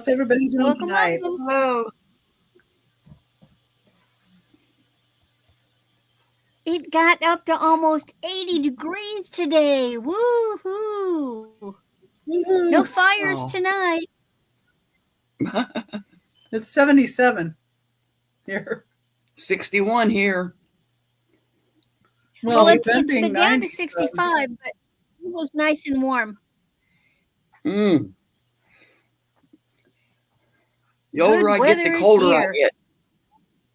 How's everybody doing Welcome, tonight? welcome. Hello. It got up to almost 80 degrees today. Woo-hoo. No Woohoo. fires Oh. tonight. It's 77 here. 61 here. Well, Well, we've been it's being been down 90. to 65, but it was nice and warm. The older Good I get, weather the is colder I here.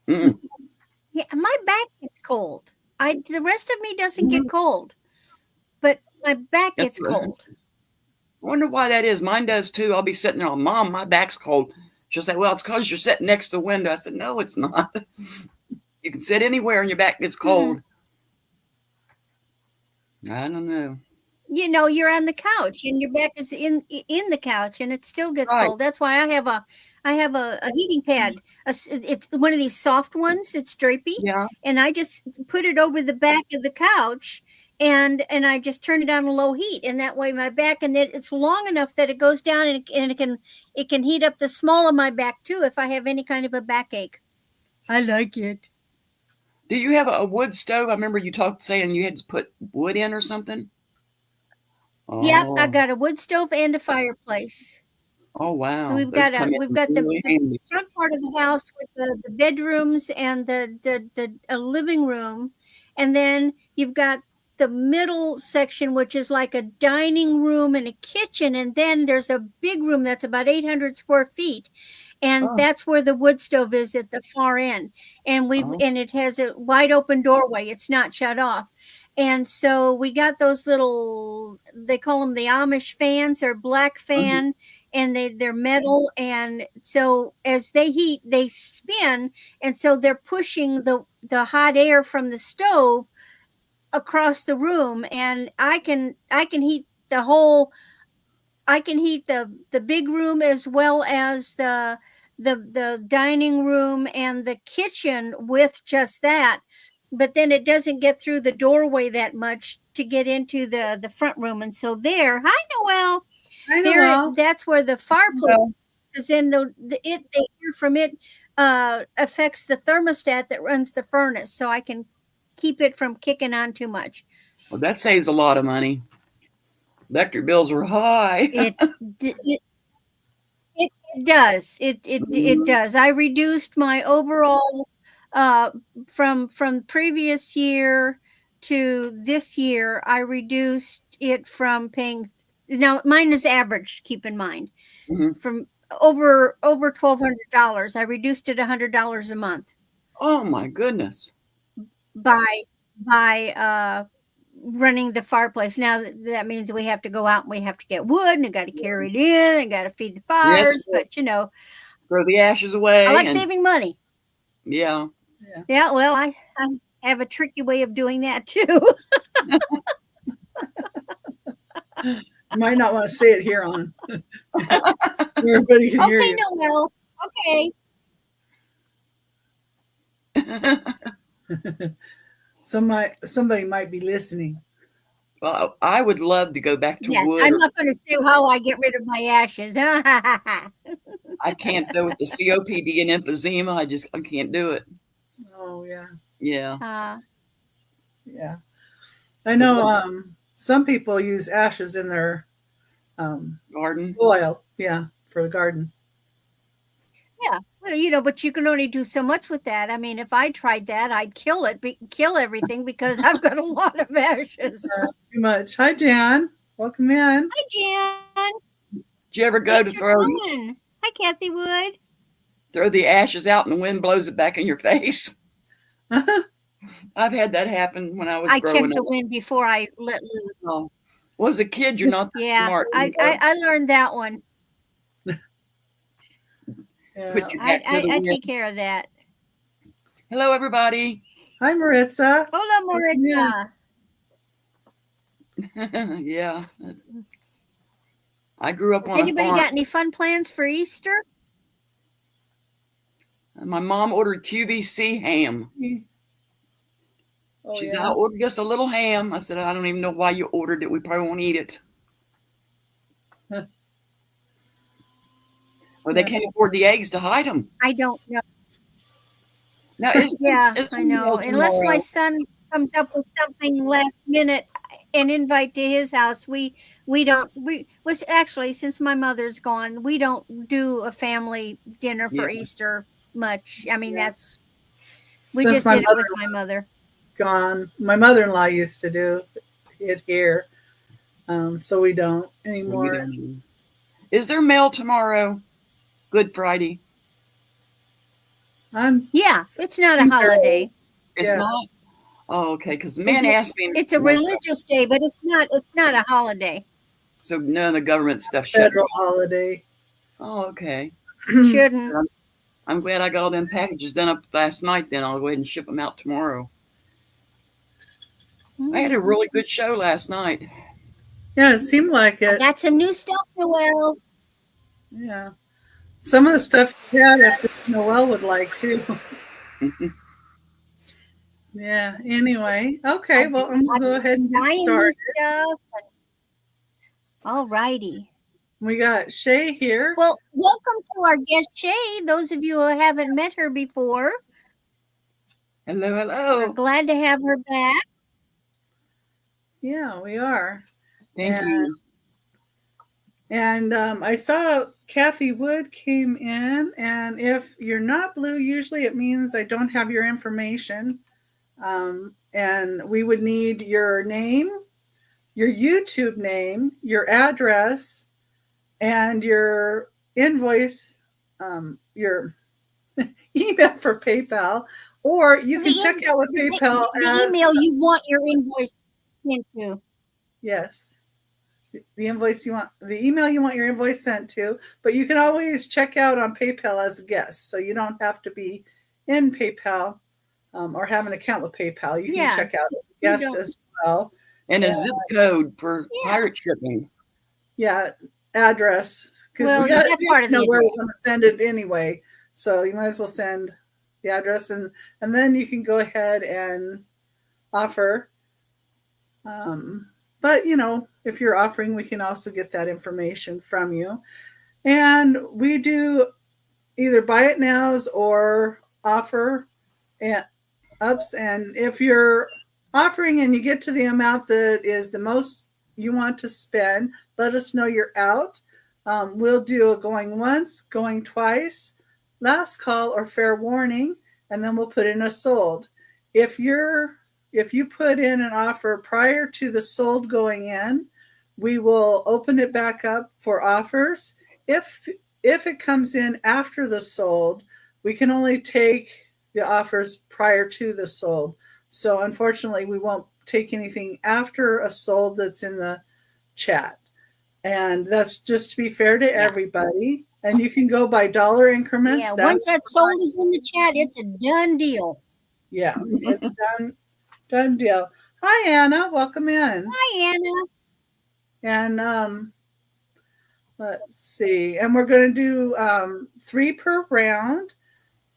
get. Yeah, my back gets cold. The rest of me doesn't Mhm. get cold, but my back That's gets right. cold. I wonder why that is. Mine does too. I'll be sitting there, Mom, my back's cold. She'll say, well, it's because you're sitting next to the window. I said, no, it's not. You can sit anywhere and your back gets cold. I don't know. You know, you're on the couch and your back is in the couch and it still gets Right. cold. That's why I have a heating pad. It's one of these soft ones. It's drapey. Yeah. And I just put it over the back of the couch and I just turn it on low heat, and that way my back, and it's long enough that it goes down and it can heat up the small of my back too if I have any kind of a backache. I like it. Do you have a wood stove? I remember you saying you had to put wood in or something. Yep, I Oh, got a wood stove and a fireplace. oh wow. We've Those got come in really the handy. front part of the house with the bedrooms and the living room, and then you've got the middle section, which is like a dining room and a kitchen, and then there's a big room that's about 800 square feet, and Oh. that's where the wood stove is at the far end, and and it has a wide open doorway. It's not shut off. And so we got those little, they call them the Amish fans, or black fan, and they're metal, and so as they heat they spin, and so they're pushing the hot air from the stove across the room, and I can heat the whole, I can heat the big room as well as the dining room and the kitchen with just that, but then it doesn't get through the doorway that much to get into the front room. And so there, hi Noel, I know. there Well, that's where the fireplace, because then the air from it affects the thermostat that runs the furnace, so I can keep it from kicking on too much. Well, that saves a lot of money. Electric bills are high. It does. It does. I reduced my overall from previous year to this year. I reduced it from paying, now mine is average, keep in mind, from over $1,200. I reduced it $100 a month. Oh my goodness. By running the fireplace. Now that means we have to go out and we have to get wood, and I got to carry it in, and got to feed the fires. Yes, but you know, throw the ashes away. I like saving money. Yeah. Yeah. Well, I have a tricky way of doing that too. you might not want to say it here on. Everybody can hear Okay, you. Noel. Okay. Somebody might be listening. Well, I would love to go back to Yes, wood. I'm not going to say how I get rid of my ashes. I can't though, with the COPD and emphysema. I can't do it. Oh yeah. Yeah. Yeah. I know some people use ashes in their Garden. soil, for the garden. Yeah. Well, you know, but you can only do so much with that. I mean, if I tried that, I'd kill everything, because I've got a lot of ashes. Too much. Hi, Jan. Welcome in. Hi, Jan. Did you ever go Thanks to for coming. Hi, Kathy Wood. throw the ashes out and the wind blows it back in your face? I've had that happen when I was growing checked the up. wind before I let loose. Oh. Well, as a kid, you're not that smart. I learned that one. Put your back to the I wind. take care of that. Hello, everybody. Hi, Maritza. Hola, Maritza. Yeah, I grew up on a Anybody farm. got any fun plans for Easter? My mom ordered QVC ham. She said, I ordered just a little ham. I said, I don't even know why you ordered it. We probably won't eat it. Well, they can't afford the eggs to hide them. I don't know. Now, Yeah, it's I know. Unless my son comes up with something last minute, an invite to his house, we don't. We was actually, since my mother's gone, we don't do a family dinner for Yeah. Easter much. I mean, Yeah. we Since just my did it with mother my mother. gone, my mother-in-law used to do it here, so we don't So you anymore. don't. Is there mail tomorrow? Good Friday. Yeah, it's not a think there holiday. It's Yeah. not. Oh, okay. Because the man asked me. It's a religious day, but it's not a holiday. So none of the government stuff shut federal down. holiday. Oh, okay. Shouldn't. I'm glad I got all them packages done up last night. Then I'll go ahead and ship them out tomorrow. I had a really good show last night. Yeah, it seemed like I it. got some new stuff, Noel. Yeah. Some of the stuff you had, I think Noel would like too. Yeah. Anyway. Okay. Well, I'm going to go ahead and get Buying new started. stuff. All righty. We got Chey here. Well, welcome to our guest Chey. Those of you who haven't met her before, Hello, we're hello. glad to have her back. Yeah, we are. Thank you. And I saw Kathy Wood came in, and if you're not blue, usually it means I don't have your information. And we would need your name, your YouTube name, your address, and your invoice, your email for PayPal, or you can check out with PayPal the email you want your invoice sent to. Yes. The invoice you want, the email you want your invoice sent to, but you can always check out on PayPal as a guest. So you don't have to be in PayPal or have an account with PayPal. You can check out as a guest as well. And a zip code for pirate shipping. Yeah, address. Well, we got that's part of know the where we're going to send it anyway. So you might as well send the address, and then you can go ahead and offer. But if you're offering, we can also get that information from you. And we do either buy it nows or offer ups. And if you're offering and you get to the amount that is the most you want to spend, let us know you're out. We'll do a going once, going twice, last call, or fair warning, and then we'll put in a sold. If you put in an offer prior to the sold going in, we will open it back up for offers. If it comes in after the sold, we can only take the offers prior to the sold. So unfortunately, we won't take anything after a sold that's in the chat. And that's just to be fair to everybody. And you can go by dollar increments. Yeah, once that sold is in the chat, it's a done deal. Yeah, it's done deal. Hi, Anna. Welcome in. Hi, Anna. And let's see. And we're going to do 3 per round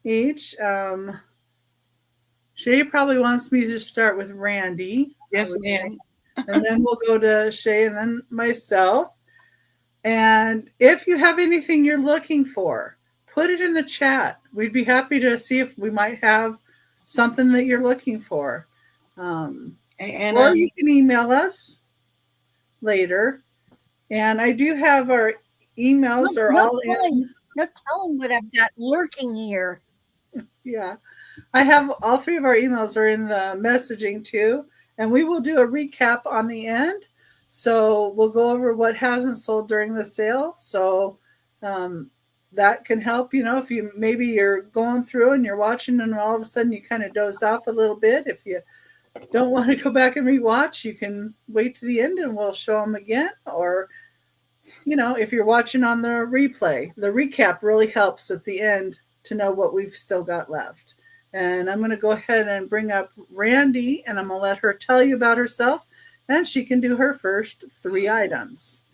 each. Chey probably wants me to start with Randy. Yes, ma'am. And then we'll go to Chey and then myself. And if you have anything you're looking for, put it in the chat. We'd be happy to see if we might have something that you're looking for. Or you can email us later. And I do have our emails are all in. No telling what I've got lurking here. Yeah. I have all 3 of our emails are in the messaging too. And we will do a recap on the end. So we'll go over what hasn't sold during the sale. So that can help, if maybe you're going through and you're watching and all of a sudden you kind of dozed off a little bit. If you don't want to go back and rewatch, you can wait to the end and we'll show them again. Or, if you're watching on the replay, the recap really helps at the end to know what we've still got left. And I'm going to go ahead and bring up Randy, and I'm going to let her tell you about herself, and she can do her first 3 items.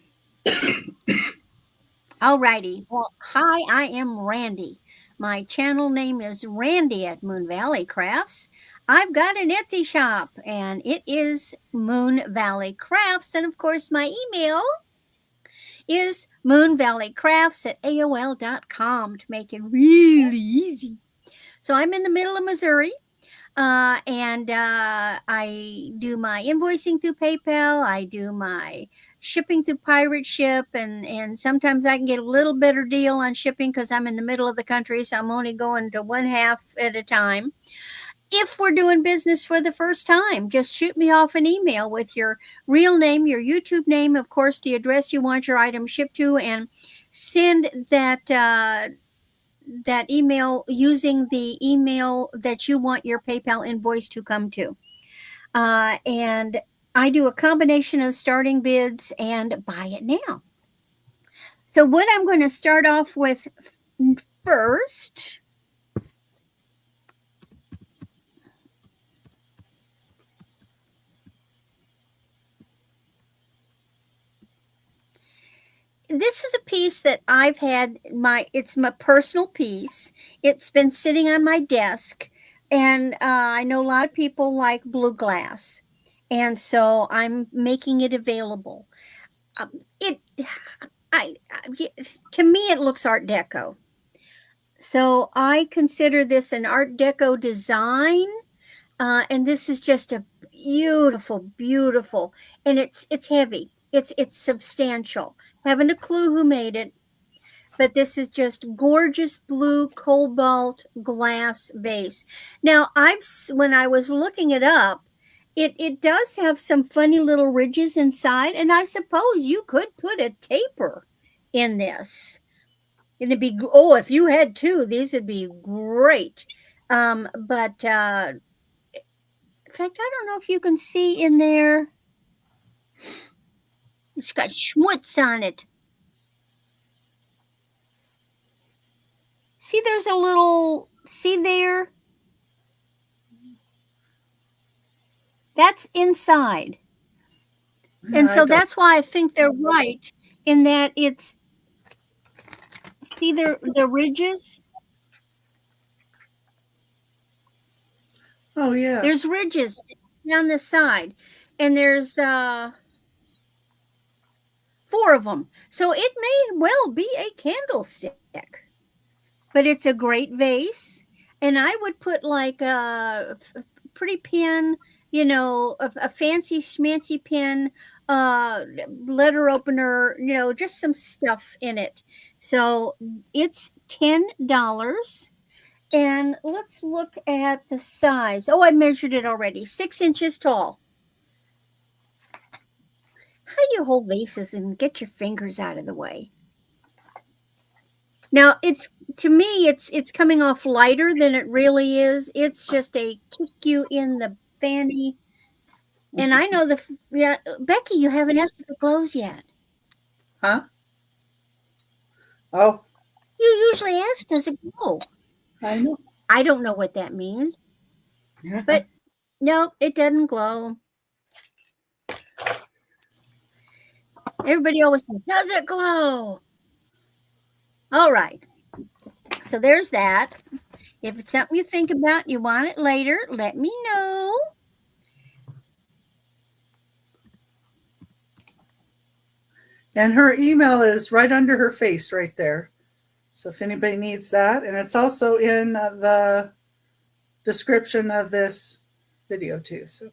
All righty. Well, hi, I am Randy. My channel name is Randy at Moon Valley Crafts. I've got an Etsy shop, and it is Moon Valley Crafts. And, of course, my email is moonvalleycrafts@aol.com to make it really easy. So I'm in the middle of Missouri. And I do my invoicing through PayPal. I do my shipping through Pirate Ship, and sometimes I can get a little better deal on shipping because I'm in the middle of the country, so I'm only going to one half at a time. If we're doing business for the first time, just shoot me off an email with your real name, your YouTube name, of course, the address you want your item shipped to, and send that email using the email that you want your PayPal invoice to come to. And I do a combination of starting bids and buy it now. So what I'm going to start off with first this is a piece that I've had it's my personal piece. It's been sitting on my desk, and I know a lot of people like blue glass, and so I'm making it available. To me, it looks Art Deco. So I consider this an Art Deco design, and this is just a beautiful, beautiful, and it's heavy. It's substantial. Haven't a clue who made it, but this is just gorgeous blue cobalt glass vase. Now, when I was looking it up, it does have some funny little ridges inside, and I suppose you could put a taper in this. It'd be, if you had two, these would be great. But in fact, I don't know if you can see in there. It's got schmutz on it. See, there's a little, see there? That's inside. And so that's why I think they're right in that it's, see the ridges? Oh, yeah. There's ridges down the side, and there's 4 of them. So it may well be a candlestick, but it's a great vase. And I would put like a pretty pin, a fancy schmancy pin, letter opener, just some stuff in it. So it's $10. And let's look at the size. Oh, I measured it already. 6 inches tall. How do you hold vases and get your fingers out of the way? Now, to me, it's coming off lighter than it really is. It's just a kick you in the fanny. And I know Becky, you haven't asked if it glows yet. Huh? Oh. You usually ask, does it glow? I know. I don't know what that means. But no, it doesn't glow. Everybody always says, does it glow? All right. So there's that. If it's something you think about, you want it later, let me know. And her email is right under her face right there. So if anybody needs that, and it's also in the description of this video too. So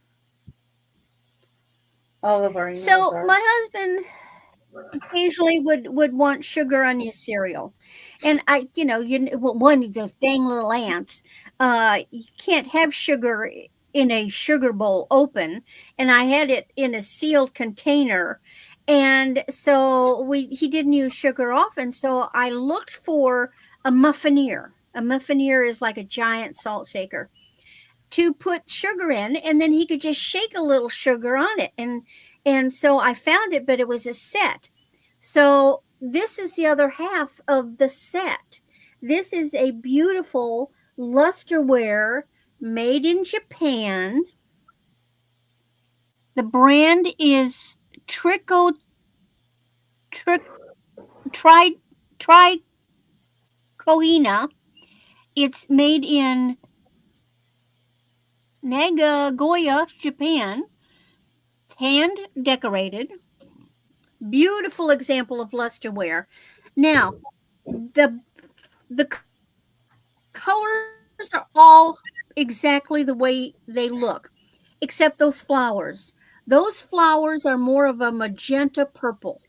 all of our emails are. My husband occasionally would want sugar on his cereal, and one of those dang little ants. You can't have sugar in a sugar bowl open, and I had it in a sealed container. And so he didn't use sugar often. So I looked for a muffineer. A muffineer is like a giant salt shaker to put sugar in, and then he could just shake a little sugar on it. And so I found it, but it was a set. So this is the other half of the set. This is a beautiful lusterware made in Japan. The brand is Tricoina. It's made in Nagoya, Japan. It's hand decorated. Beautiful example of lusterware. Now, the colors are all exactly the way they look, except those flowers. Those flowers are more of a magenta purple.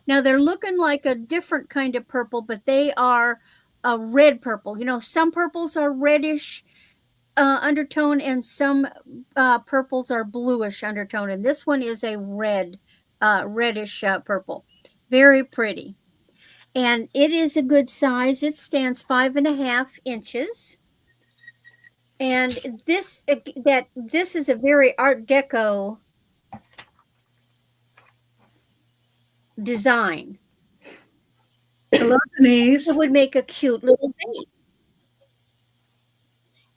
Now they're looking like a different kind of purple, but they are a red purple. You know, some purples are reddish undertone and some purples are bluish undertone. And this one is a reddish purple. Very pretty. And it is a good size. It stands 5.5 inches. And this is a very Art Deco design. Hello, Denise. It would make a cute little vase.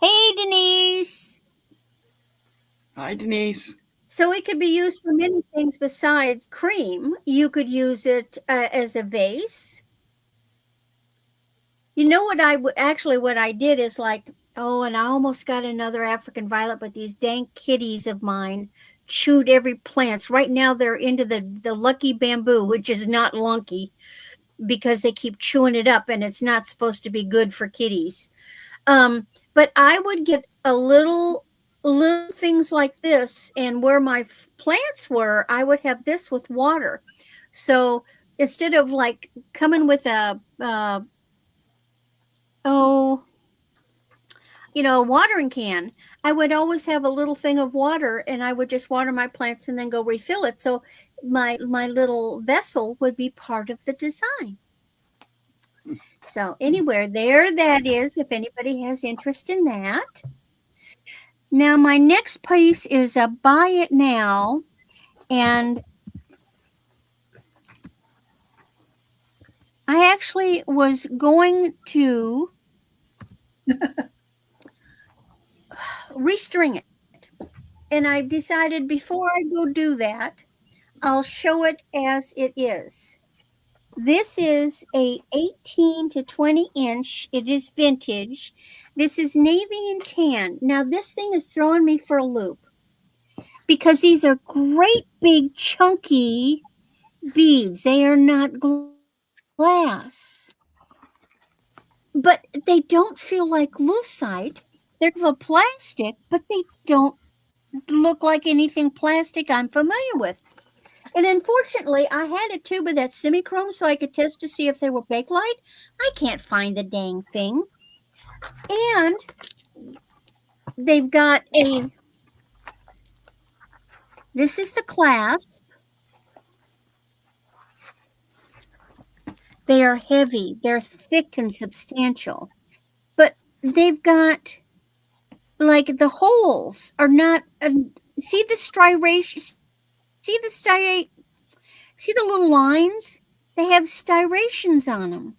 Hey, Denise. Hi, Denise. So it could be used for many things besides cream. You could use it as a vase. You know what what I did is like, oh, and I almost got another African violet, but these dang kitties of mine chewed every plant. Right now they're into the lucky bamboo, which is not lunky because they keep chewing it up and it's not supposed to be good for kitties. But I would get a little things like this, and where my plants were, I would have this with water. So instead of like coming with a watering can, I would always have a little thing of water, and I would just water my plants and then go refill it. So my little vessel would be part of the design. So anywhere there that is, if anybody has interest in that. Now my next piece is a buy it now, and I actually was going to restring it, and I decided before I go do that, I'll show it as it is. This is a 18 to 20 inch. It is vintage. This is navy and tan. Now this thing is throwing me for a loop because these are great big chunky beads. They are not glass, but they don't feel like lucite. They're of a plastic, but they don't look like anything plastic I'm familiar with. And unfortunately, I had a tube of that semi-chrome so I could test to see if they were Bakelite. I can't find the dang thing. And they've got this is the clasp. They are heavy. They're thick and substantial. But they've got, like, the holes are not, see the striation? See the little lines? They have striations on them.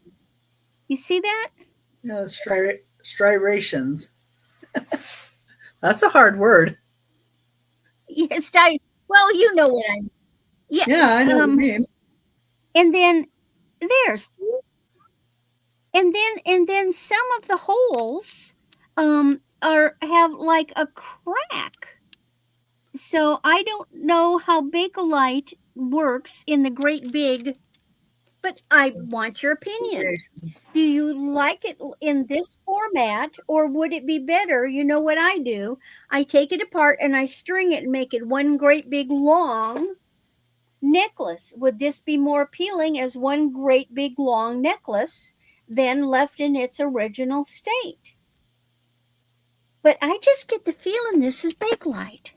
You see that? Yeah, striations. That's a hard word. Yes, well, you know what I mean. Yeah, I know what you mean. And then there's, and then some of the holes have like a crack. So I don't know how Bakelite works in the great big, but I want your opinion. Do you like it in this format, or would it be better? You know what I do? I take it apart and I string it and make it one great big long necklace. Would this be more appealing as one great big long necklace than left in its original state? But I just get the feeling this is Bakelite.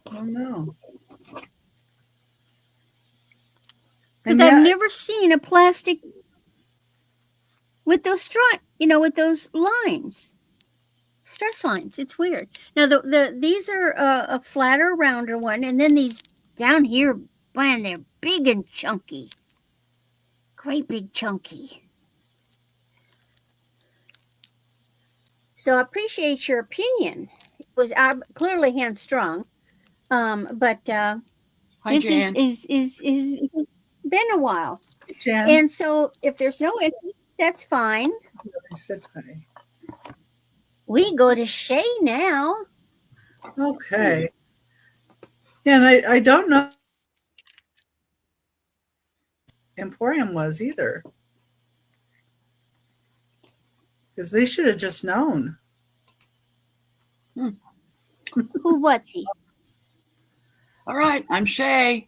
Oh no. Because I've never seen a plastic with those with those lines, stress lines. It's weird. Now these are a flatter, rounder one, and then these down here, man, they're big and chunky. Great big chunky. So I appreciate your opinion. It was clearly hand strung, but Hi, this Jan. is been a while. Jan. And so if there's no interest, that's fine. I said hi. We go to Chey now. Okay. Yeah, and I don't know Emporium was either. Because they should have just known. Who, what's he? All right, I'm Chey,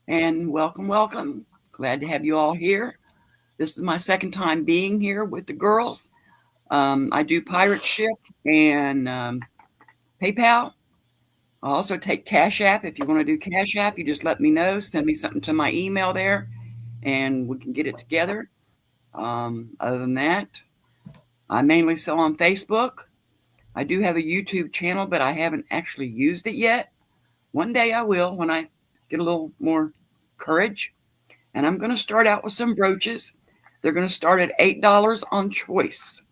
and welcome, welcome. Glad to have you all here. This is my second time being here with the girls. I do pirate ship and PayPal. I also take Cash App. If you want to do Cash App, you just let me know. Send me something to my email there, and we can get it together. Other than that, I mainly sell on Facebook. I do have a YouTube channel, but I haven't actually used it yet. One day I will when I get a little more courage. And I'm going to start out with some brooches. They're going to start at $8 on choice.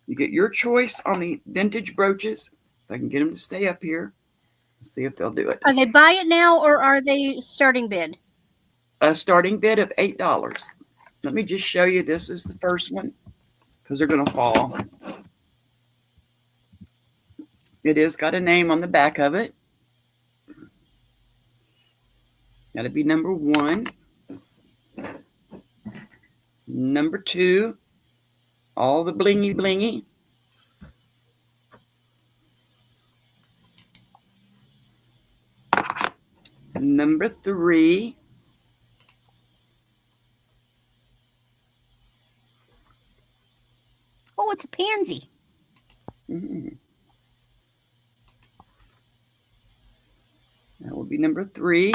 You get your choice on the vintage brooches. If I can get them to stay up here, see if they'll do it. Are they buy it now or are they starting bid? A starting bid of $8. Let me just show you. This is the first one because they're going to fall. It is got a name on the back of it. That'll be number 1. Number 2, all the blingy blingy. Number 3, Oh, it's a pansy. that will be number 3.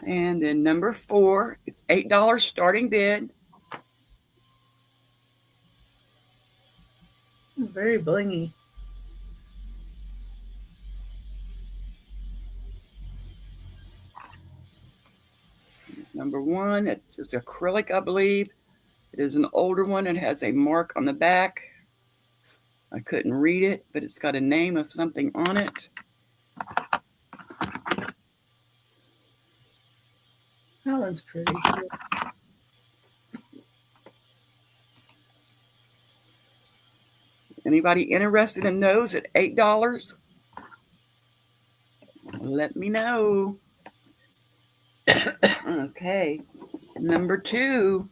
And then number 4, it's $8 starting bid. Very blingy. Number 1, it's acrylic, I believe. It is an older one. It has a mark on the back. I couldn't read it, but it's got a name of something on it. That one's pretty. Anybody interested in those at $8? Let me know. Okay. Number 2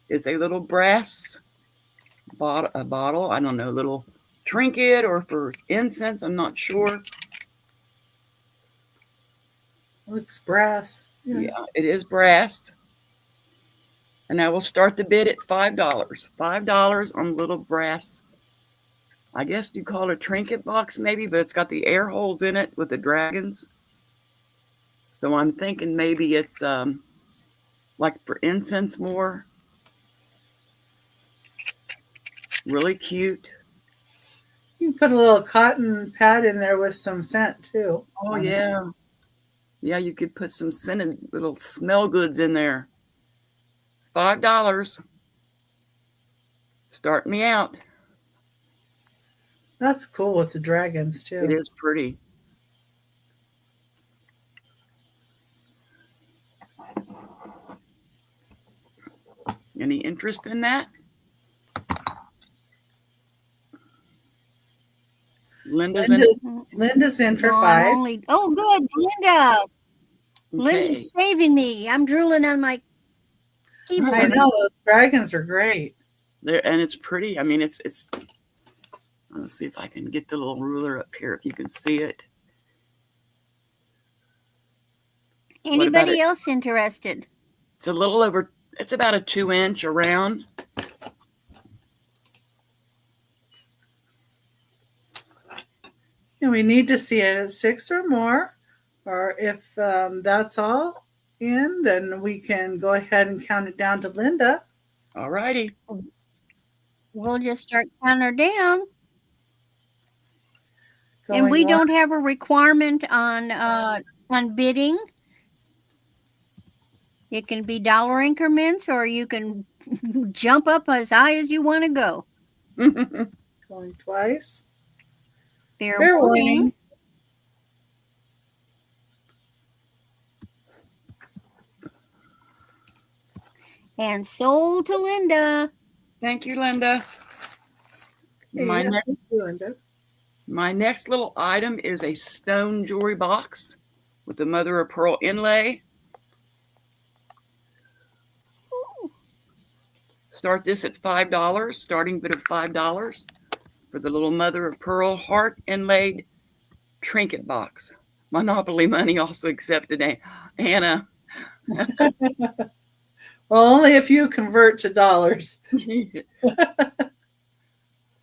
is a little brass bottle. I don't know, a little trinket or for incense. I'm not sure. Looks brass. Yeah, it is brass. And I will start the bid at $5. $5 on little brass. I guess you call it a trinket box maybe, but it's got the air holes in it with the dragons. So I'm thinking maybe it's like for incense more. Really cute. You can put a little cotton pad in there with some scent too. Oh, yeah. Yeah, you could put some scented little smell goods in there. $5. Start me out. That's cool with the dragons too. It is pretty. Any interest in that? Linda's in for No, 5. Oh, good, Linda. Okay. Linda's saving me. I'm drooling on my keyboard. I know those dragons are great. There, and it's pretty. I mean, it's. Let's see if I can get the little ruler up here. If you can see it. Anybody else interested? It's a little over. It's about a 2-inch around. And we need to see a 6 or more, or if that's all in, then we can go ahead and count it down to Linda. All righty. We'll just start counting her down. Going And we one. don't have a requirement on bidding. It can be dollar increments, or you can jump up as high as you want to go. Going twice. Fair warning. And sold to Linda. Thank you, Linda. My next little item is a stone jewelry box with the mother of pearl inlay. Start this at $5, starting bid of $5 for the little mother of pearl heart inlaid trinket box. Monopoly money also accepted, Anna. Well, only if you convert to dollars.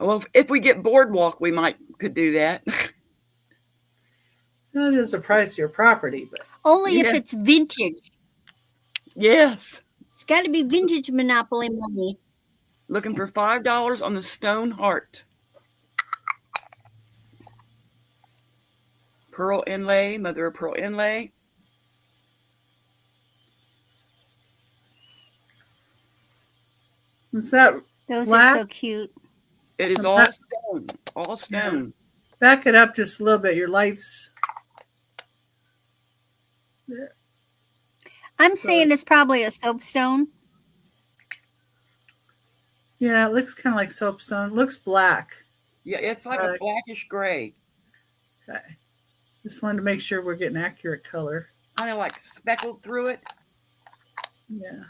Well, if we get boardwalk, we could do that. That is the price of your property, but Only if it's vintage. Yes. It's got to be vintage Monopoly money. Looking for $5 on the stone heart. Pearl inlay, mother of pearl inlay. is that Those black? are so cute. It is all stone. All stone. Yeah. Back it up just a little bit. Your lights. I'm saying it's probably a soapstone. Yeah, it looks kind of like soapstone. It looks black. Yeah, it's like a blackish gray. Okay. Just wanted to make sure we're getting accurate color. Kind of like speckled through it. Yeah.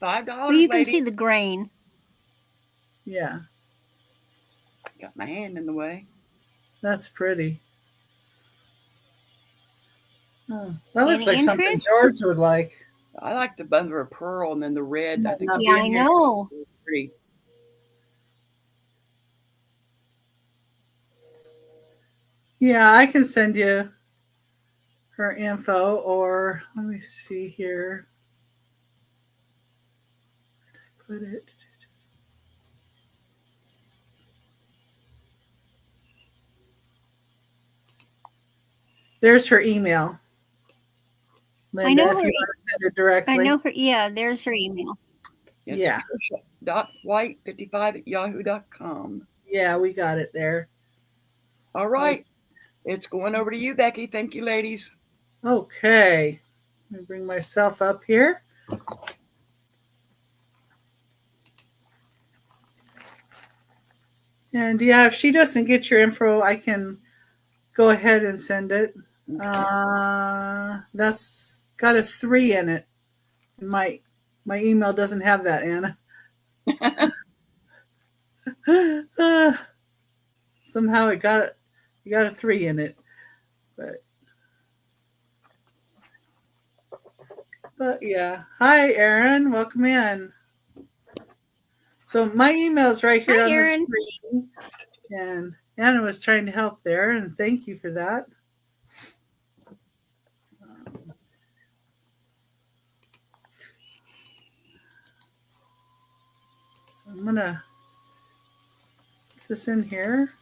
$5. Well, you can see the grain. Yeah. Got my hand in the way. That's pretty. Oh, that looks Any like something interest? George would like. I like the mother of pearl and then the red. I think Yeah, I know. pretty. Yeah, I can send you her info, or let me see here. Where did I put it? There's her email. Linda, I know if you her. want to send it directly. I know her. Yeah, there's her email. It's Yeah. White55@yahoo.com. Yeah, we got it there. All right. It's going over to you, Becky. Thank you, ladies. Okay. Let me bring myself up here. And yeah, if she doesn't get your info, I can go ahead and send it. Okay. That's got a 3 in it. My email doesn't have that, Anna. Somehow you got a 3 in it. But yeah. Hi, Erin. Welcome in. So my email is right here on Erin. the screen. And Anna was trying to help there, and thank you for that. So I'm gonna put this in here.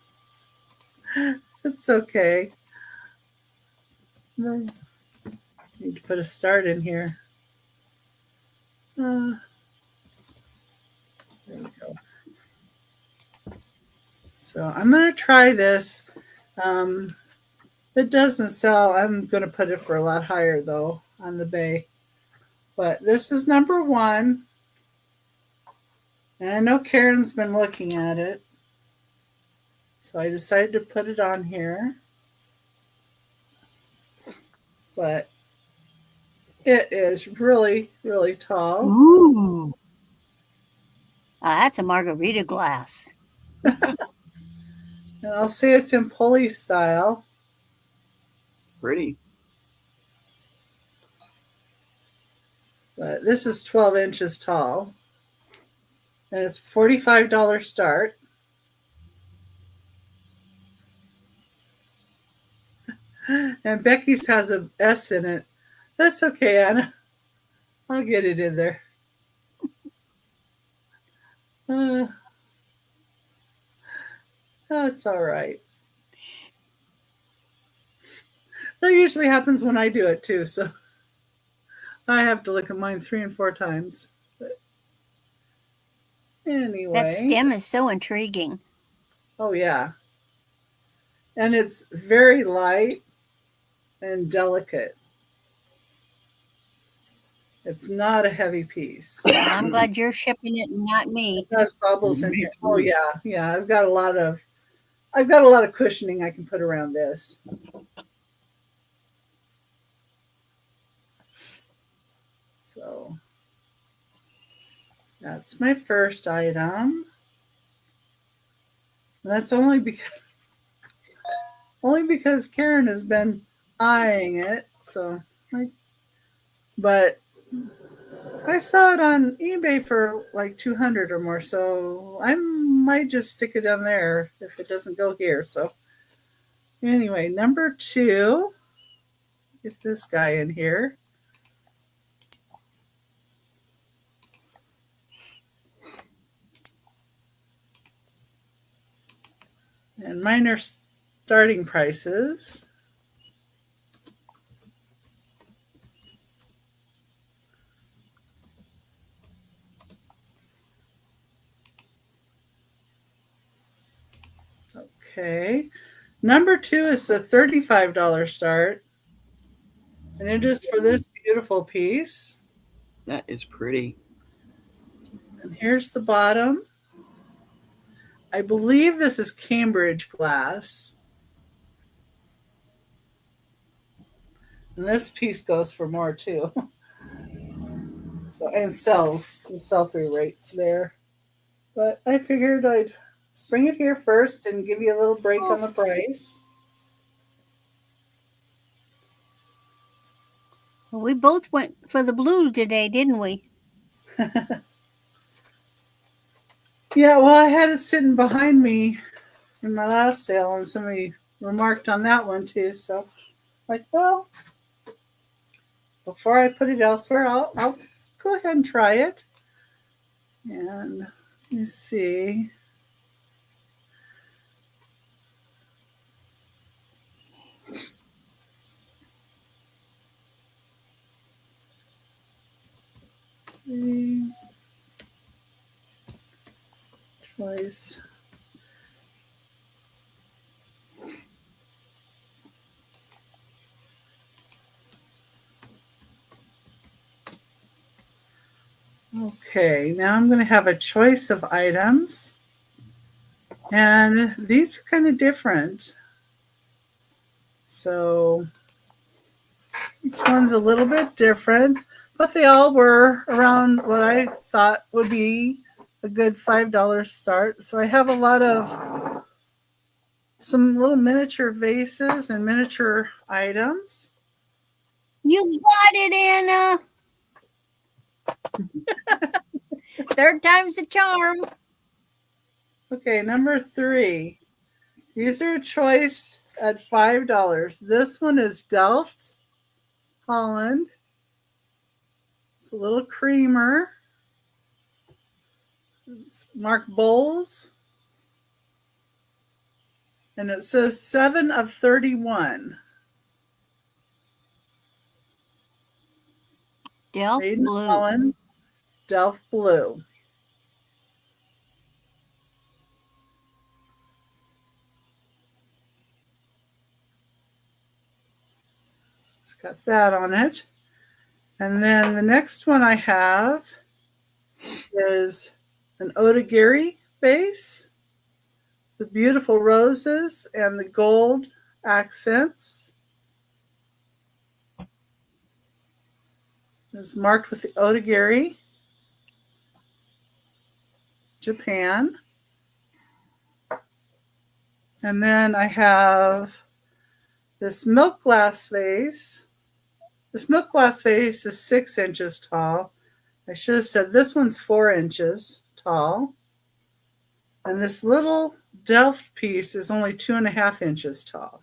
It's okay. I need to put a start in here. There we go. So I'm going to try this. If it doesn't sell, I'm going to put it for a lot higher, though, on the bay. But this is number 1. And I know Karen's been looking at it. So I decided to put it on here. But it is really, really tall. Ooh. That's a margarita glass. And I'll say it's in pulley style. Pretty. But this is 12 inches tall. And it's $45 start. And Becky's has a S in it. That's okay, Anna. I'll get it in there. That's all right. That usually happens when I do it too, so I have to look at mine 3 and 4 times. But anyway. That stem is so intriguing. Oh, yeah. And it's very light and delicate. It's not a heavy piece. I'm glad you're shipping it and not me. It has bubbles in here. Oh yeah, yeah. I've got a lot of cushioning I can put around this. So That's my first item. And that's only because Karen has been eyeing it. So, but I saw it on eBay for like 200 or more, so I might just stick it on there if it doesn't go here. So anyway, number 2, get this guy in here. And mine are starting prices. Okay. Number 2 is the $35 start. And it is for this beautiful piece. That is pretty. And here's the bottom. I believe this is Cambridge glass. And this piece goes for more too. So, and sells, the sell-through rates there. But I figured I'd bring it here first and give you a little break on the price. Well, we both went for the blue today, didn't we? Yeah, well, I had it sitting behind me in my last sale, and somebody remarked on that one too. So, like, well, before I put it elsewhere, I'll go ahead and try it. And let me see. Choice. Okay, now I'm going to have a choice of items. And these are kind of different. So each one's a little bit different, but they all were around what I thought would be a good $5 start. So I have a lot of some little miniature vases and miniature items. You got it, Anna. Third time's a charm. Okay, number 3. These are a choice at $5. This one is Delft, Holland. It's a little creamer. It's Mark Bowles. And it says 7 of 31. Delft Made in blue. Holland, Delft blue. It's got that on it. And then the next one I have is an Otagiri base. The beautiful roses and the gold accents. It's marked with the Otagiri, Japan. And then I have this milk glass vase. This milk glass vase is 6 inches tall. I should have said this one's 4 inches tall. And this little Delft piece is only 2.5 inches tall.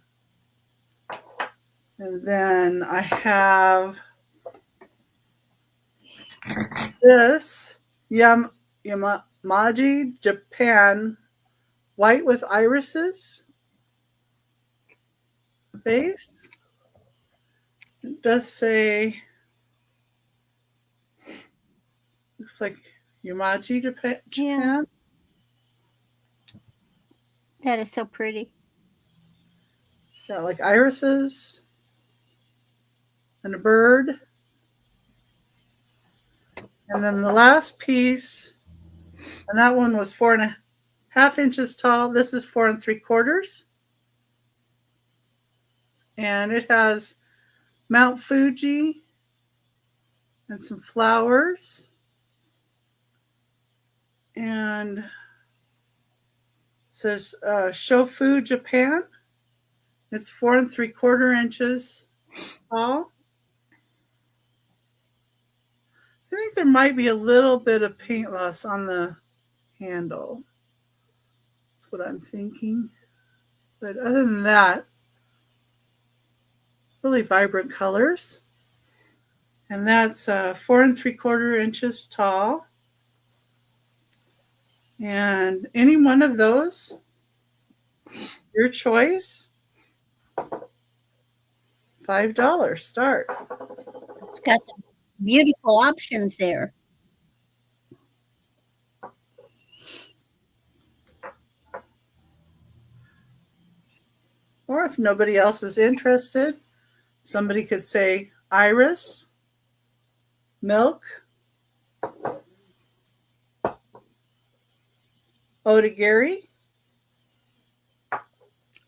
And then I have this Yamaji Japan white with irises base. It does say, looks like Yamaji Japan. Yeah. That is so pretty. Got like irises and a bird. And then the last piece, and that one was 4.5 inches tall. This is 4 3/4. And it has Mount Fuji and some flowers. And it says Shofu, Japan. It's 4 3/4 inches tall. I think there might be a little bit of paint loss on the handle. That's what I'm thinking. But other than that, really vibrant colors. And that's 4 3/4 inches tall. And any one of those, your choice, $5 start. It's got some beautiful options there. Or if nobody else is interested, somebody could say iris, milk, otagiri,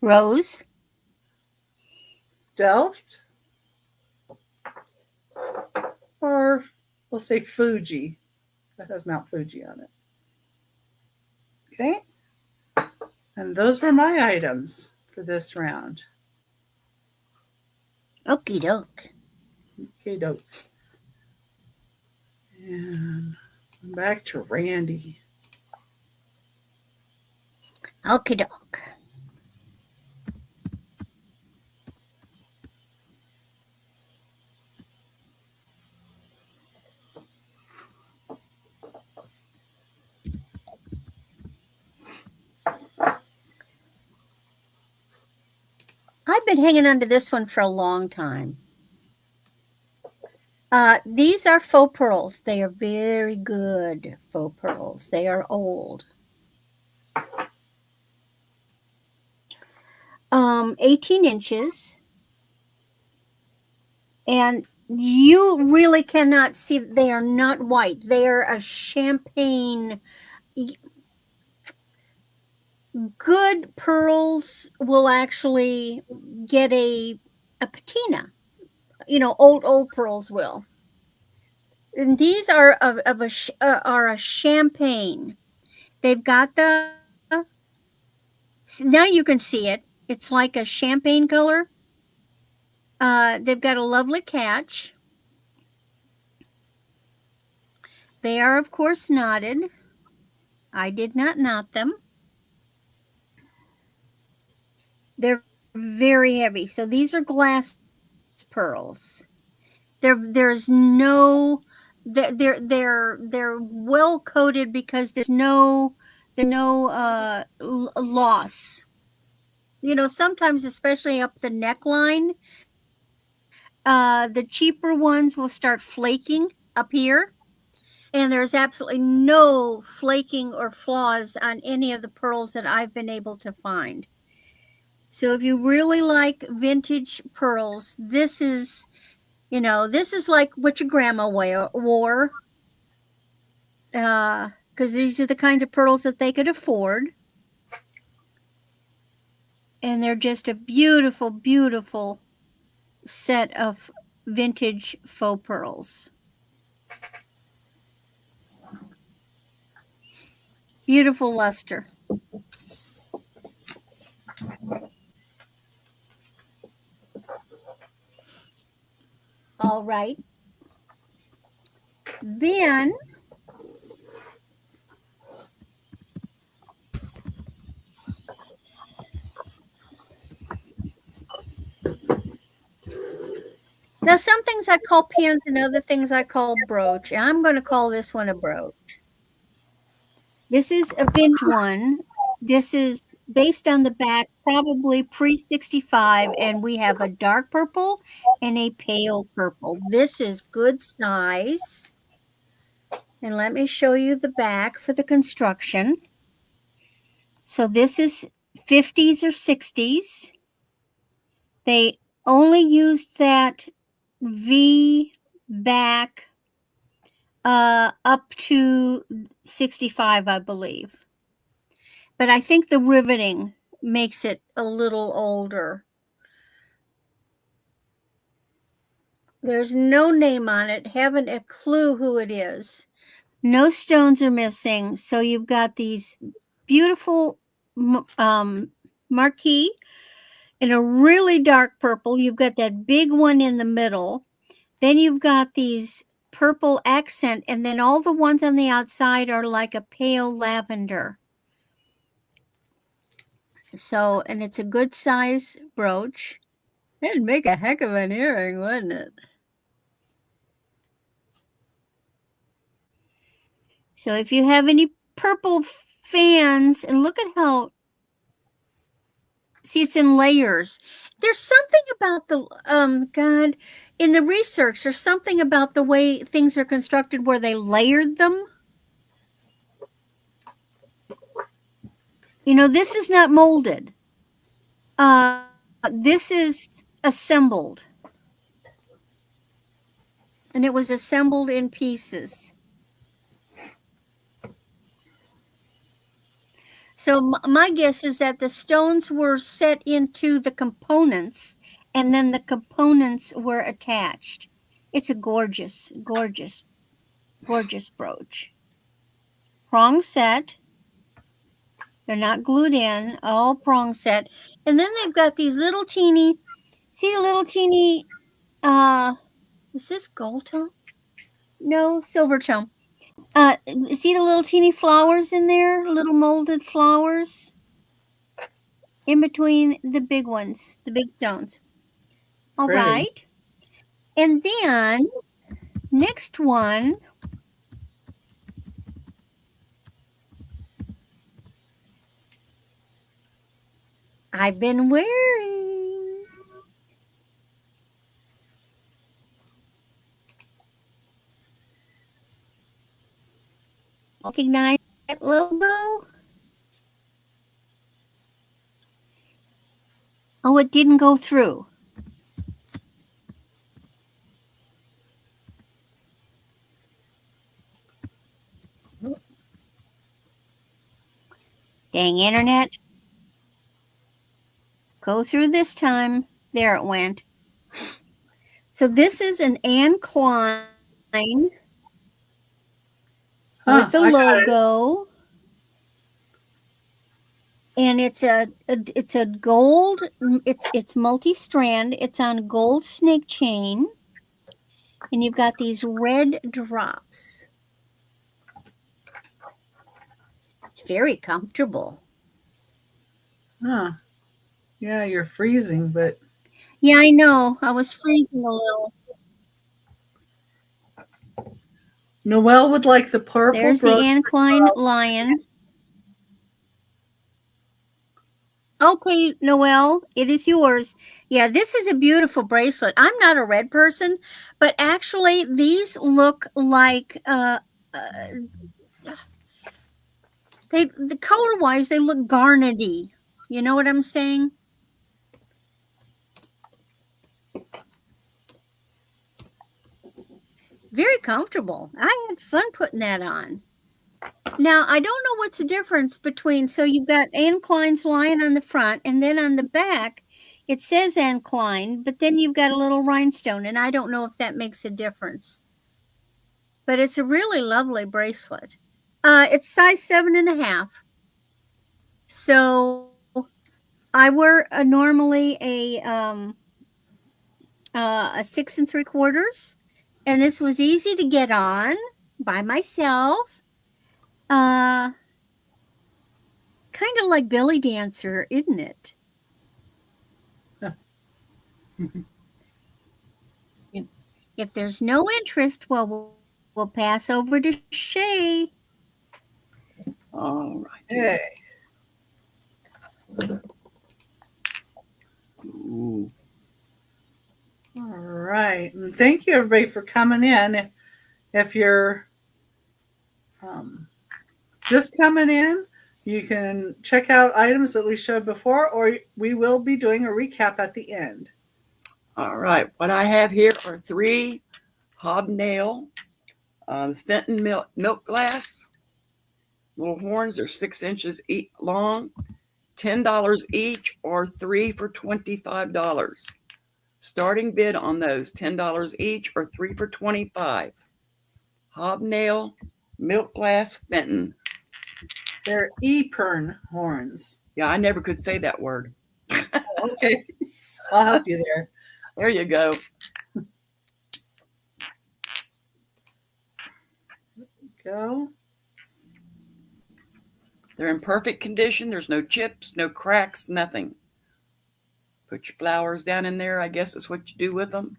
Rose, delft, or we'll say Fuji. That has Mount Fuji on it. Okay? And those were my items for this round. okie doke. Okay, doke. And back to Randy. Okie doke. I've been hanging on to this one for a long time. These are faux pearls. They are very good faux pearls. They are old. 18 inches. And you really cannot see, they are not white. They are a champagne. Good pearls will actually get a patina. You know, old pearls will. And these are are a champagne. They've got the, now you can see it. It's like a champagne color. They've got a lovely catch. They are, of course, knotted. I did not knot them. They're very heavy. So these are glass pearls. There's no, they're well coated because there's no loss. You know, sometimes, especially up the neckline, the cheaper ones will start flaking up here. And there's absolutely no flaking or flaws on any of the pearls that I've been able to find. So if you really like vintage pearls, this is, you know, this is like what your grandma wore. Because these are the kinds of pearls that they could afford. And they're just a beautiful, beautiful set of vintage faux pearls. Beautiful luster. All right. Then now some things I call pins and other things I call brooch. And I'm going to call this one a brooch. This is a vintage one. This is based on the back, probably pre-65, and we have a dark purple and a pale purple. This is good size. And let me show you the back for the construction. So this is 50s or 60s. They only used that V back up to 65, I believe. But I think the riveting makes it a little older. There's no name on it. Haven't a clue who it is. No stones are missing. So you've got these beautiful marquee in a really dark purple. You've got that big one in the middle. Then you've got these purple accent, and then all the ones on the outside are like a pale lavender. So, and it's a good size brooch. It'd make a heck of an earring, wouldn't it? So if you have any purple fans, and look at how, see, it's in layers. There's something about the, God, in the research, there's something about the way things are constructed where they layered them. You know, this is not molded. This is assembled. And it was assembled in pieces. So my guess is that the stones were set into the components, and then the components were attached. It's a gorgeous, gorgeous, gorgeous brooch. Prong set. They're not glued in, all prong set. And then they've got these little teeny, see the little teeny, is this gold tone? No, silver tone. See the little teeny flowers in there? Little molded flowers in between the big ones, the big stones. All Pretty. right. And then next one, I've been wearing. Recognize that logo? Oh, it didn't go through. Dang internet. Go through this time. There it went. So this is an Anne Klein with the logo. And it's a gold, it's multi-strand. It's on gold snake chain. And you've got these red drops. It's very comfortable. Huh. Yeah, you're freezing, but yeah, I know. I was freezing a little. Noelle would like the purple. There's the Anne Klein lion. Okay, Noelle, it is yours. Yeah, this is a beautiful bracelet. I'm not a red person, but actually these look like the color-wise, they look garnety. You know what I'm saying? Very comfortable. I had fun putting that on. Now, I don't know what's the difference between, so you've got Anne Klein's lion on the front, and then on the back, it says Anne Klein, but then you've got a little rhinestone, and I don't know if that makes a difference. But it's a really lovely bracelet. It's size 7.5. So I wear normally a 6 3/4, and this was easy to get on by myself. Kind of like belly dancer, isn't it? If there's no interest, well, we'll pass over to Chey. All right. Hey. Ooh. All right. And thank you, everybody, for coming in. If you're just coming in, you can check out items that we showed before, or we will be doing a recap at the end. All right. What I have here are 3 hobnail Fenton milk glass. Little horns are 6 inches long, $10 each, or 3 for $25. Starting bid on those, $10 each or 3 for $25. Hobnail Milk glass Fenton. They're Epern horns. Yeah, I never could say that word. Okay, I'll help you there. There you go. Go. They're in perfect condition. There's no chips, no cracks, nothing. Put your flowers down in there. I guess that's what you do with them.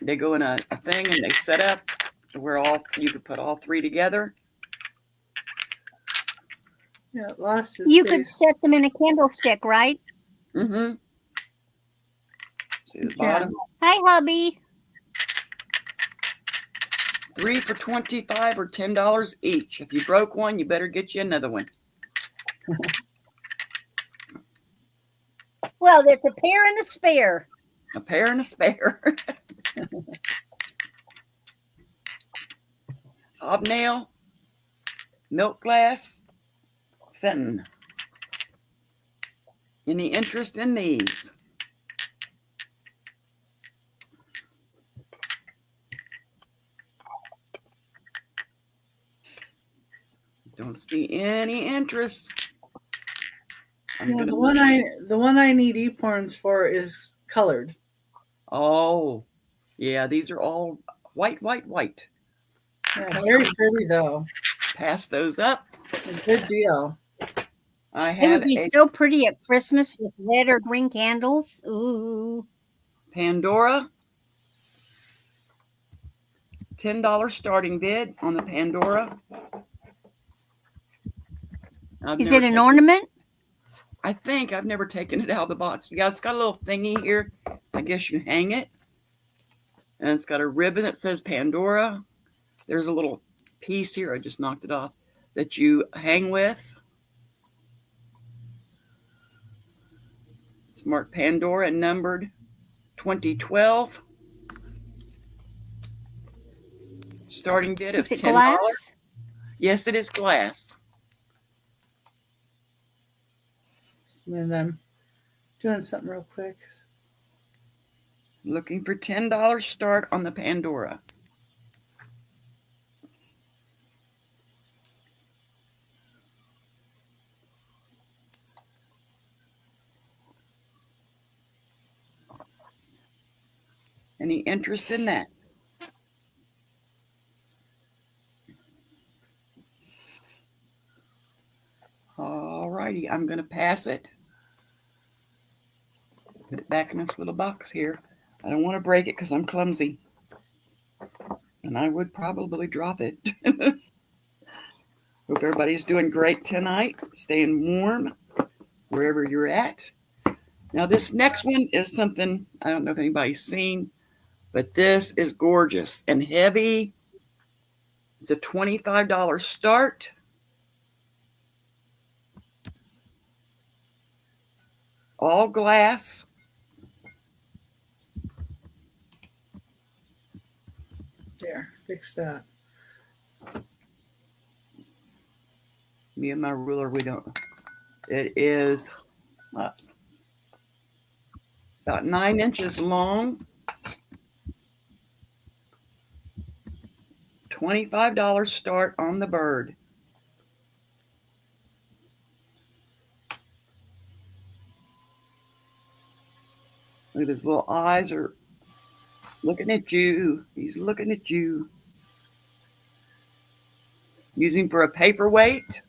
They go in a thing and they set up where you could put all three together. Yeah, it lost his You face. could set them in a candlestick, right? Mm-hmm. See the Yeah. bottom? Hi, hubby. 3 for $25 or $10 each. If you broke one, you better get you another one. Well, that's a pair and a spare. A pair and a spare. Hobnail, milk glass, Fenton. Any interest in these? Don't see any interest. Yeah, the one I need eporns for is colored. Oh, yeah, these are all white. Yeah, very pretty though. Pass those up. A good deal. I It would have be a so pretty at Christmas with red or green candles. Ooh. Pandora. $10 starting bid on the Pandora. Is it an ornament? I think I've never taken it out of the box. Yeah, it's got a little thingy here. I guess you hang it. And it's got a ribbon that says Pandora. There's a little piece here. I just knocked it off that you hang with. It's marked Pandora and numbered 2012. Starting bid of Is it $10. glass? Yes, it is glass. And I'm doing something real quick. Looking for $10 start on the Pandora. Any interest in that? All righty, I'm going to pass it. Put it back in this little box here. I don't want to break it because I'm clumsy. And I would probably drop it. Hope everybody's doing great tonight. Staying warm wherever you're at. Now this next one is something I don't know if anybody's seen, but this is gorgeous and heavy. It's a $25 start. All glass. There, fix that. Me and my ruler, we don't. It is about 9 inches long. $25 start on the bird. Look at his little eyes are looking at you. He's looking at you. Using for a paperweight.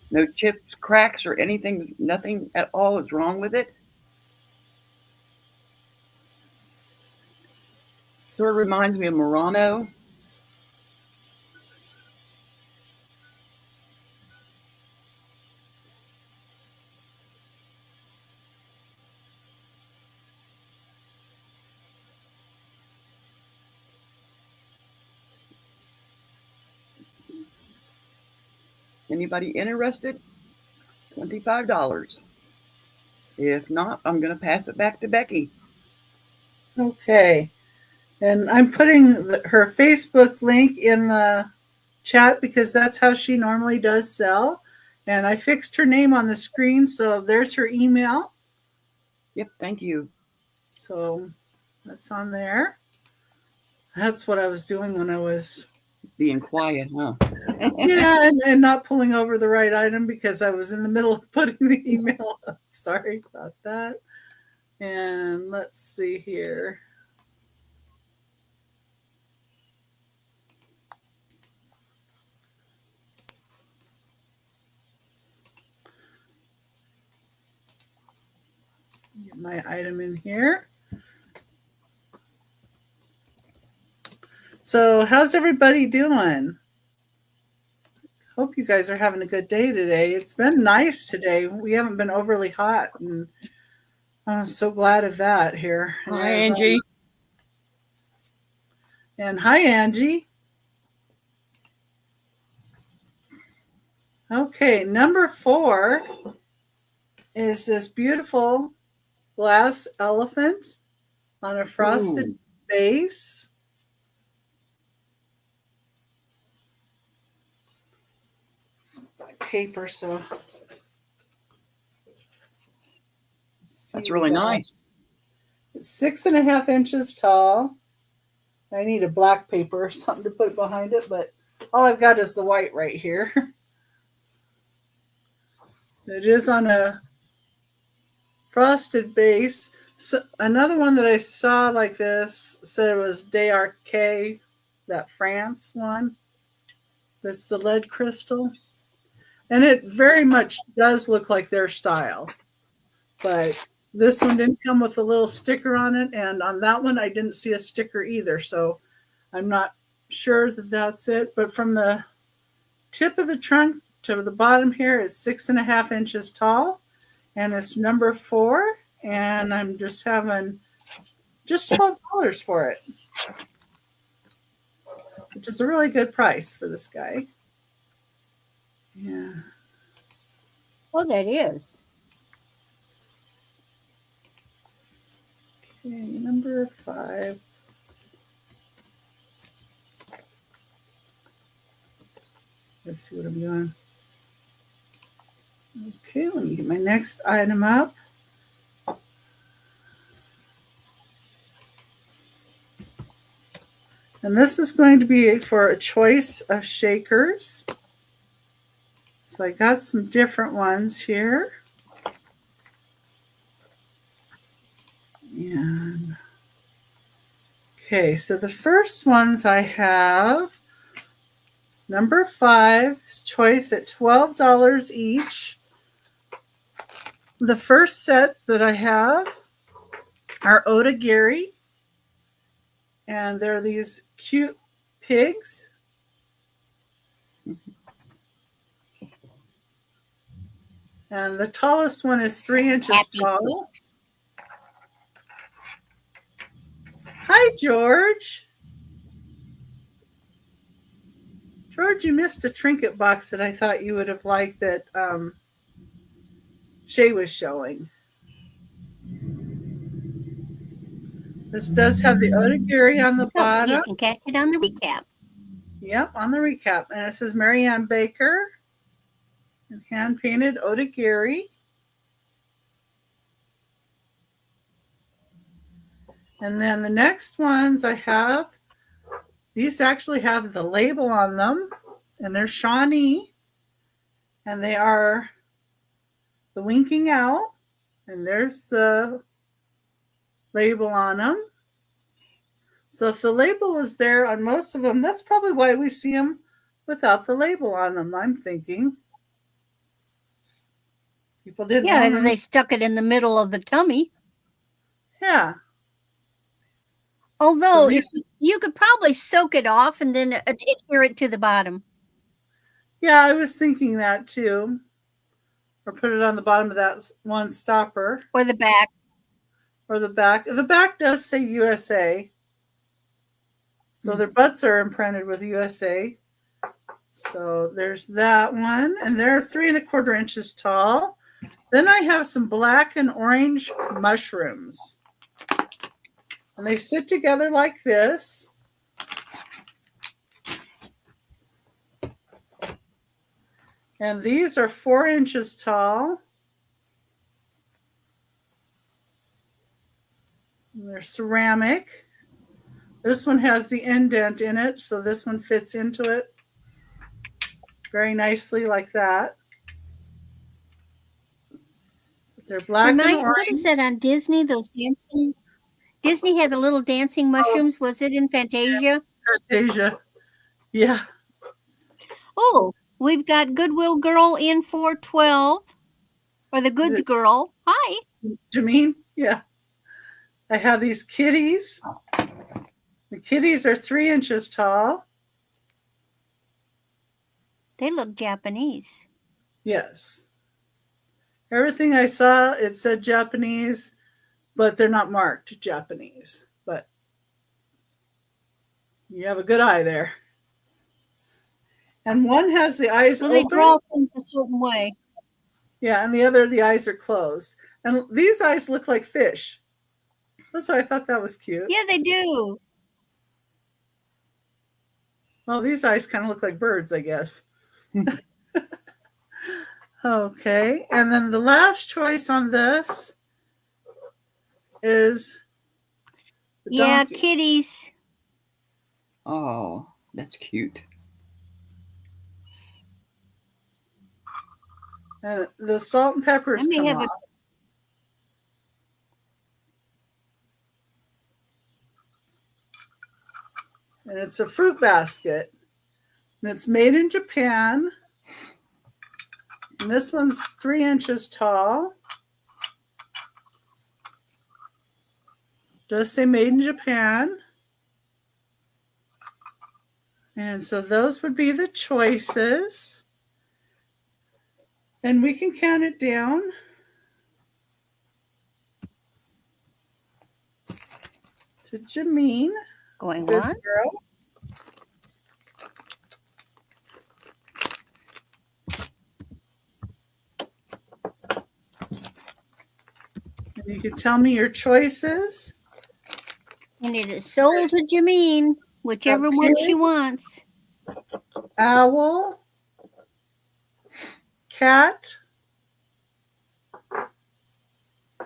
No chips, cracks, or anything. Nothing at all is wrong with it. Sort of reminds me of Murano. Anybody interested? $25. If not, I'm going to pass it back to Becky. Okay. And I'm putting her Facebook link in the chat because that's how she normally does sell. And I fixed her name on the screen, so there's her email. Yep, thank you. So that's on there. That's what I was doing when I was Being quiet, huh? Yeah, and not pulling over the right item because I was in the middle of putting the email up. Sorry about that. And let's see here. Get my item in here. So how's everybody doing? Hope you guys are having a good day today. It's been nice today. We haven't been overly hot, and I'm so glad of that here. Hi, Angie. And hi, Angie. Okay, number 4 is this beautiful glass elephant on a frosted base. Paper, so that's really nice. It's 6.5 inches tall. I need a black paper or something to put behind it, but all I've got is the white right here. It is on a frosted base. So another one that I saw like this said it was d'Arc, that France one. That's the lead crystal. And it very much does look like their style. But this one didn't come with a little sticker on it. And on that one, I didn't see a sticker either. So I'm not sure that that's it. But from the tip of the trunk to the bottom here, it's 6.5 inches tall. And it's number 4. And I'm just having just $12 for it, which is a really good price for this guy. Yeah. Oh, that is. Okay, number 5. Let's see what I'm doing. Okay, let me get my next item up. And this is going to be for a choice of shakers. So I got some different ones here. And okay, so the first ones I have, number 5 is choice at $12 each. The first set that I have are Otagiri, and they're these cute pigs. And the tallest one is 3 inches tall. Hi, George. George, you missed a trinket box that I thought you would have liked that Chey was showing. This does have the Otagiri on the bottom. You can catch it on the recap. Yep, on the recap. And it says Marianne Baker. And hand-painted Otagiri. And then the next ones I have, these actually have the label on them. And they're Shawnee. And they are the Winking Owl. And there's the label on them. So if the label is there on most of them, that's probably why we see them without the label on them, I'm thinking. People didn't want them. They stuck it in the middle of the tummy. Yeah. Although you could probably soak it off and then adhere it to the bottom. Yeah, I was thinking that too. Or put it on the bottom of that one stopper. Or the back. Or the back. The back does say USA. So their butts are imprinted with USA. So there's that one. And they're 3 1/4 inches tall. Then I have some black and orange mushrooms. And they sit together like this. And these are 4 inches tall. And they're ceramic. This one has the indent in it, so this one fits into it very nicely like that. They're black and orange. What is that on Disney? Those dancing. Disney had the little dancing mushrooms. Was it in Fantasia? Fantasia. Yeah. Oh, we've got Goodwill Girl in 412, or the Goods Girl. Hi. Jameen? Yeah. I have these kitties. The kitties are 3 inches tall. They look Japanese. Yes. Everything I saw, it said Japanese, but they're not marked Japanese. But you have a good eye there. And one has the eyes open. They draw things a certain way. Yeah, and the other, the eyes are closed. And these eyes look like fish. So I thought that was cute. Yeah, they do. Well, these eyes kind of look like birds, I guess. Okay, and then the last choice on this is the donkey. Kitties. Oh, that's cute. And the salt and peppers come off. And it's a fruit basket. And it's made in Japan. And this one's 3 inches tall. Does say made in Japan. And so those would be the choices. And we can count it down. To Jameen. Going once. Girl. And you can tell me your choices. And it is sold to Jameen, whichever one she wants. Owl, cat,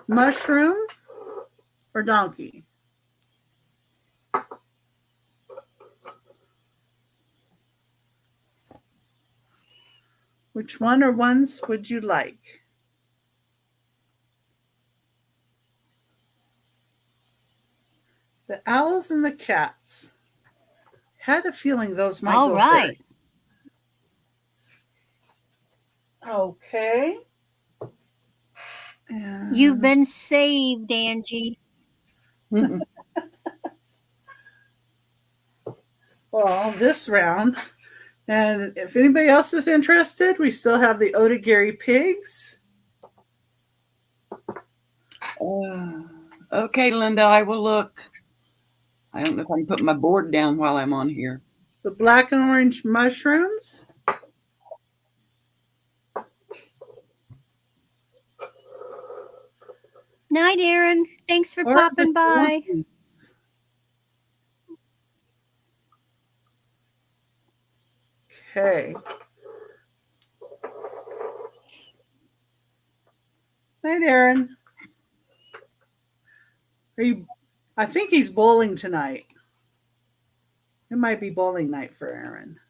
mushroom, or donkey? Which one or ones would you like? The owls and the cats. Had a feeling those might go first. Okay. You've been saved, Angie. Well, this round. And if anybody else is interested, we still have the Otagiri pigs. Okay, Linda, I will look. I don't know if I can put my board down while I'm on here. The black and orange mushrooms. Night, Erin. Thanks for popping by. Okay. Night, Erin. I think he's bowling tonight. It might be bowling night for Erin.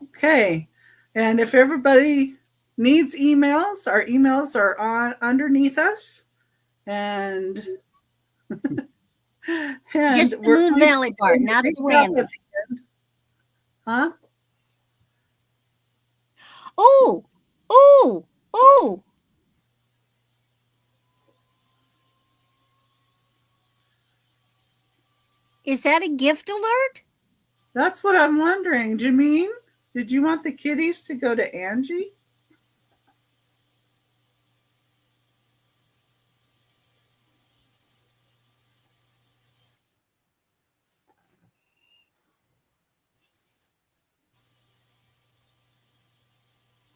Okay. And if everybody needs emails, our emails are on underneath us. And, just the Moon Valley part, not the random. Huh? Oh. Is that a gift alert? That's what I'm wondering. Jameen, did you want the kitties to go to Angie?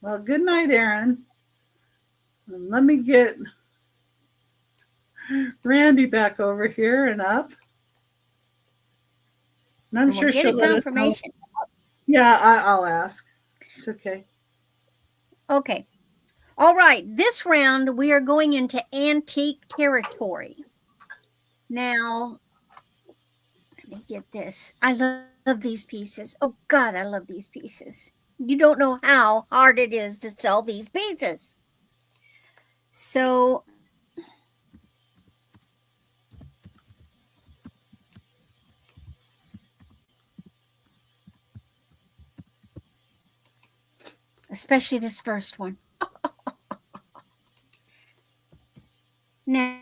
Well, good night, Erin. Let me get Randy back over here and up. And I'm sure she'll let us know. Yeah, I'll ask. It's okay. Okay. All right. This round, we are going into antique territory. Now, let me get this. I love these pieces. Oh God, I love these pieces. You don't know how hard it is to sell these pieces. So, especially this first one. Now,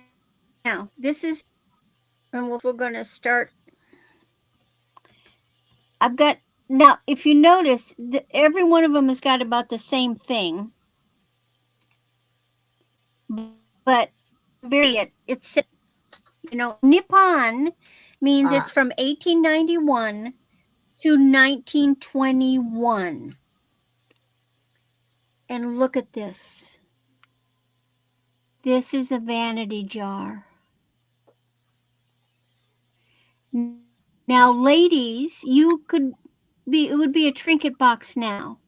this is, and we're going to start. I've got, now, if you notice, every one of them has got about the same thing. But it's, Nippon means it's from 1891 to 1921. And look at this. This is a vanity jar. Now, ladies, it would be a trinket box now.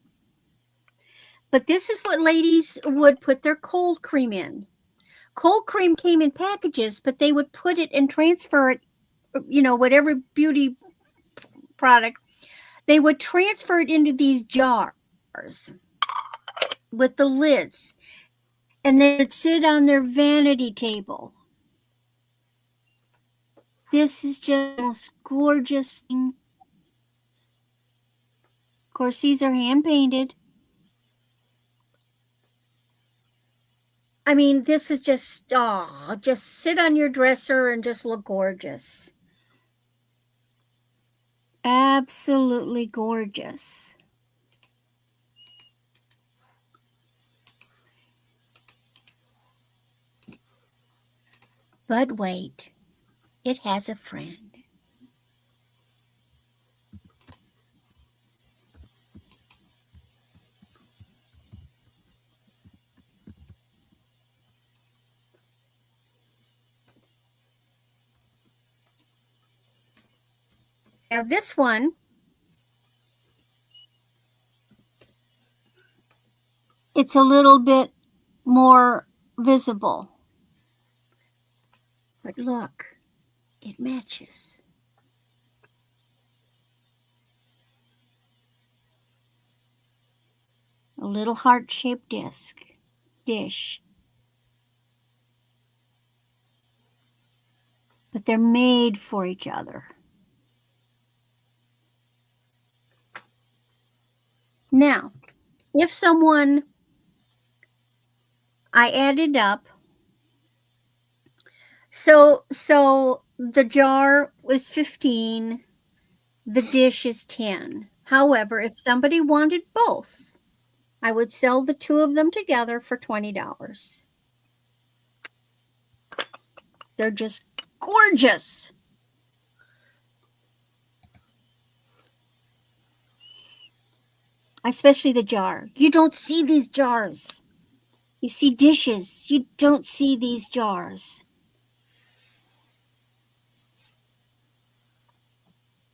But this is what ladies would put their cold cream in. Cold cream came in packages, but they would put it and transfer it, whatever beauty product, they would transfer it into these jars with the lids, and they would sit on their vanity table. This is just the most gorgeous thing. Of course, these are hand painted. I mean, this is just sit on your dresser and just look gorgeous. Absolutely gorgeous. But wait, it has a friend. Now this one, it's a little bit more visible. But look, it matches. A little heart-shaped dish. But they're made for each other. Now, if I added up, so the jar was 15, the dish is 10. However, if somebody wanted both, I would sell the two of them together for $20. They're just gorgeous. Especially the jar. You don't see these jars. You see dishes. You don't see these jars.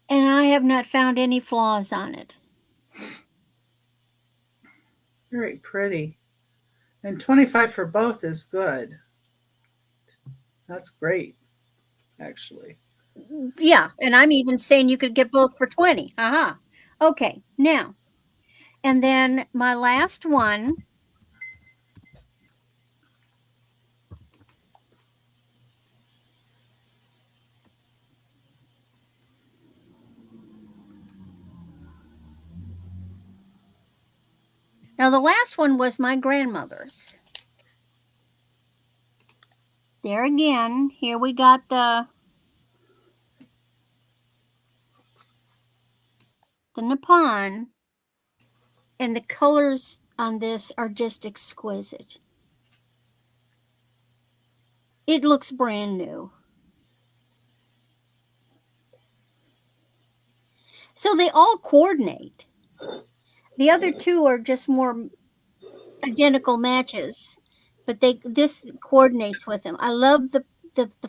And I have not found any flaws on it. Very pretty. And $25 for both is good. That's great, actually. Yeah, and I'm even saying you could get both for $20. Okay, now, and then my last one. Now, the last one was my grandmother's. There again, here we got the Nippon, and the colors on this are just exquisite. It looks brand new. So they all coordinate. The other two are just more identical matches, but this coordinates with them. I love the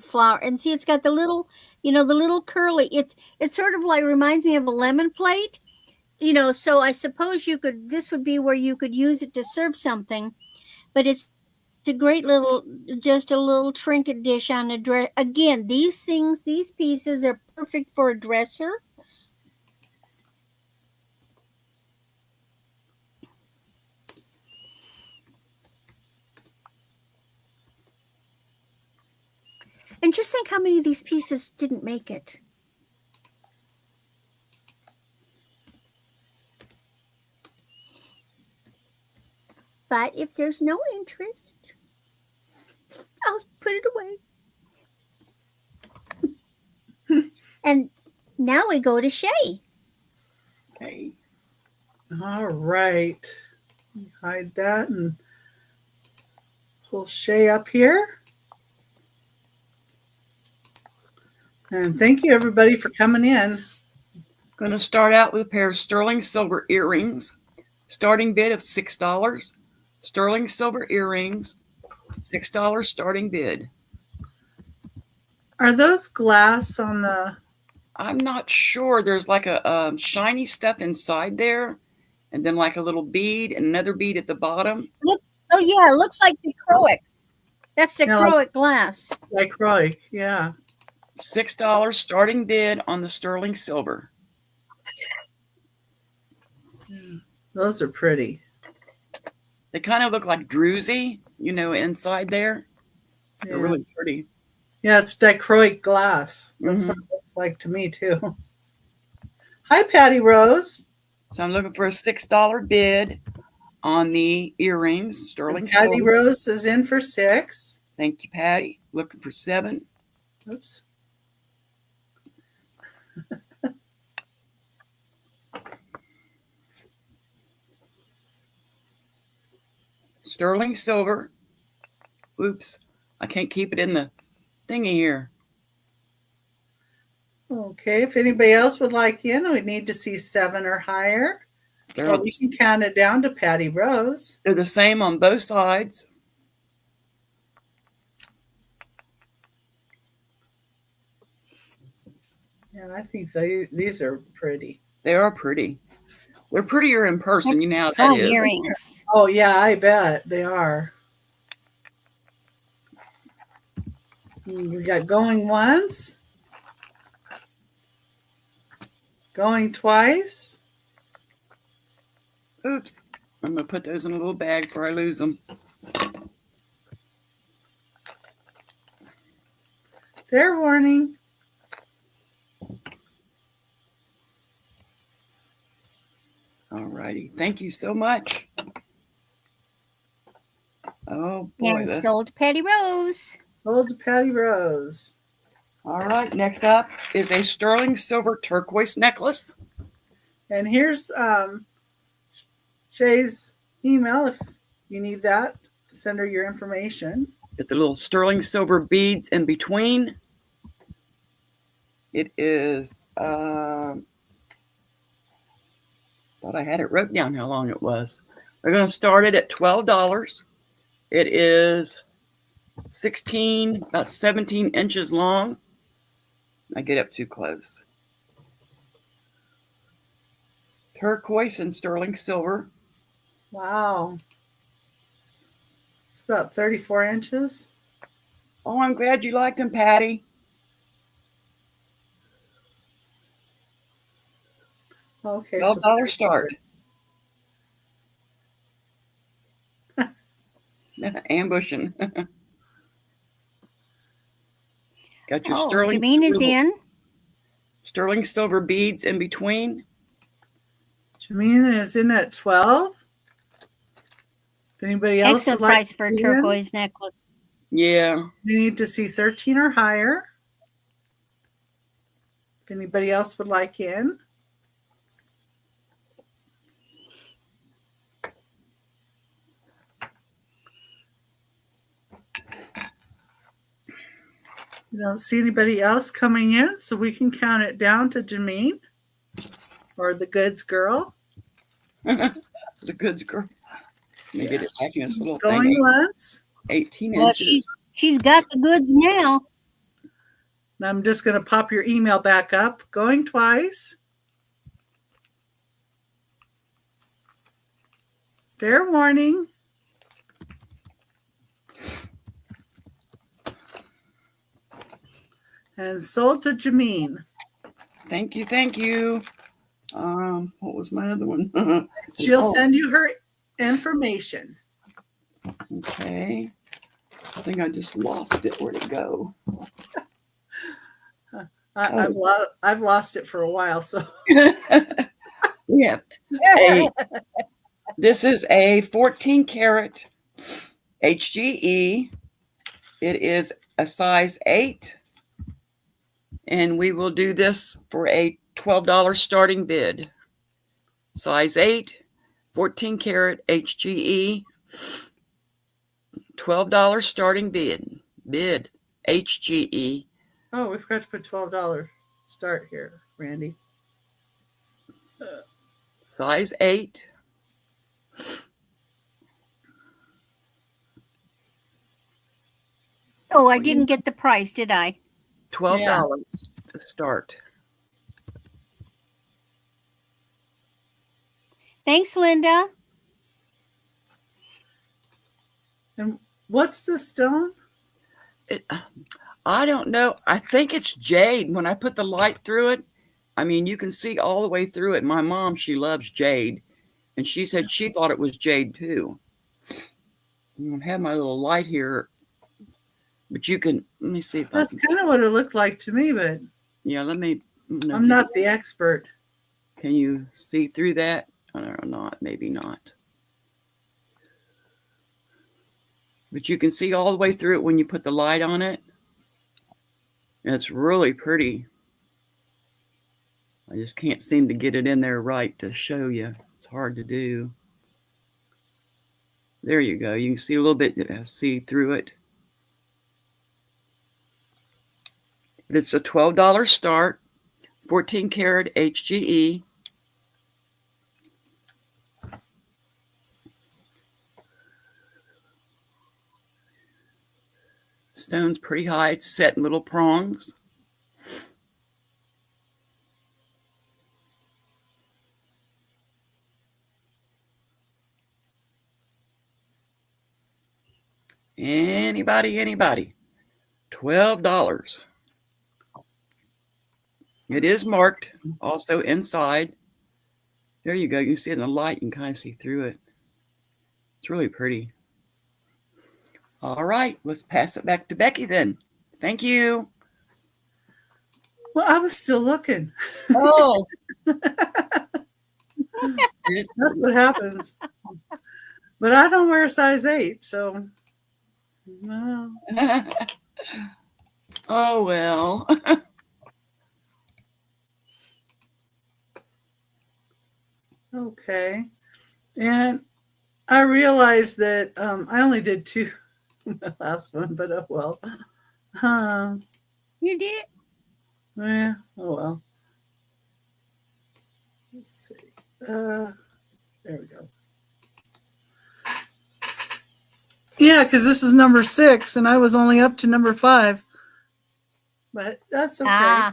flower, and see, it's got the little, the little curly. It's sort of like reminds me of a lemon plate, So I suppose this would be where you could use it to serve something, but it's It's a great little, just a little trinket dish on a dress. Again, these things, these pieces are perfect for a dresser. And just think how many of these pieces didn't make it. But if there's no interest, I'll put it away. And now we go to Chey. Okay. All right. Hide that and pull Chey up here. And thank you, everybody, for coming in. Going to start out with a pair of sterling silver earrings. Starting bid of $6. Sterling silver earrings, $6 starting bid. Are those glass on the... I'm not sure. There's like a shiny stuff inside there, and then like a little bead and another bead at the bottom. Look, oh yeah, it looks like dichroic. That's dichroic glass. Dichroic, yeah. $6 starting bid on the sterling silver. Those are pretty. They kind of look like druzy, you know, inside there. Yeah. They're really pretty. Yeah, it's dichroic glass. That's what it looks like to me, too. Hi, Patty Rose. So I'm looking for a $6 bid on the earrings, sterling Patty silver. Rose is in for $6. Thank you, Patty. Looking for $7. Oops. Sterling silver. Oops. I can't keep it in the thingy here. Okay, if anybody else would like in, we need to see 7 or higher. They're, Or we can count it down to Patty Rose. they're the same on both sides. Yeah, I think these are pretty. They are pretty. They're prettier in person, you know how that Fun is. earrings. Oh, yeah, I bet they are. We got going once. Going twice. Oops. I'm going to put those in a little bag before I lose them. Fair warning. All righty. Thank you so much. Oh, boy. And sold to Patty Rose. Sold to Patty Rose. All right. Next up is a sterling silver turquoise necklace. And here's Chey's email if you need that to send her your information. Get the little sterling silver beads in between. It is, thought I had it wrote down how long it was. We're going to start it at $12. It is 16, about 17 inches long. I get up too close. Turquoise and sterling silver. Wow. It's about 34 inches. Oh, I'm glad you liked them, Patty. Okay. $12 start. Ambushing. Got your sterling Jameen is silver, in. sterling silver beads in between. Jameen is in at 12. If anybody else Excellent would like price for a turquoise necklace. Yeah. you need to see 13 or higher. If anybody else would like in. You don't see anybody else coming in, so we can count it down to Jameen or the goods girl. The goods girl. Let me get it back in this little Going thing. once. 18 Well, inches. she's got the goods now. And I'm just going to pop your email back up. Going twice. Fair warning. and sold to Jameen. Thank you. Thank you. What was my other one? She'll send you her information. Okay. I think I just lost it. Where'd it go? I've lost it for a while. So Yeah. This is a 14 karat HGE. It is a size 8. And we will do this for a $12 starting bid. Size 8, 14 karat HGE, $12 starting bid. HGE. Oh, we forgot to put $12 start here, Randy. Size 8. Oh, I didn't get the price, did I? $12 to start. Thanks, Linda. And what's the stone? I don't know. I think it's jade. When I put the light through it, I mean, you can see all the way through it. My mom, she loves jade. And she said she thought it was jade too. I have my little light here. But you can, let me see if that's kind of what it looked like to me, but yeah, let me. I'm not the expert. Can you see through that? I don't know, not, maybe not. But you can see all the way through it when you put the light on it. And it's really pretty. I just can't seem to get it in there right to show you. It's hard to do. There you go. You can see a little bit, see through it. It's a $12 start, 14 karat HGE. Stone's pretty high. It's set in little prongs. Anybody? $12. It is marked also inside. There you go. You can see it in the light. You can kind of see through it. It's really pretty. All right. Let's pass it back to Becky then. Thank you. Well, I was still looking. Oh. That's what happens. But I don't wear a size 8, so no. Oh, well. Okay. And I realized that I only did 2 the last one, but oh well. You did? Yeah, oh well. Let's see. There we go. Yeah, because this is number 6, and I was only up to number 5. But that's okay.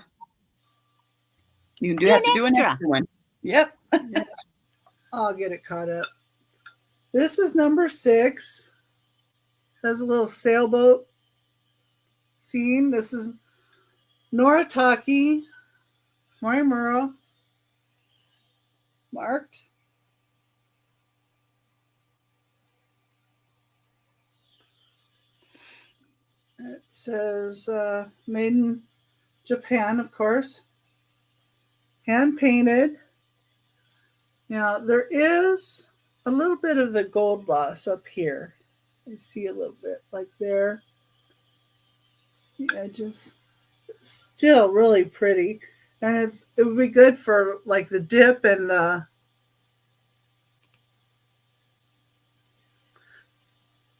You do have to do an extra one. Yep. Yeah. I'll get it caught up. This is number 6. Has a little sailboat scene. This is Noritake, Morimura, marked. It says made in Japan, of course. Hand painted. Now, there is a little bit of the gold gloss up here. I see a little bit like there. The edges. Still really pretty. And it would be good for like the dip and the...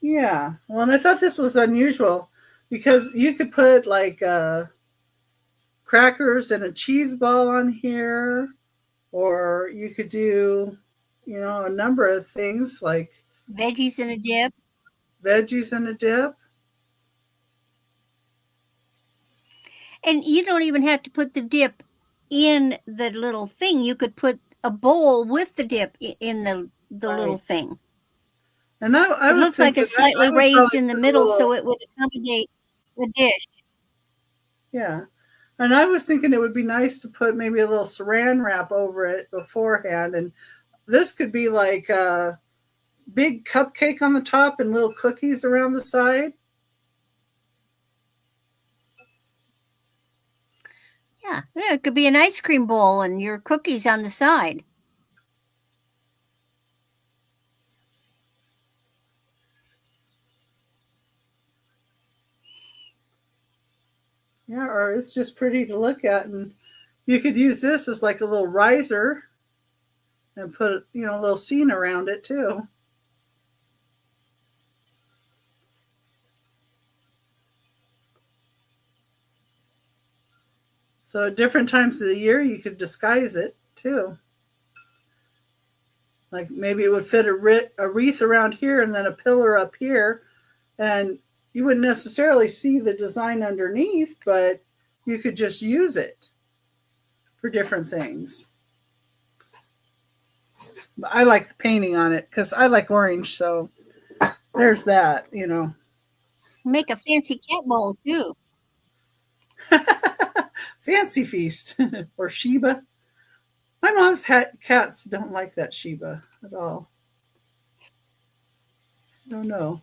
Yeah. Well, and I thought this was unusual because you could put like crackers and a cheese ball on here. Or you could do, you know, a number of things like veggies in a dip. Veggies in a dip. And you don't even have to put the dip in the little thing. You could put a bowl with the dip in the right. Little thing. And I it looks like it's slightly raised in the middle so it would accommodate the dish. Yeah. And I was thinking it would be nice to put maybe a little saran wrap over it beforehand. And this could be like a big cupcake on the top and little cookies around the side. Yeah, it could be an ice cream bowl and your cookies on the side. Yeah, or it's just pretty to look at. And you could use this as like a little riser and put, a little scene around it too. So at different times of the year, you could disguise it too. Like maybe it would fit a wreath around here and then a pillar up here. And you wouldn't necessarily see the design underneath, but you could just use it for different things. But I like the painting on it because I like orange. So there's that, Make a fancy cat bowl too. Fancy feast or Sheba. My mom's cats don't like that Sheba at all. I don't know.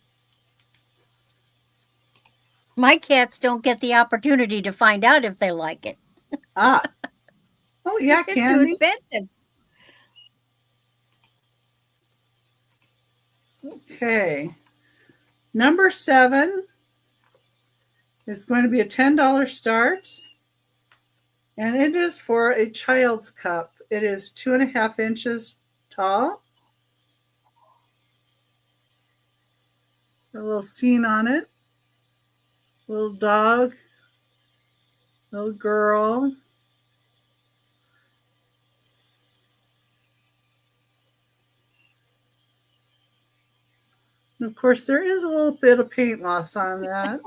My cats don't get the opportunity to find out if they like it. Oh yeah, It's Candy. too expensive. Okay. Number 7 is going to be a $10 start. And it is for a child's cup. It is 2.5 inches tall. A little scene on it. Little dog. Little girl. And of course, there is a little bit of paint loss on that.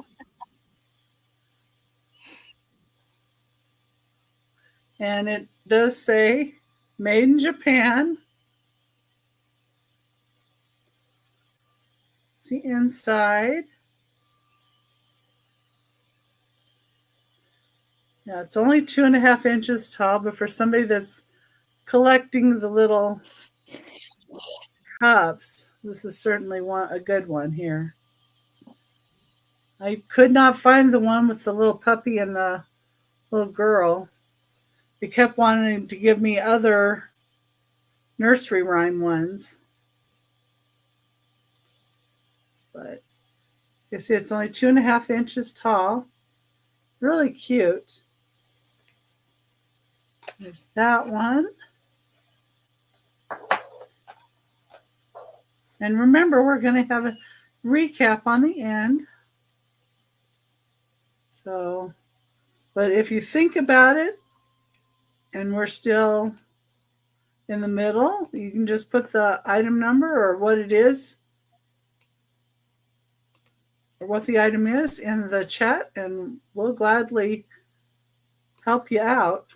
And it does say made in Japan. See inside. Yeah, it's only 2.5 inches tall, but for somebody that's collecting the little cups, this is certainly a good one here. I could not find the one with the little puppy and the little girl. They kept wanting to give me other nursery rhyme ones. But you see, it's only 2.5 inches tall. Really cute. There's that one. And remember, we're going to have a recap on the end. So, but if you think about it, and we're still in the middle, you can just put the item number or what it is, or what the item is in the chat, and we'll gladly help you out.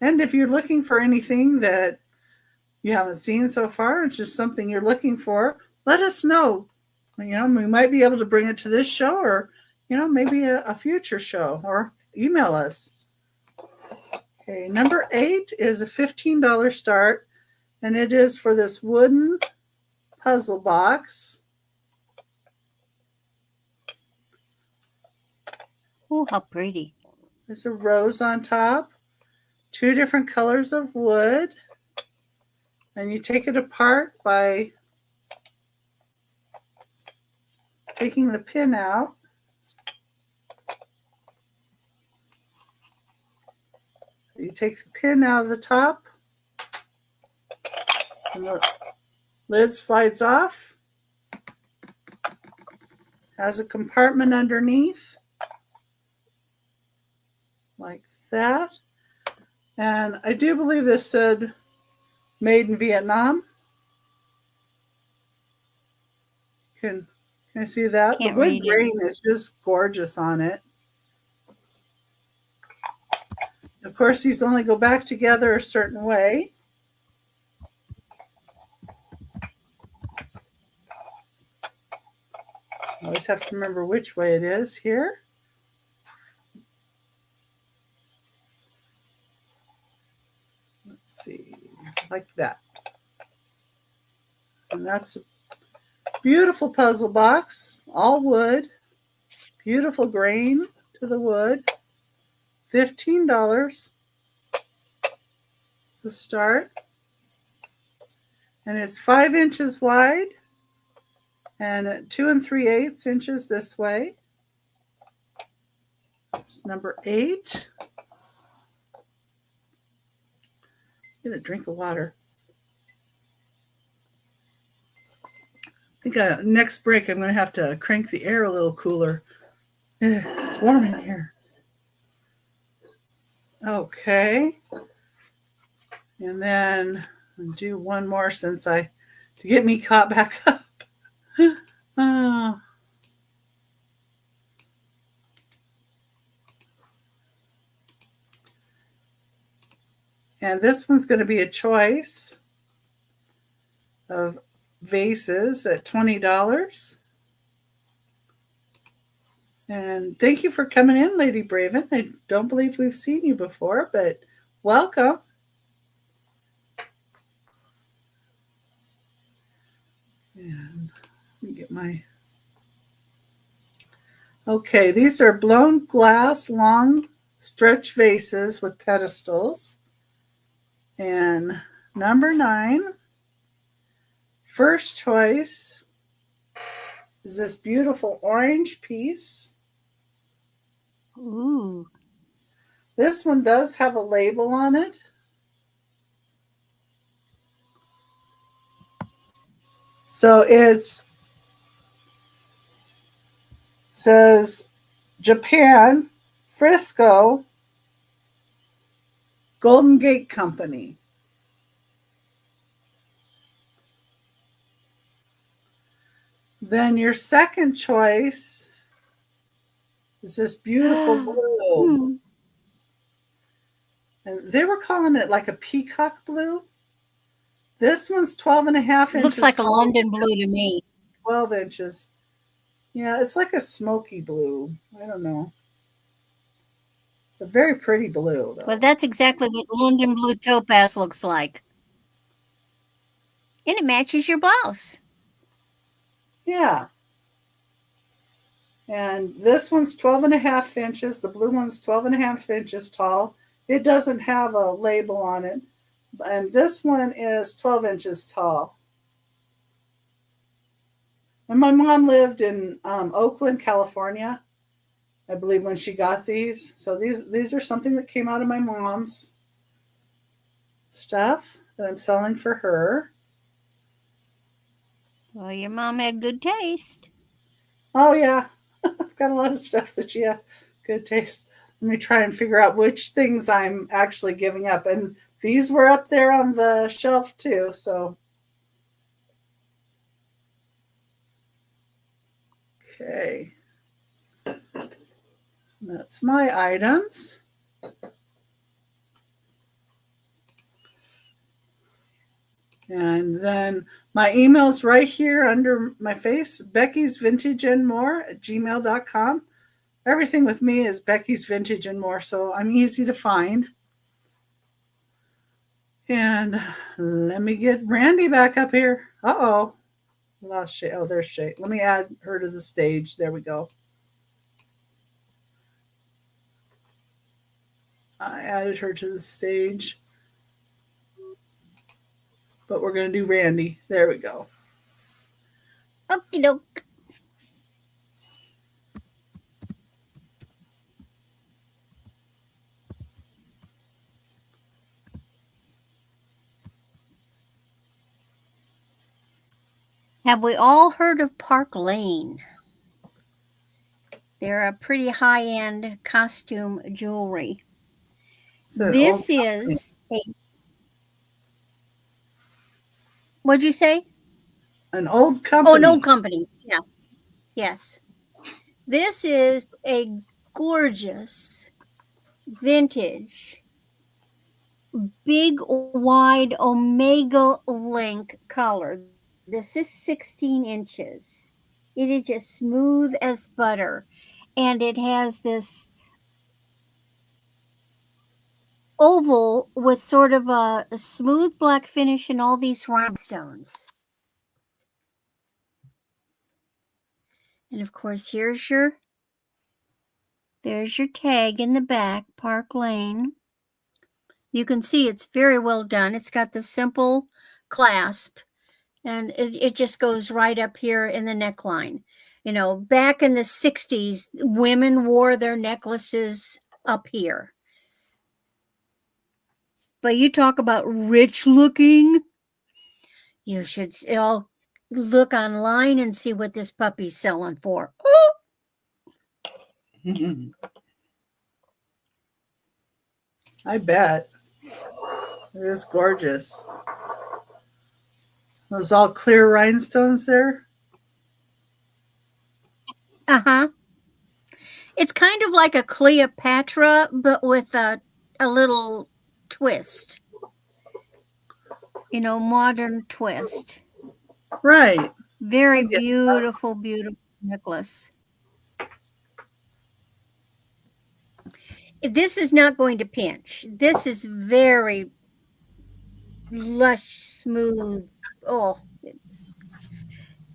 And if you're looking for anything that you haven't seen so far, it's just something you're looking for, let us know. We might be able to bring it to this show, or maybe a future show, or email us. Okay, number 8 is a $15 start, and it is for this wooden puzzle box. Oh, how pretty. There's a rose on top, 2 different colors of wood, and you take it apart by taking the pin out. So you take the pin out of the top, and the lid slides off. Has a compartment underneath, like that. And I do believe this said made in Vietnam. Can I see that? Can't the wood read it. grain is just gorgeous on it. Of course, these only go back together a certain way. I always have to remember which way it is here. Let's see, like that. And that's a beautiful puzzle box, all wood, beautiful grain to the wood. $15 to start. And it's 5 inches wide and 2 3/8 inches this way. It's number 8. Get a drink of water. I think next break I'm going to have to crank the air a little cooler. It's warm in here. Okay. And then I'll do one more to get me caught back up. And this one's going to be a choice of vases at $20. And thank you for coming in, Lady Braven. I don't believe we've seen you before, but welcome. And let me get my... Okay, these are blown glass, long stretch vases with pedestals. And number 9, first choice is this beautiful orange piece. Ooh. This one does have a label on it. So it says Japan, Frisco, Golden Gate Company. Then your second choice is this beautiful blue. And they were calling it like a peacock blue. This one's 12.5 inches. Looks like a London blue to me. 12 inches. Yeah, it's like a smoky blue. I don't know. It's a very pretty blue, though. Well, that's exactly what London blue topaz looks like. And it matches your blouse. Yeah. And this one's 12.5 inches. The blue one's 12.5 inches tall. It doesn't have a label on it. And this one is 12 inches tall. And my mom lived in Oakland, California, I believe, when she got these. So these are something that came out of my mom's stuff that I'm selling for her. Well, your mom had good taste. Oh, yeah. I've got a lot of stuff that, yeah, good taste. Let me try and figure out which things I'm actually giving up. And these were up there on the shelf, too, so. Okay. That's my items. And then my email's right here under my face, Becky's Vintage and More at gmail.com. Everything with me is Becky's Vintage and More, so I'm easy to find. And let me get Randy back up here. Uh-oh. Lost Chey. Oh, there's Chey. Let me add her to the stage. There we go. I added her to the stage. But we're going to do Randy. There we go. Okie doke. Have we all heard of Park Lane? They're a pretty high-end costume jewelry. This is a... What'd you say? An old company. Oh, an old company. Yeah. Yes. This is a gorgeous vintage big wide omega link collar. This is 16 inches. It is just smooth as butter. And it has this oval with sort of a smooth black finish and all these rhinestones. And of course, there's your tag in the back, Park Lane. You can see it's very well done. It's got the simple clasp, and it just goes right up here in the neckline. You know, back in the 60s, women wore their necklaces up here. But you talk about rich looking, you should still look online and see what this puppy's selling for. Oh! I bet. It is gorgeous. Those all clear rhinestones there. Uh-huh. It's kind of like a Cleopatra, but with a little twist. You know, modern twist. Right. Very beautiful, beautiful necklace. This is not going to pinch. This is very lush, smooth. Oh, it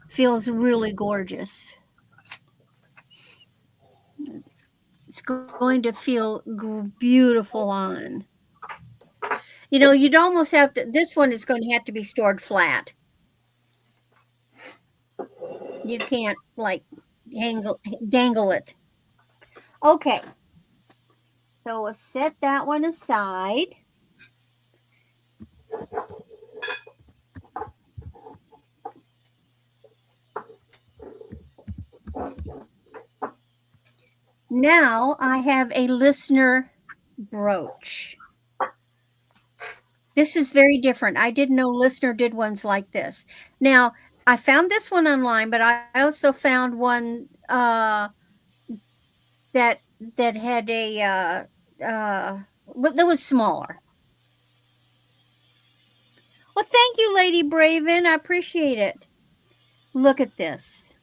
feels really gorgeous. It's going to feel beautiful on. You know, you'd almost have to, this one is going to have to be stored flat. You can't like dangle it. Okay. So we'll set that one aside. Now I have a listener brooch. This is very different. I didn't know Listener did ones like this. Now, I found this one online, but I also found one that had a that was smaller. Well, thank you, Lady Braven. I appreciate it. Look at this.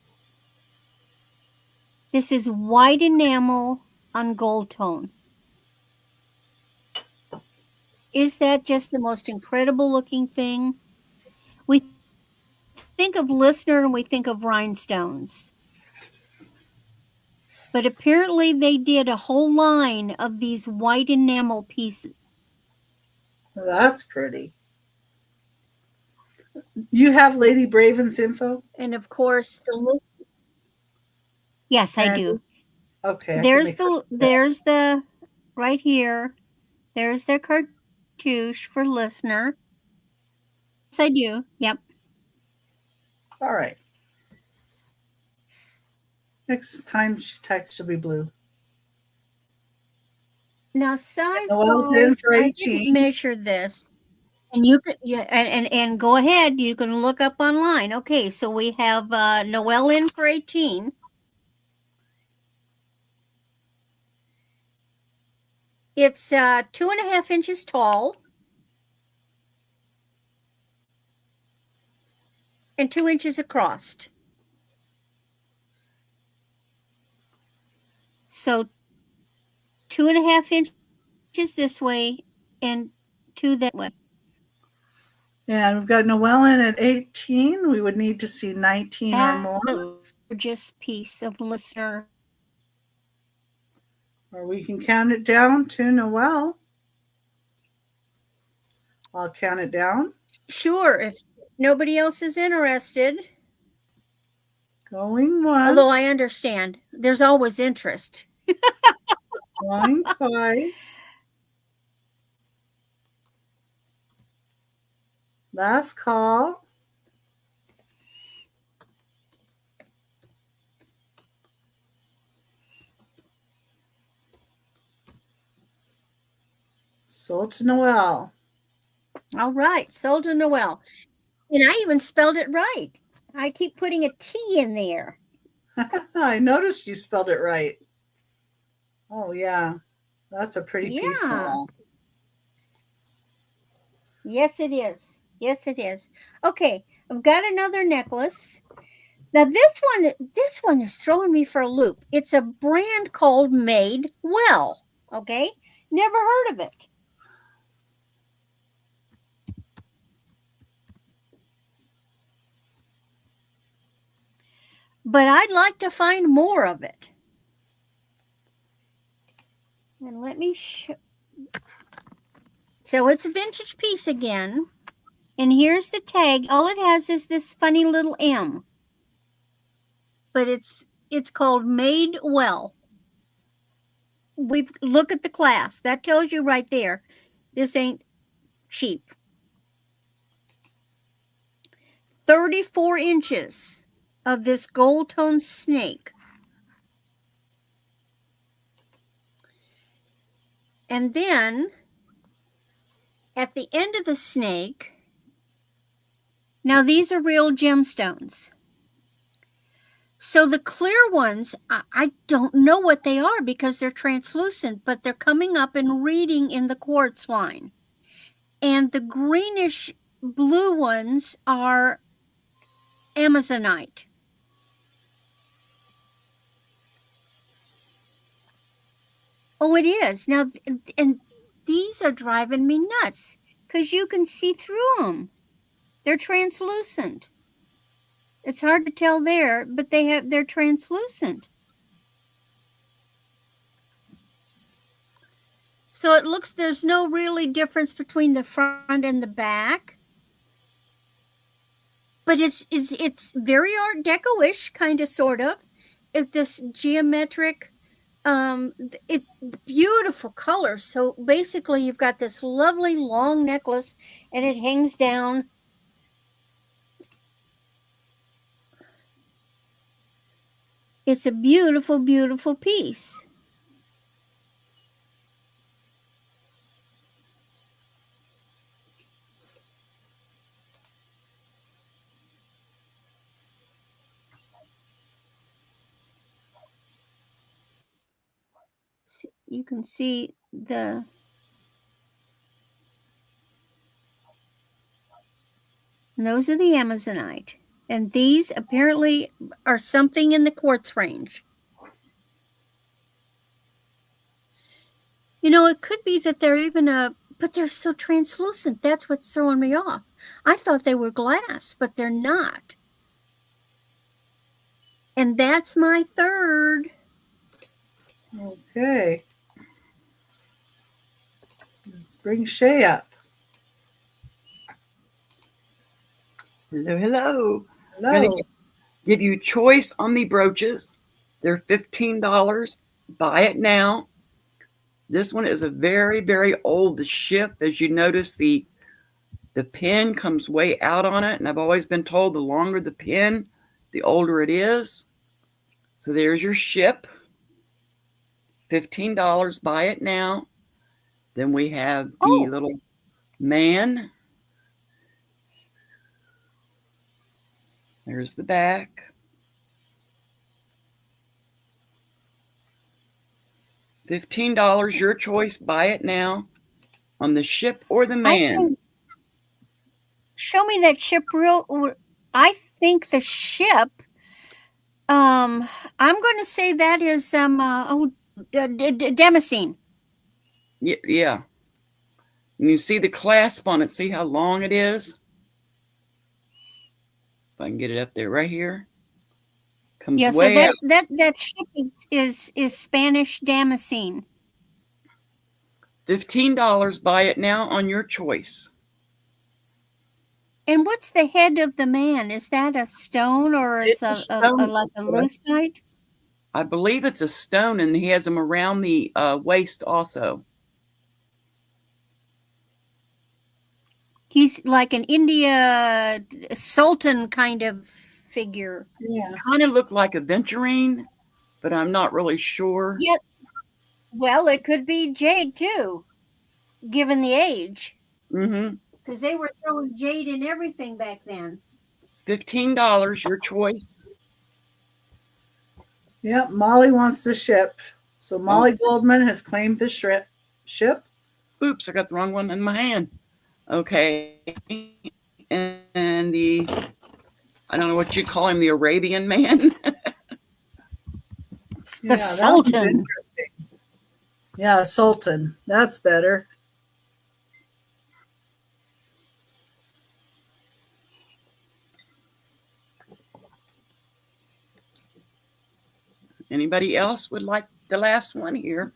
This is white enamel on gold tone. Is that just the most incredible looking thing? We think of Listener and we think of rhinestones. But apparently they did a whole line of these white enamel pieces. That's pretty. You have Lady Braven's info? And of course, yes, I do. Okay. There's the right here. There's their cartouche for Listener. Yes, I do. Yep. All right. Next time she texts, she'll be blue. Now size wise, I didn't measure this. And you could and go ahead, you can look up online. Okay, so we have Noelle in for 18. It's 2.5 inches tall and 2 inches across. So 2.5 inches this way and 2 that way. And we've got Noelle in at 18. We would need to see 19 or more. Gorgeous piece of Listener. Or we can count it down to Noelle. I'll count it down. Sure, if nobody else is interested. Going once. Although I understand, there's always interest. Going twice. Last call. Sold to Noelle. All right, sold to Noelle. And I even spelled it right. I keep putting a T in there. I noticed you spelled it right. Oh, yeah. That's a pretty piece, Noelle. Yes, it is. Yes, it is. Okay, I've got another necklace. Now this one is throwing me for a loop. It's a brand called Made Well. Okay, never heard of it. But I'd like to find more of it. And let me show. So it's a vintage piece again. And here's the tag. All it has is this funny little M. But it's called Made Well. Look at the class. That tells you right there. This ain't cheap. 34 inches of this gold tone snake. And then at the end of the snake, now these are real gemstones. So the clear ones, I don't know what they are because they're translucent, but they're coming up and reading in the quartz line. And the greenish blue ones are Amazonite. Oh, it is. Now, and these are driving me nuts because you can see through them. They're translucent. It's hard to tell there, but they're translucent. So it looks there's no really difference between the front and the back. But it's very Art Deco-ish, kind of, sort of. This geometric, it's beautiful colors. So basically you've got this lovely long necklace and it hangs down. It's a beautiful, beautiful piece. You can see and those are the Amazonite. And these apparently are something in the quartz range. You know, it could be that they're even but they're so translucent. That's what's throwing me off. I thought they were glass, but they're not. And that's my third. Okay. Let's bring Chey up. Hello, hello. Hello. I'm going to give you choice on the brooches. They're $15. Buy it now. This one is a very, very old ship. As you notice, the pin comes way out on it. And I've always been told the longer the pin, the older it is. So there's your ship. $15. Buy it now. Then we have the little man. There's the back. $15, your choice. Buy it now. On the ship or the man. Show me that ship real. I think the ship. I'm going to say that is Damascene. Yeah. And you see the clasp on it. See how long it is? If I can get it up there, right here. Comes way out. that ship is Spanish Damascene. $15. Buy it now on your choice. And what's the head of the man? Is that a stone or is a like a lucite? I believe it's a stone, and he has them around the waist also. He's like an India sultan kind of figure. Yeah. Kind of look like a aventurine, but I'm not really sure. Yeah. Well, it could be jade too, given the age. Mm-hmm. Because they were throwing jade in everything back then. $15, your choice. Yep, Molly wants the ship. So Molly Goldman has claimed the ship. Oops, I got the wrong one in my hand. Okay. And the I don't know what you'd call him, the Arabian man. The Sultan. Yeah, Sultan. That's better. Anybody else would like the last one here?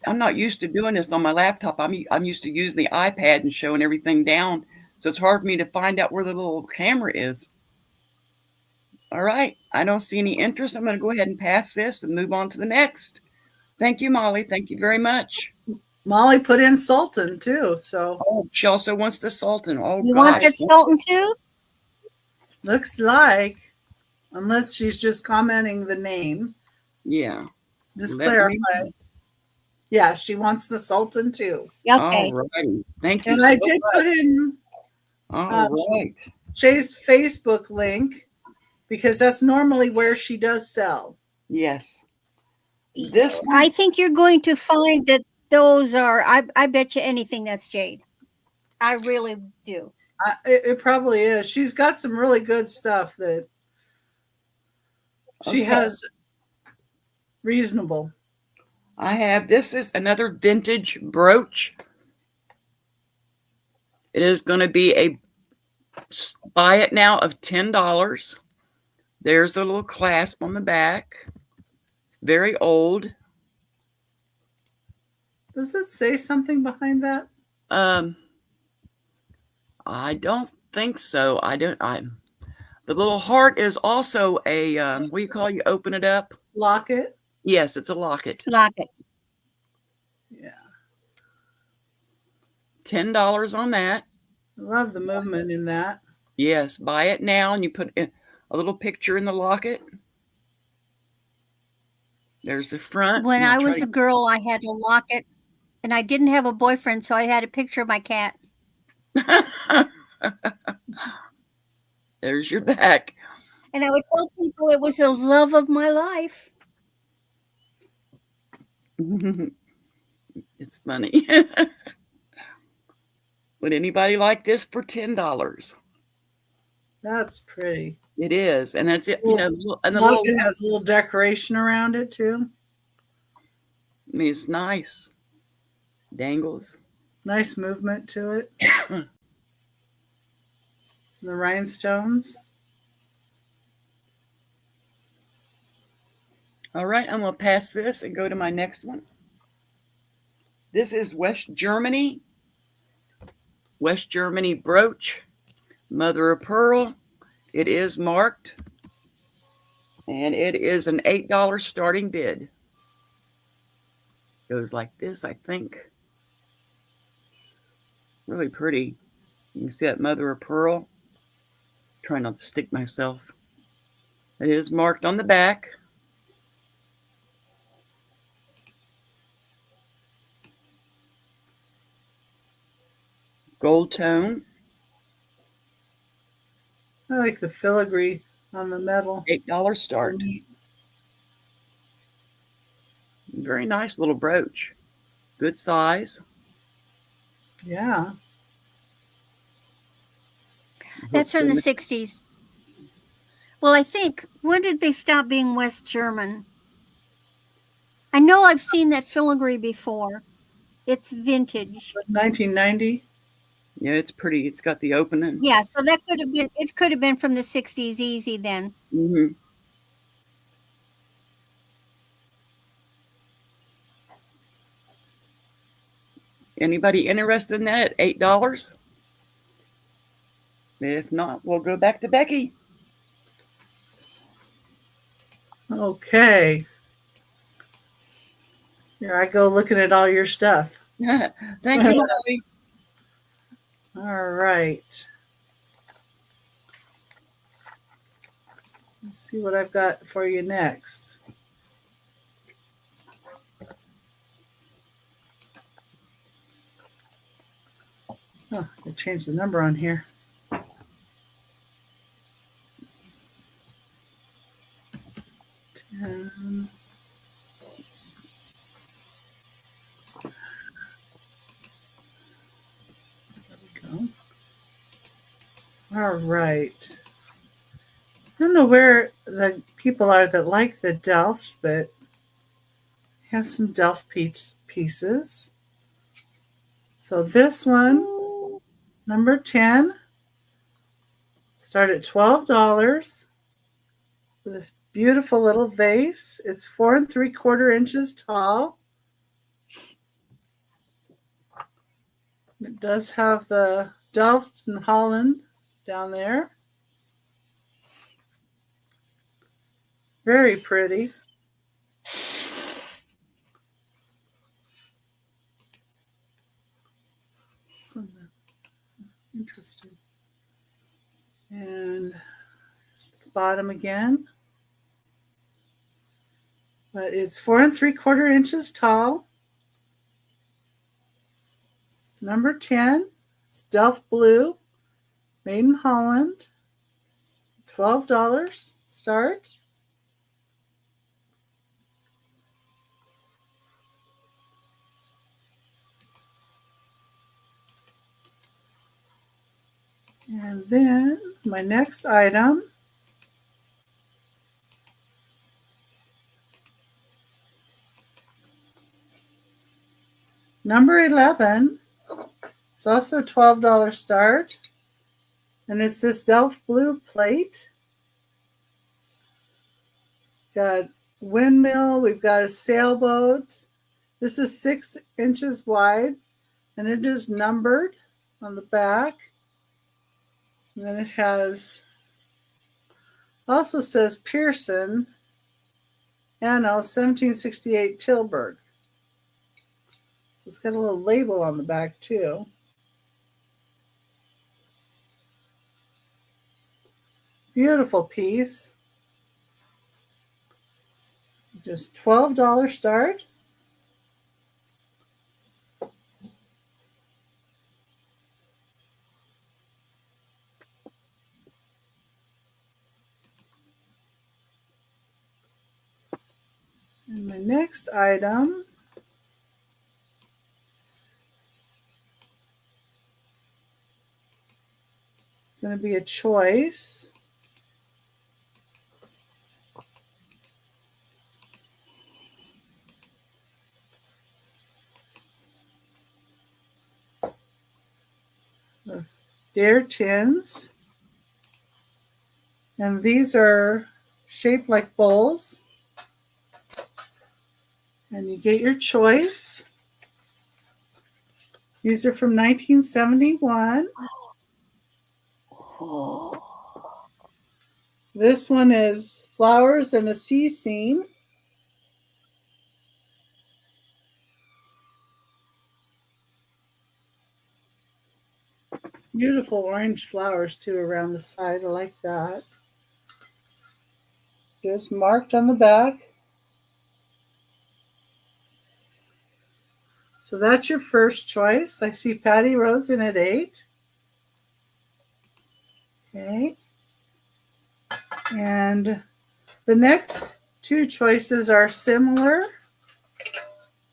I'm not used to doing this on my laptop. I'm used to using the iPad and showing everything down. So it's hard for me to find out where the little camera is. All right. I don't see any interest. I'm going to go ahead and pass this and move on to the next. Thank you, Molly. Thank you very much. Molly put in Sultan too. So she also wants the Sultan. Oh, you gosh. want that Sultan too? Looks like, unless she's just commenting the name. Yeah. Just clarify. Yeah, she wants the Sultan too. Okay. All righty. Thank you. And I did put in Chey's Facebook link because that's normally where she does sell. Yes. I think you're going to find that those are, I bet you anything that's jade. I really do. It probably is. She's got some really good stuff that she has reasonable. This is another vintage brooch. It is going to be a buy it now of $10. There's a little clasp on the back. It's very old. Does it say something behind that? I don't think so. The little heart is also a what do you call, you open it up? Locket? Yes, it's a locket. Locket. Yeah. $10 on that. I love the movement in that. Yes, buy it now, and you put a little picture in the locket. There's the front. When I was a girl, I had a locket, and I didn't have a boyfriend, so I had a picture of my cat. There's your back. And I would tell people it was the love of my life. It's funny. Would anybody like this for $10? That's pretty. It is, and that's it. Well, and the locket has a little decoration around it too. I mean, it's nice. Dangles. Nice movement to it. The rhinestones. All right, I'm going to pass this and go to my next one. This is West Germany brooch, mother of pearl. It is marked, and it is an $8 starting bid. Goes like this, I think. Really pretty. You can see that mother of pearl. Try not to stick myself. It is marked on the back. Gold tone. I like the filigree on the metal. $8 start. Very nice little brooch. Good size. Yeah. That's from the 60s. Well, I think, when did they stop being West German? I know I've seen that filigree before. It's vintage. 1990. Yeah, it's pretty. It's got the opening. Yeah, so that could have been, it could have been from the 60s easy then. Mm-hmm. Anybody interested in that at $8? If not, we'll go back to Becky. Okay. Here I go looking at all your stuff. Thank you, Molly. All right. Let's see what I've got for you next. Oh, I changed the number on here. 10. There we go. All right. I don't know where the people are that like the Delft, but I have some Delft pieces. So this one, number 10, start at $12 with this beautiful little vase. It's 4 3/4 inches tall. It does have the Delft and Holland down there. Very pretty. Interesting. And the bottom again. But it's 4 3/4 inches tall. Number 10, it's Delft Blue, made in Holland. $12 start. And then my next item, number 11, it's also $12 start. And it's this Delft Blue plate. Got windmill, we've got a sailboat. This is 6 inches wide, and it is numbered on the back. And then it has, also says Pearson, Anno 1768 Tilburg. So it's got a little label on the back too. Beautiful piece. Just $12 start. And my next item is going to be a choice. Dare tins. And these are shaped like bowls. And you get your choice. These are from 1971. This one is flowers and a sea scene. Beautiful orange flowers too around the side. I like that. Just marked on the back. So that's your first choice. I see Patty Rose in at 8. Okay. And the next two choices are similar.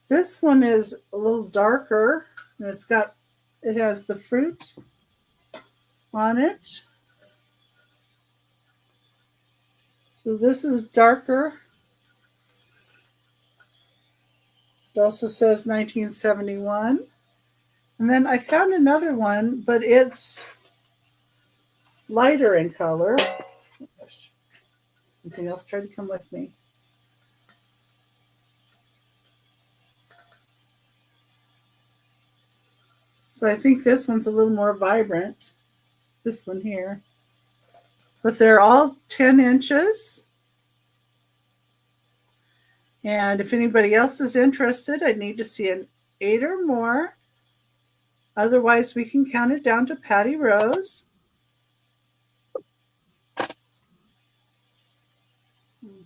This one is a little darker, and it has the fruit on it. So this is darker. It also says 1971. And then I found another one, but it's lighter in color. Something else tried to come with me. So I think this one's a little more vibrant. This one here. But they're all 10 inches. And if anybody else is interested, I'd need to see an 8 or more. Otherwise, we can count it down to Patty Rose. I'll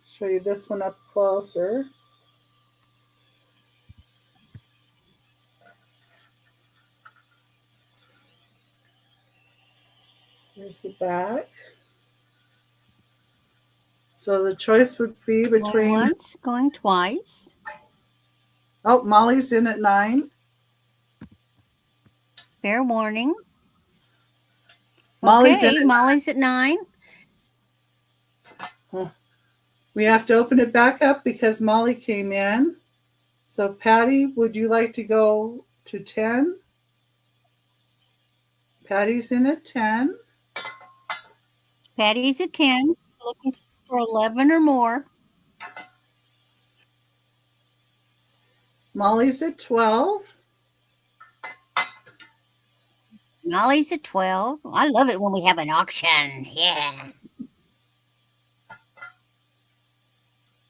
show you this one up closer. Here's the back. So the choice would be between... Going once, going twice. Oh, Molly's in at 9. Fair warning. Molly's Okay, in. Molly's at 9. We have to open it back up because Molly came in. So Patty, would you like to go to 10? Patty's in at 10. Patty's at 10. Looking for 11 or more. Molly's at 12. Molly's at 12. I love it when we have an auction. Yeah.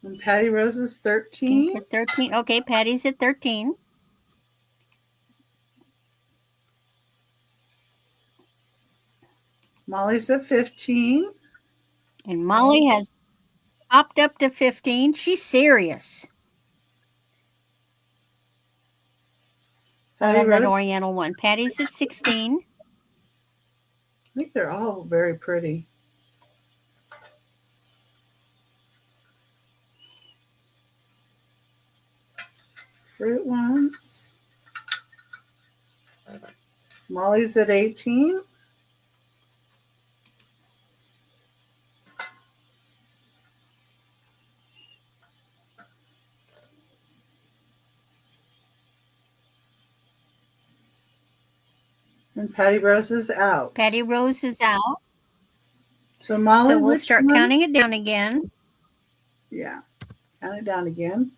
And Patty Rose is Looking 13. for 13. Okay, Patty's at 13. Molly's at 15. And Molly has popped up to 15. She's serious. I Patty love that Rose. Oriental one. Patty's at 16. I think they're all very pretty. Fruit ones. Molly's at 18. And Patty Rose is out. Patty Rose is out. So Molly, So we'll which start one? counting it down again. Yeah, count it down again.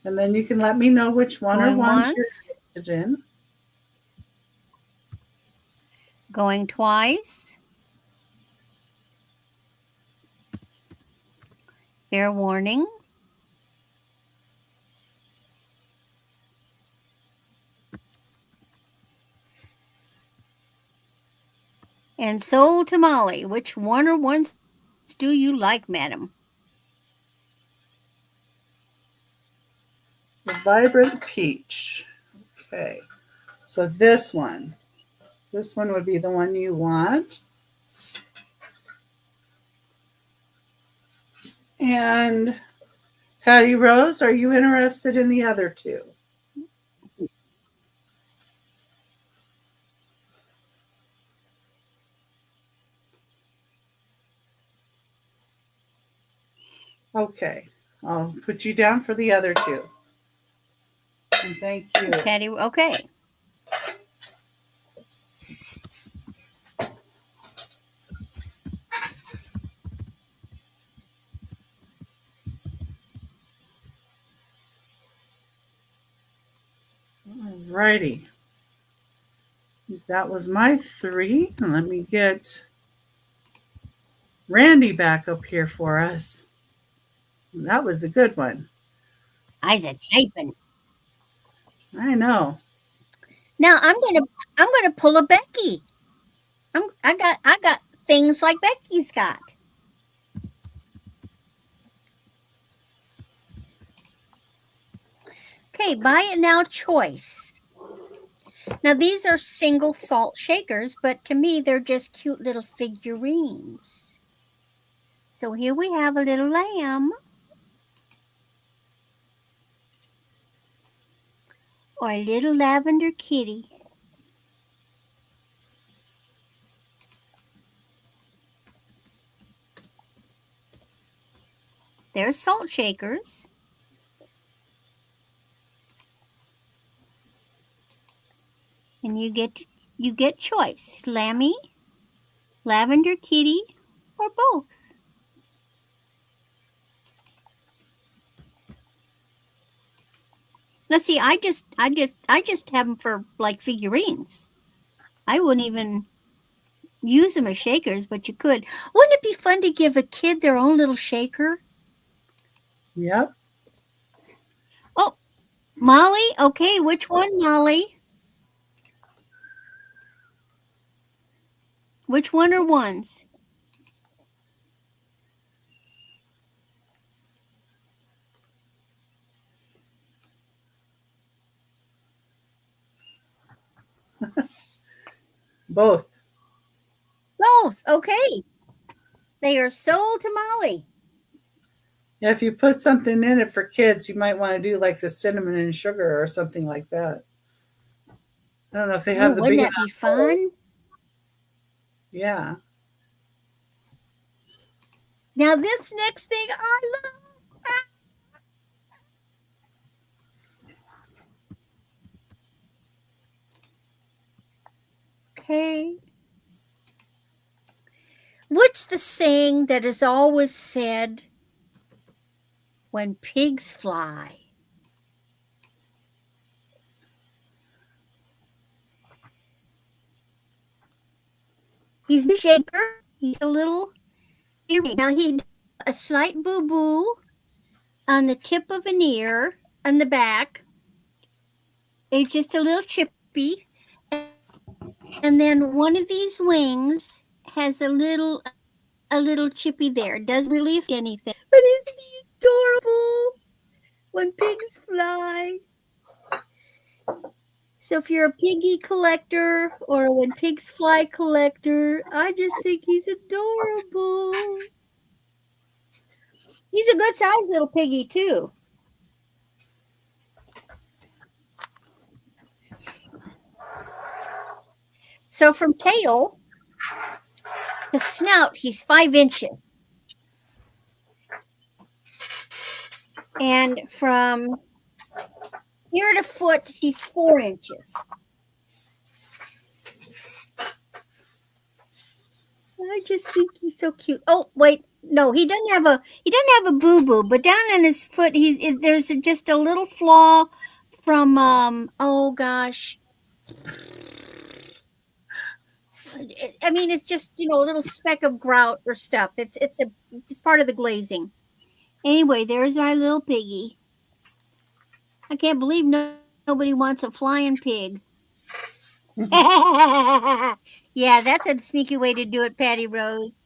And then you can let me know which one Going or ones you're once. interested in. Going twice. Fair warning. And sold to Molly. Which one or ones do you like, madam? The Vibrant Peach. Okay, so this one would be the one you want. And Patty Rose, are you interested in the other two? Okay, I'll put you down for the other two. And thank you. Patty, okay. Alrighty. That was my 3. And let me get Randy back up here for us. That was a good one. I's a typing. I know. Now I'm gonna pull a Becky. I got things like Becky's got. Okay, buy it now choice. Now these are single salt shakers, but to me they're just cute little figurines. So here we have a little lamb. Or a little lavender kitty. They're salt shakers. And you get choice. Lammy, lavender kitty, or both. Now see, I just have them for like figurines. I wouldn't even use them as shakers, but you could. Wouldn't it be fun to give a kid their own little shaker? Yep. Oh, Molly. Okay, which one, Molly? Which one or ones? Both. Both. Okay. They are sold to Molly. Yeah, if you put something in it for kids, you might want to do like the cinnamon and sugar or something like that. I don't know if they have the big. Wouldn't that be fun? Yeah. Now this next thing I love. Okay. What's the saying that is always said when pigs fly? He's a shaker. He's a little eerie. Now he a slight boo-boo on the tip of an ear on the back. It's just a little chippy. And then one of these wings has a little chippy there. Doesn't really affect anything. But isn't he adorable when pigs fly? So if you're a piggy collector or a when pigs fly collector, I just think he's adorable. He's a good sized little piggy too. So from tail to snout, he's 5 inches. And from ear to foot, he's 4 inches. I just think he's so cute. Oh, wait. No, he doesn't have a boo-boo, but down on his foot, there's just a little flaw from oh gosh. I mean, it's just, a little speck of grout or stuff. It's part of the glazing. Anyway, there's our little piggy. I can't believe nobody wants a flying pig. Yeah, that's a sneaky way to do it, Patty Rose.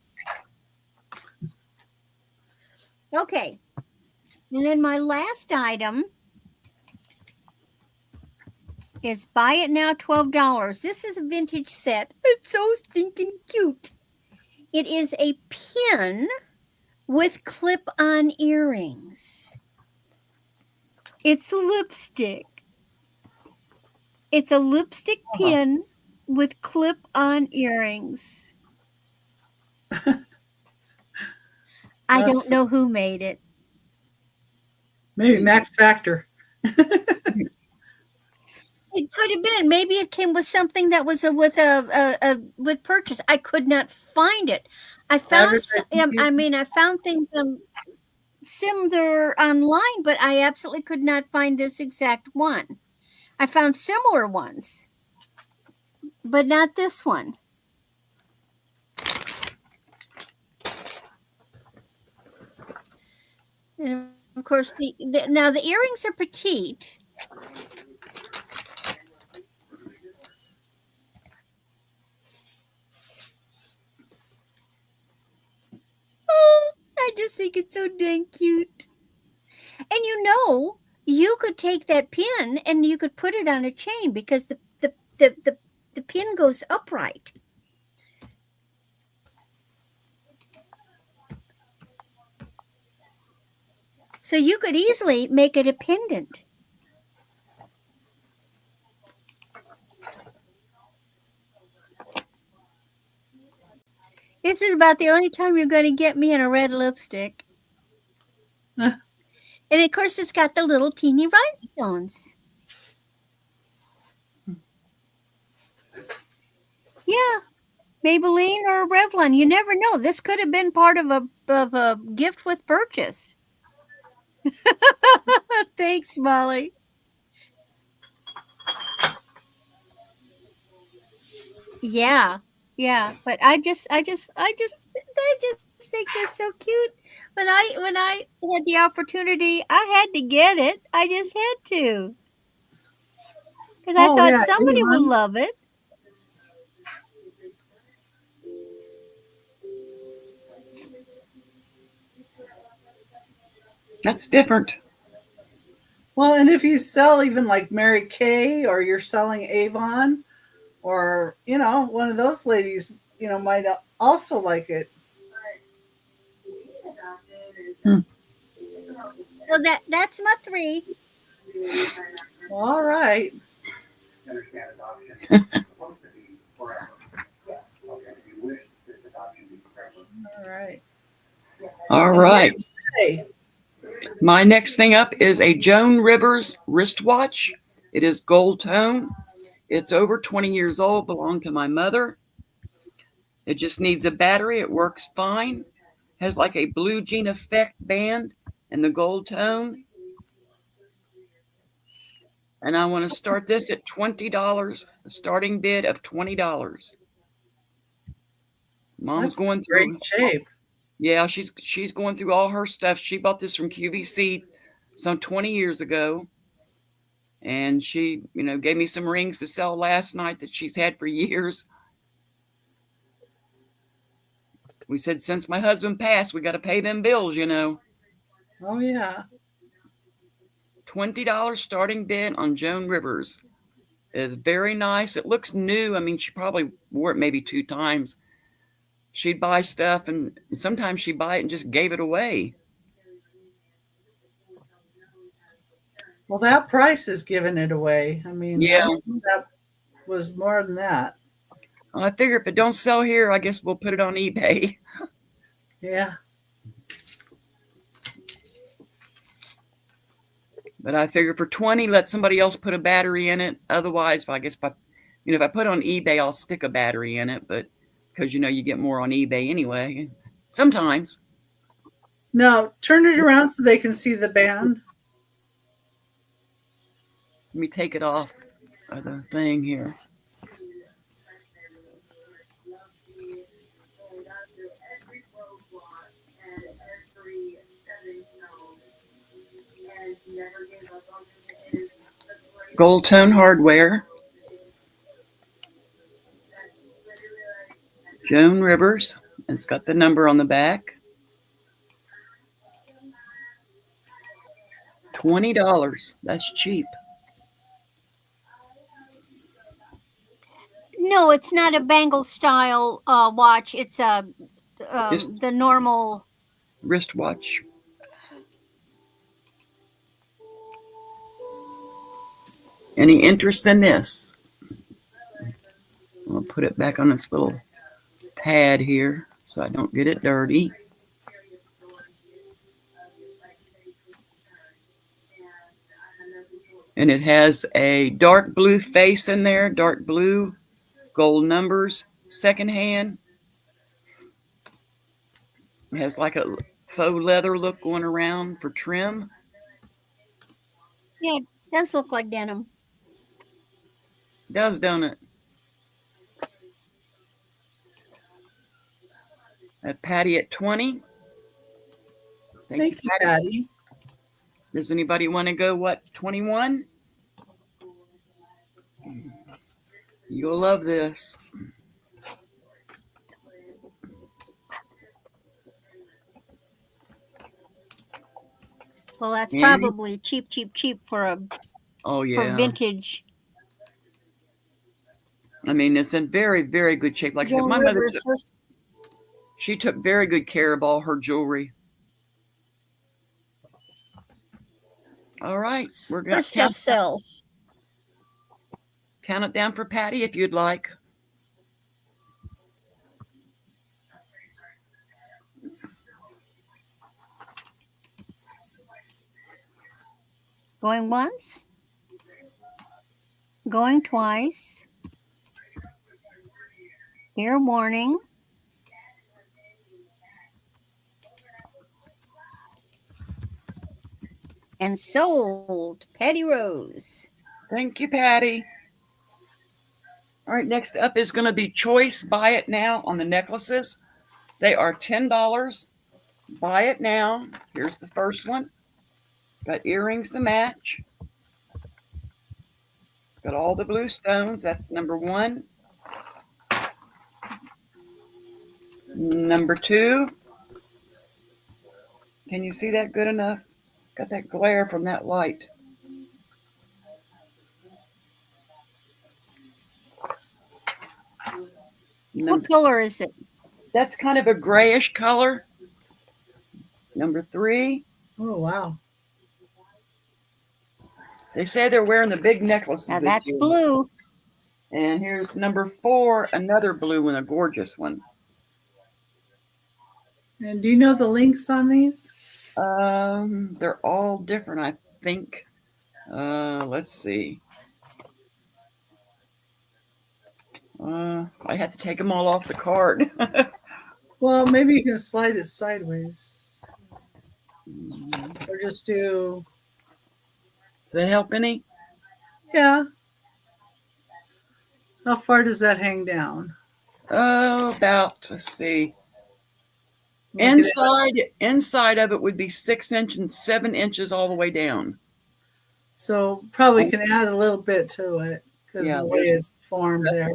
Okay. And then my last item is buy it now, $12. This is a vintage set. It's so stinking cute. It is a pin with clip-on earrings. It's a lipstick. It's a lipstick pin with clip-on earrings. I don't know who made it. Maybe Max Factor. It could have been. Maybe it came with something that was with purchase. I could not find it. I found things similar online, but I absolutely could not find this exact one. I found similar ones, but not this one. And of course, now the earrings are petite. Oh, I just think it's so dang cute. And you could take that pin and you could put it on a chain because the pin goes upright. So you could easily make it a pendant. This is about the only time you're going to get me in a red lipstick. And of course, it's got the little teeny rhinestones. Yeah, Maybelline or Revlon. You never know. This could have been part of a gift with purchase. Thanks, Molly. Yeah, but I just think they're so cute. When I had the opportunity, I had to get it. I just had to because I thought somebody would love it. That's different. Well, and if you sell even like Mary Kay or you're selling Avon or, one of those ladies, might also like it. So that's my 3. All right. All right. All right. Hey, My next thing up is a Joan Rivers wristwatch. It is gold tone. It's over 20 years old, belonged to my mother. It just needs a battery. It works fine. Has like a blue jean effect band in the gold tone. And I want to start this at $20, a starting bid of $20. Mom's that's going great through. shape. Yeah, she's going through all her stuff. She bought this from QVC some 20 years ago. And she, gave me some rings to sell last night that she's had for years. We said, since my husband passed, we got to pay them bills, Oh, yeah. $20 starting bid on Joan Rivers. It's very nice. It looks new. I mean, she probably wore it maybe 2 times. She'd buy stuff, and sometimes she'd buy it and just gave it away. Well, that price is giving it away. I mean, Yeah. that was more than that. I figure if it don't sell here, I guess we'll put it on eBay. Yeah. But I figure for 20, let somebody else put a battery in it. Otherwise, if I put it on eBay, I'll stick a battery in it. But because, you get more on eBay anyway. Sometimes. Now, turn it around so they can see the band. Let me take it off of the thing here. Gold tone hardware. Joan Rivers. It's got the number on the back. $20. That's cheap. No, it's not a bangle style watch. It's a the normal wristwatch. Any interest in this? I'll put it back on this little pad here so I don't get it dirty. And it has a dark blue face in there, dark blue, gold numbers, secondhand. It has like a faux leather look going around for trim. Yeah, it does look like denim. It does, don't it? At Patty at 20. Thank you, Patty. Does anybody want to go, 21? You'll love this. Well, that's probably cheap for a for vintage. I mean, it's in very, very good shape. Like I said, my mother, she took very good care of all her jewelry. All right, we're going to stuff sells. Count it down for Patty if you'd like. Going once, going twice. Fair warning. And sold. Patty Rose. Thank you, Patty. All right, next up is going to be Choice Buy It Now on the necklaces. They are $10. Buy it now. Here's the first one. Got earrings to match. Got all the blue stones. That's number 1. Number 2. Can you see that good enough? Got that glare from that light. What color is it? That's kind of a grayish color. Number 3. Oh, wow. They say they're wearing the big necklaces. Now that's blue. And here's number 4, another blue one, a gorgeous one. And do you know the links on these? They're all different, I think. Let's see. I have to take them all off the card. Well, maybe you can slide it sideways. Or just do... Does that help any? Yeah. How far does that hang down? Oh, about, let's see. Look at it. Inside of it would be 6 inches and 7 inches all the way down. So probably can add a little bit to it because Yeah, the way it's formed there.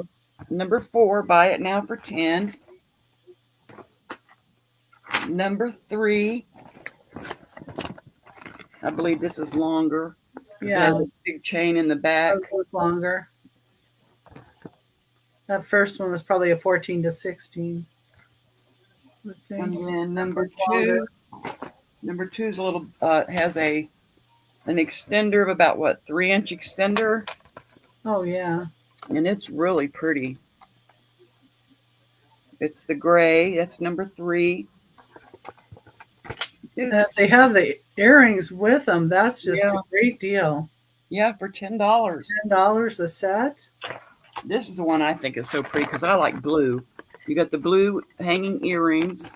Number 4, buy it now for 10. Number 3, I believe this is longer. It has a big chain in the back. Those look longer. That first one was probably a 14 to 16. And then number 2 is a little has an extender of about 3-inch extender. Oh yeah. And it's really pretty. It's the gray. That's number 3. If they have the earrings with them, that's just a great deal. Yeah, for $10. $10 a set. This is the one I think is so pretty because I like blue. You got the blue hanging earrings,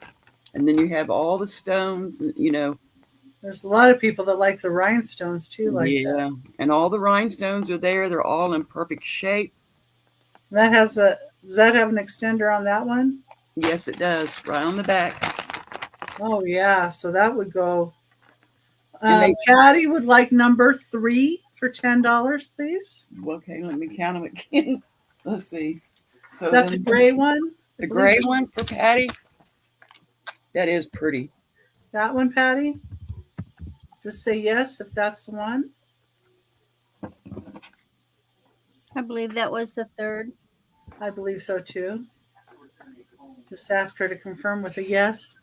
and then you have all the stones, There's a lot of people that like the rhinestones too, like that. And all the rhinestones are there. They're all in perfect shape. Does that have an extender on that one? Yes, it does. Right on the back. Oh yeah, so that would go. Patty would like number 3 for $10, please. Okay, let me count them again. Let's see. So is that the gray one? The gray one for Patty. That is pretty. That one, Patty? Just say yes if that's the one. I believe that was the 3rd. I believe so too. Just ask her to confirm with a yes.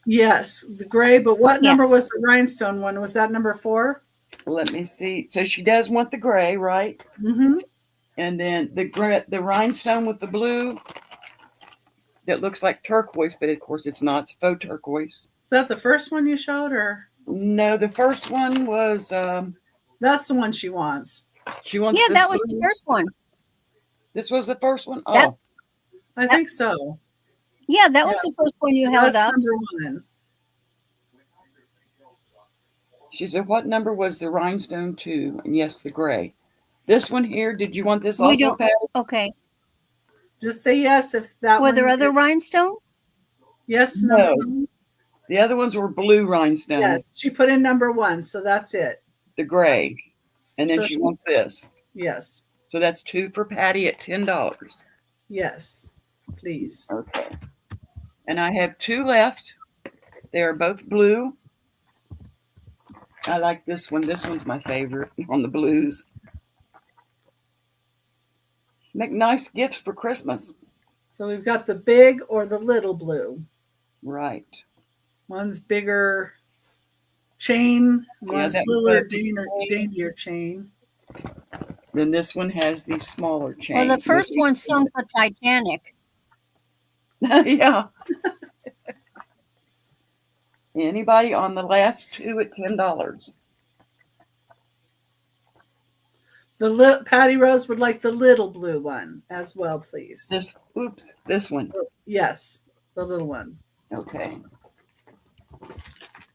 Yes, the gray, but what number was the rhinestone one? Was that number 4? Let me see. So she does want the gray, right? Mm-hmm. And then the rhinestone with the blue that looks like turquoise, but of course it's not. It's faux turquoise. Is that the first one you showed, or? No, the first one was... that's the one she wants. She wants. Yeah, that was the first one. This was the first one? Oh. I think so. Yeah, that was the first one you held up. Number 1. She said, what number was the rhinestone 2? And yes, the gray. This one here, did you want this also, Patty? Okay. Just say yes if that Were there other rhinestones? Yes, no. The other ones were blue rhinestones. Yes, she put in number 1, so that's it. The gray. And then she wants this. Yes. So that's 2 for Patty at $10. Yes, please. Okay. And I have 2 left. They are both blue. I like this one. This one's my favorite on the blues. Make nice gifts for Christmas. So we've got the big or the little blue. Right. One's bigger chain. One's littler, daintier chain. Then this one has the smaller chain. Well, the first one sunk the Titanic. Yeah. Anybody on the last 2 at $10? Patty Rose would like the little blue one as well, please. This one. Yes, the little one. Okay.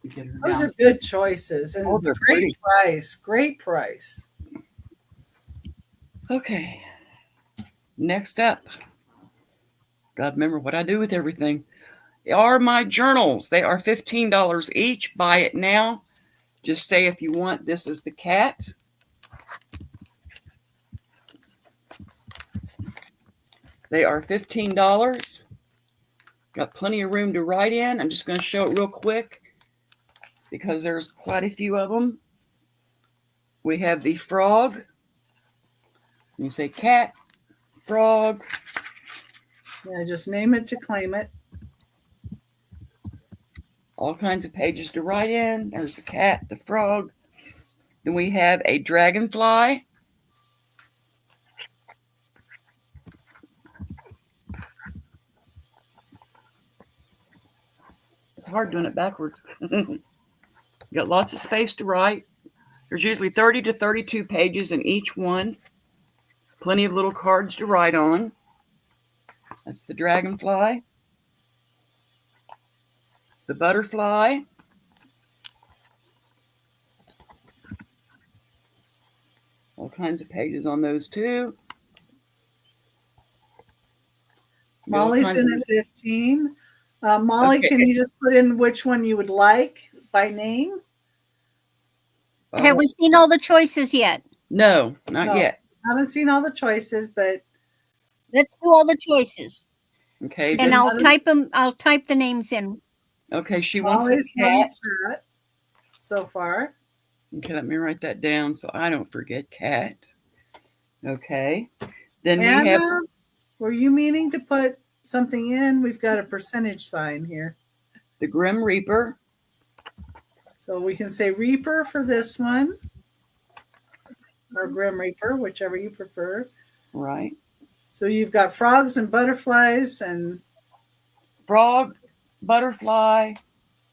Those are good choices and great price. Great price. Okay. Next up. Gotta remember what I do with everything. Are my journals. They are $15 each. Buy it now. Just say if you want. This is the cat. They are $15. Got plenty of room to write in. I'm just going to show it real quick because there's quite a few of them. We have the frog. You say cat, frog. Yeah, just name it to claim it. All kinds of pages to write in. There's the cat, the frog. Then we have a dragonfly. hard doing it backwards. Got lots of space to write. There's usually 30 to 32 pages in each one. Plenty of little cards to write on. That's the dragonfly. The butterfly. All kinds of pages on those too. Molly's in at 15. Molly, okay. Can you just put in which one you would like by name? Have we seen all the choices yet? No, not yet. I haven't seen all the choices, but let's do all the choices. Okay. And I'll type them. I'll type the names in. Okay, she wants the cat so far. Okay, let me write that down so I don't forget cat. Okay. Then Anna, we have. Were you meaning to put something in? We've got a percentage sign here. The Grim Reaper. So we can say Reaper for this one. Or Grim Reaper, whichever you prefer. Right. So you've got frogs and butterflies and... Frog, butterfly,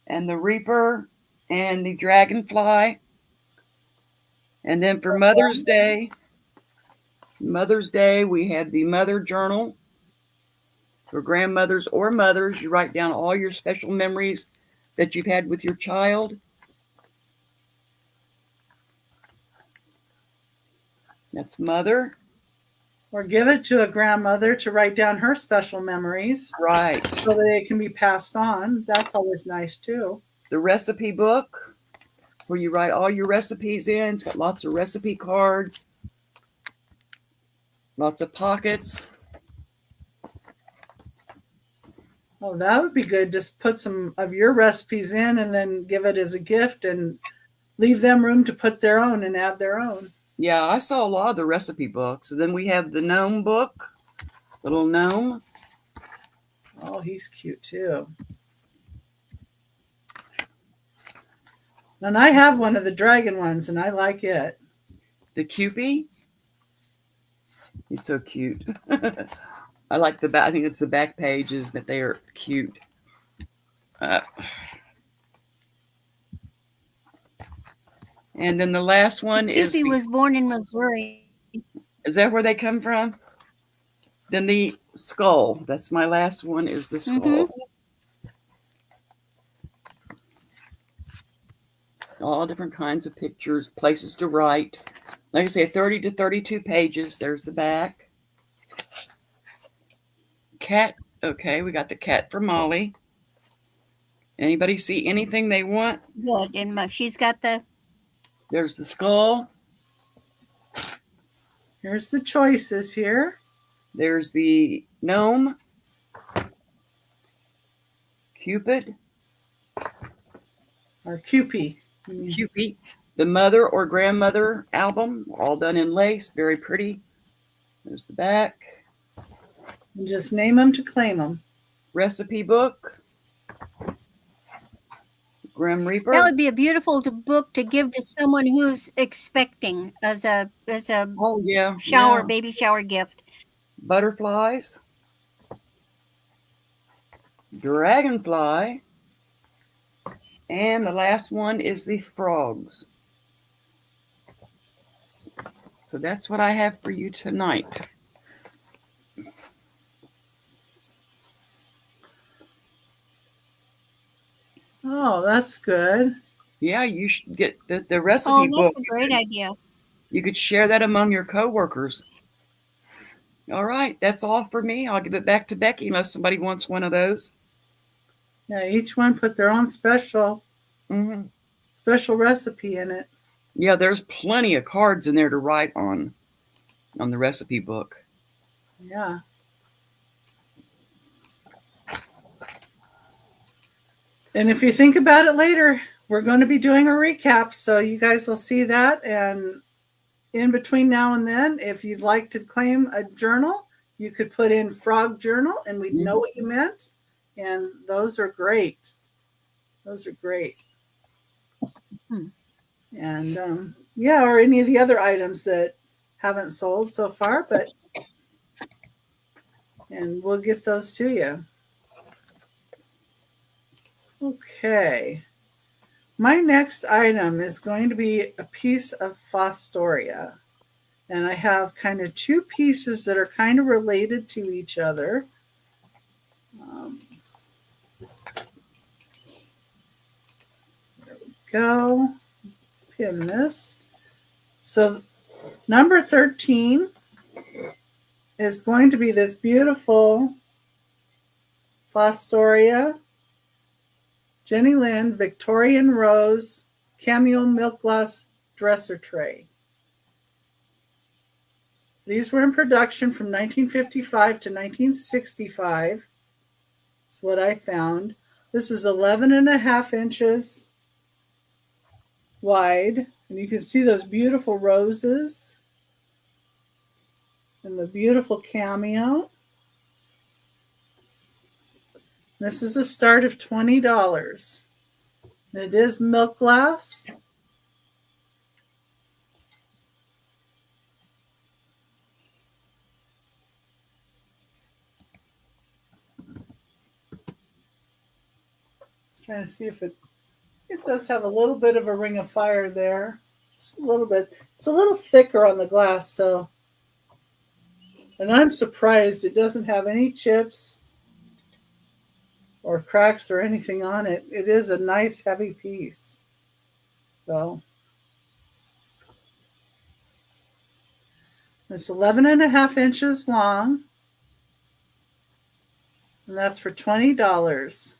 and the Reaper, and the dragonfly. And then for Mother's Day, we have the Mother Journal. For grandmothers or mothers, you write down all your special memories that you've had with your child. That's Mother. Or give it to a grandmother to write down her special memories. Right. So that it can be passed on. That's always nice too. The recipe book, where you write all your recipes in. It's got lots of recipe cards. Lots of pockets. Oh, that would be good. Just put some of your recipes in and then give it as a gift and leave them room to put their own and add their own. Yeah, I saw a lot of the recipe books. And then we have the gnome book. Little gnome. Oh, he's cute too. And I have one of the dragon ones and I like it. The Cupid. He's so cute. I like the back. I think it's the back pages that they are cute. And then the last one is... Cupid was born in Missouri. Is that where they come from? Then the skull. That's my last one, is the skull. Mm-hmm. All different kinds of pictures, places to write. Like I say, 30 to 32 pages. There's the back. Cat. Okay, we got the cat for Molly. Anybody see anything they want? Good. And she's got the... There's the skull. Here's the choices here. There's the gnome. Cupid. Or Cupid. Cupid. The mother or grandmother album, all done in lace, very pretty. There's the back. And just name them to claim them. Recipe book. Grim Reaper. That would be a beautiful book to give to someone who's expecting as a baby shower gift. Butterflies. Dragonfly. And the last one is the frogs. So that's what I have for you tonight. Oh, that's good. Yeah, you should get the recipe book. That's a great idea. You could share that among your coworkers. All right, that's all for me. I'll give it back to Becky unless somebody wants one of those. Yeah, each one put their own special recipe in it. Yeah, there's plenty of cards in there to write on the recipe book. Yeah. And if you think about it later, we're going to be doing a recap, so you guys will see that. And in between now and then, if you'd like to claim a journal, you could put in Frog Journal, and we'd know what you meant. And those are great. Those are great. And or any of the other items that haven't sold so far, and we'll get those to you. Okay. My next item is going to be a piece of Fostoria. And I have kind of two pieces that are kind of related to each other. There we go. Pin this. So number 13 is going to be this beautiful Fostoria Jenny Lind Victorian Rose Cameo Milk Glass Dresser Tray. These were in production from 1955 to 1965. That's what I found. This is 11.5 inches wide, and you can see those beautiful roses and the beautiful cameo. This is a start of $20. And it is milk glass. Just trying to see if it does have a little bit of a ring of fire there. Just a little bit. It's a little thicker on the glass, so. And I'm surprised it doesn't have any chips or cracks or anything on it. It is a nice heavy piece. So it's 11.5 inches long, and that's for $20.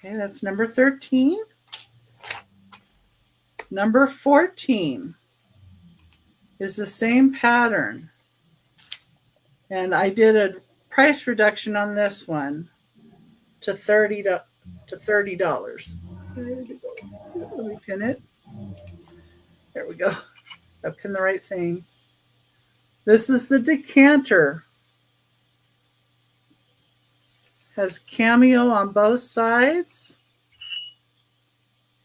Okay, that's number 13. Number 14 is the same pattern. And I did a price reduction on this one to $30. Let me pin it. There we go. I pinned the right thing. This is the decanter. Has cameo on both sides.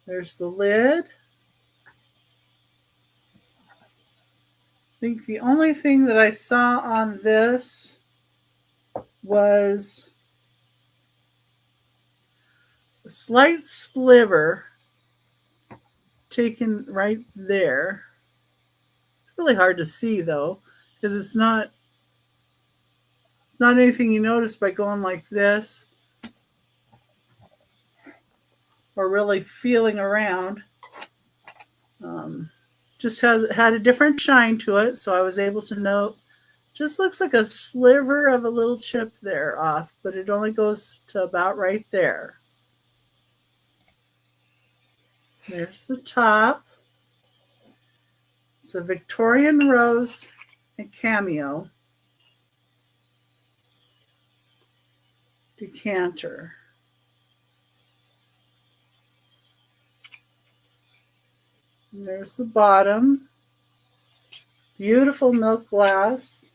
There's the lid. I think the only thing that I saw on this was a slight sliver taken right there. It's really hard to see though, because it's not anything you notice by going like this or really feeling around. Just had a different shine to it, so I was able to note. Just looks like a sliver of a little chip there off, but it only goes to about right there. There's the top. It's a Victorian Rose and Cameo decanter. And there's the bottom. Beautiful milk glass.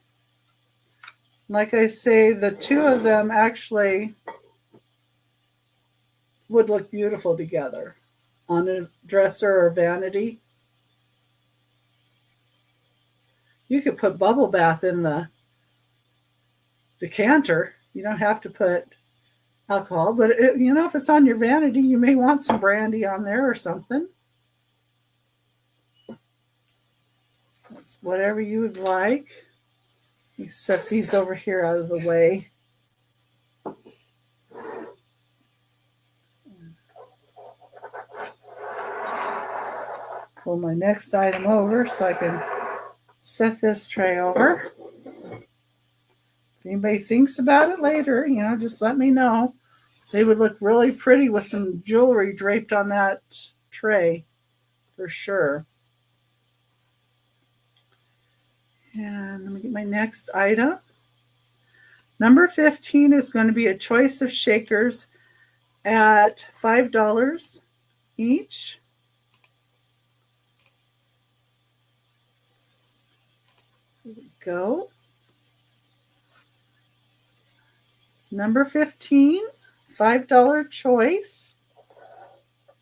Like I say, the two of them actually would look beautiful together on a dresser or vanity. You could put bubble bath in the decanter. You don't have to put alcohol, but if it's on your vanity, you may want some brandy on there or something. That's whatever you would like. You set these over here out of the way. Pull my next item over so I can set this tray over. If anybody thinks about it later, just let me know. They would look really pretty with some jewelry draped on that tray, for sure. And let me get my next item. Number 15 is going to be a choice of shakers at $5 each. Here we go. Number 15, $5 choice.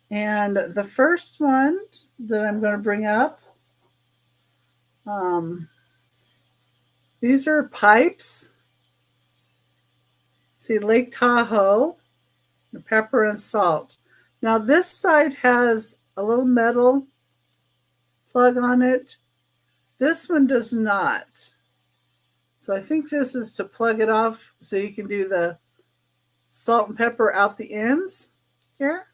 And the first one that I'm going to bring up These are pipes. See, Lake Tahoe, the pepper and salt. Now this side has a little metal plug on it. This one does not. So I think this is to plug it off so you can do the salt and pepper out the ends here.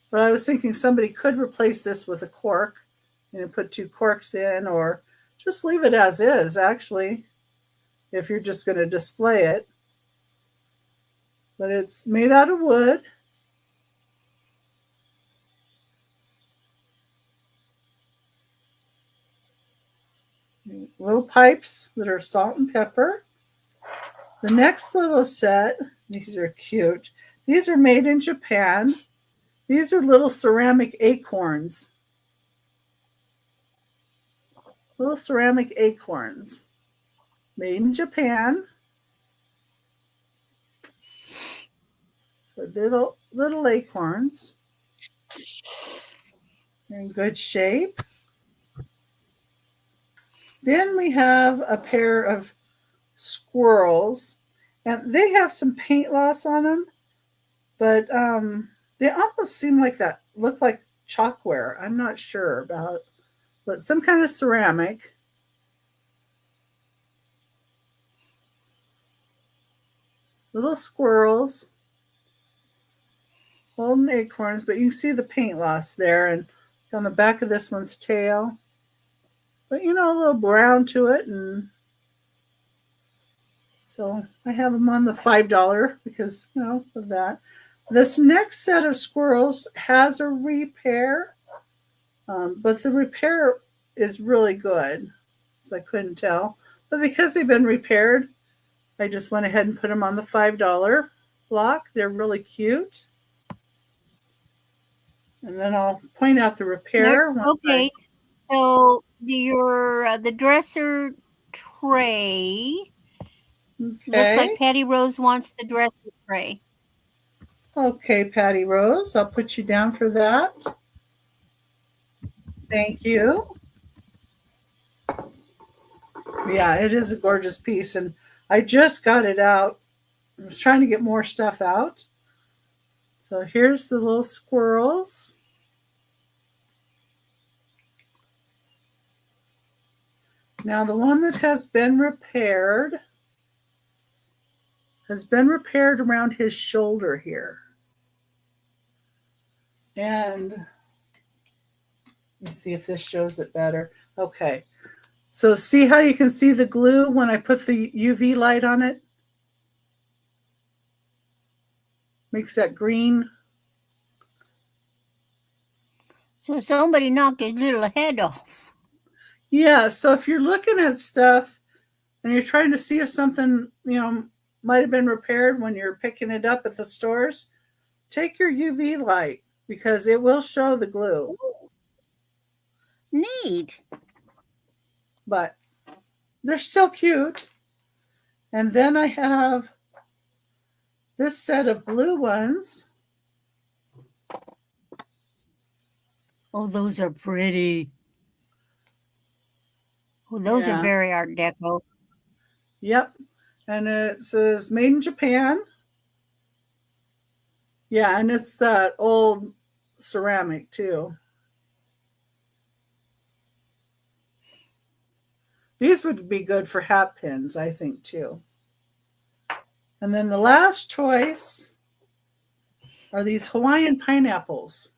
But I was thinking somebody could replace this with a cork and put 2 corks in, or just leave it as is, actually, if you're just going to display it. But it's made out of wood. Little pipes that are salt and pepper. The next little set, these are cute. These are made in Japan. These are little ceramic acorns. Little ceramic acorns. Made in Japan. So little acorns. They're in good shape. Then we have a pair of squirrels, and they have some paint loss on them, but they almost seem like that, look like chalkware. I'm not sure about, but some kind of ceramic. Little squirrels holding acorns, but you can see the paint loss there, and on the back of this one's tail. But a little brown to it, and so I have them on the $5 because of that. This next set of squirrels has a repair, but the repair is really good, so I couldn't tell. But because they've been repaired, I just went ahead and put them on the $5 block. They're really cute. And then I'll point out the repair. Okay, so the dresser tray. Okay. Looks like Patty Rose wants the dresser tray. Okay, Patty Rose, I'll put you down for that. Thank you. Yeah, it is a gorgeous piece, and I just got it out. I was trying to get more stuff out. So here's the little squirrels. Now the one that has been repaired around his shoulder here. And let's see if this shows it better. Okay. So see how you can see the glue when I put the UV light on it? Makes that green. So somebody knocked his little head off. Yeah, so if you're looking at stuff and you're trying to see if something, might have been repaired when you're picking it up at the stores, take your UV light because it will show the glue. Neat. But they're still cute. And then I have this set of blue ones. Oh, those are pretty. Oh, those are very Art Deco. Yep. And it says made in Japan. Yeah, and it's that old ceramic too. These would be good for hat pins, I think, too. And then the last choice are these Hawaiian pineapples.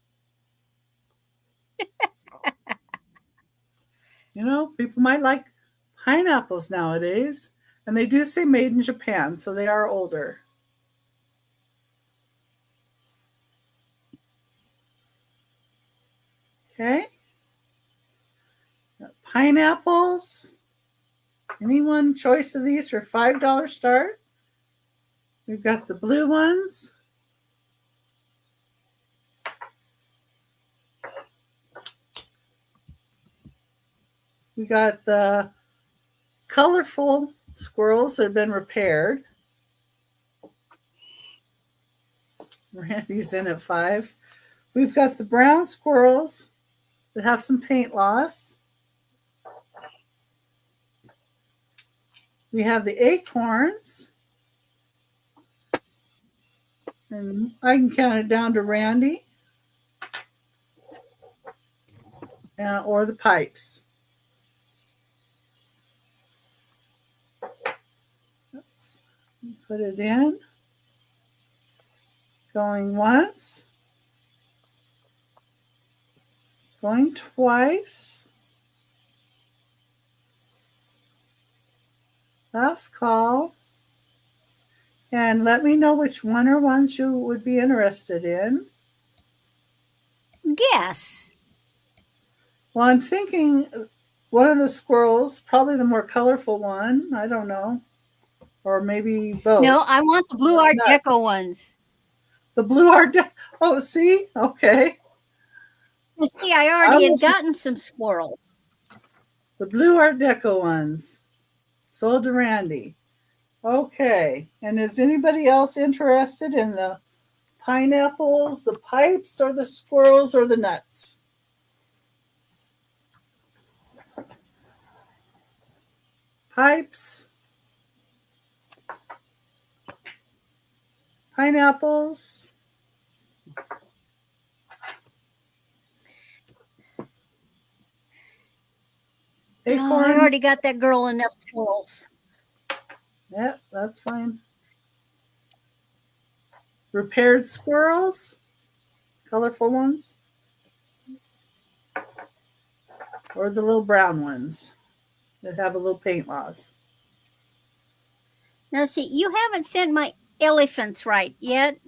People might like pineapples nowadays. And they do say made in Japan, so they are older. Okay. Pineapples. Anyone choice of these for $5 start? We've got the blue ones. We got the colorful squirrels that have been repaired. Randy's in at $5. We've got the brown squirrels that have some paint loss. We have the acorns. And I can count it down to Randy. Or the pipes. Let's put it in. Going once. Going twice. Last call. And let me know which one or ones you would be interested in. Yes. Well, I'm thinking one of the squirrels, probably the more colorful one. I don't know. Or maybe both. No, I want the blue Art Deco ones. The blue Art Deco. Oh, see? Okay. You see, I already had gotten some squirrels. The blue Art Deco ones. Sold to Randy. Okay. And is anybody else interested in the pineapples, the pipes, or the squirrels, or the nuts? Pipes, pineapples, acorns. I already got that girl enough squirrels. Yep, that's fine. Repaired squirrels, colorful ones, or the little brown ones that have a little paint loss. Now, see, you haven't sent my elephants right yet.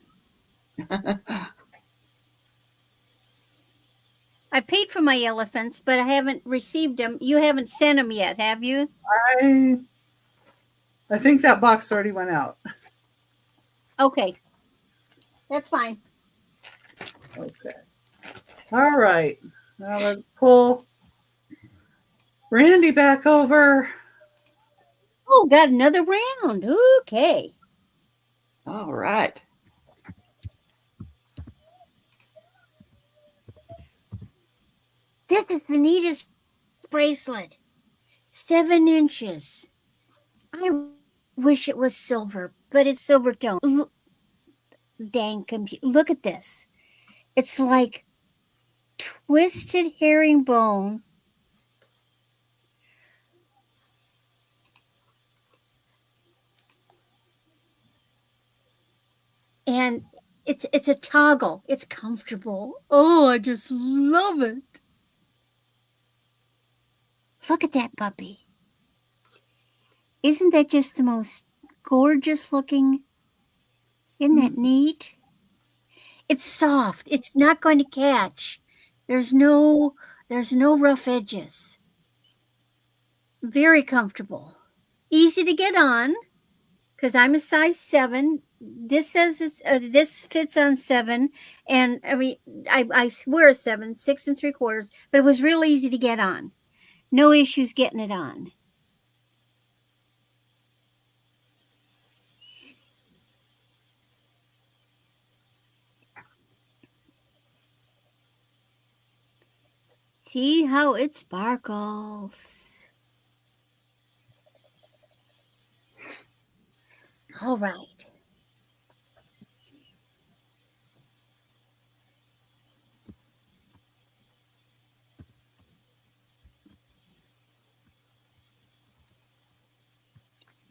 I paid for my elephants, but I haven't received them. You haven't sent them yet, have you? I think that box already went out. Okay. That's fine. Okay. All right. Now let's pull Randy back over. Oh, got another round. Okay. All right. This is the neatest bracelet. 7 inches. I wish it was silver, but it's silver tone. Dang computer. Look at this. It's like twisted herringbone. And it's a toggle. It's comfortable. Oh, I just love it. Look at that puppy. Isn't that just the most gorgeous looking? Isn't that neat? It's soft. It's not going to catch. There's no rough edges. Very comfortable. Easy to get on because I'm a size 7. This says this fits on 7, and I mean I wear a 7, 6 3/4, but it was real easy to get on. No issues getting it on. See how it sparkles. All right.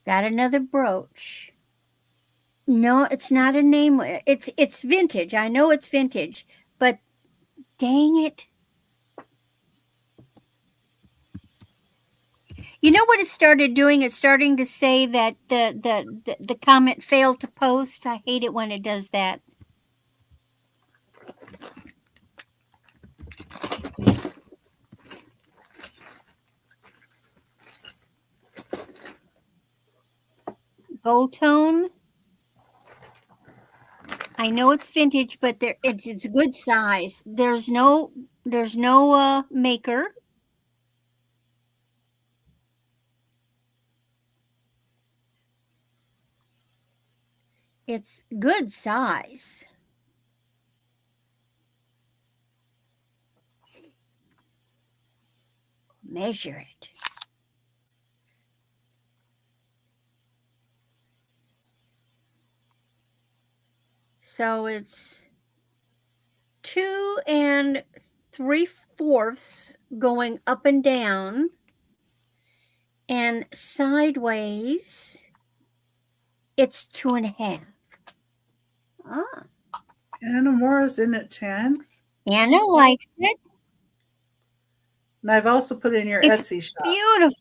Got another brooch. No, it's not a name. It's vintage. I know it's vintage, but dang it. You know what it started doing? It's starting to say that the comment failed to post. I hate it when it does that. Gold tone. I know it's vintage, but it's good size. There's no maker. It's good size. Measure it. So it's 2 3/4 going up and down, and sideways it's 2.5. Ah. Anna Mora's in at 10. Anna likes it. And I've also put in your It's Etsy shop. beautiful.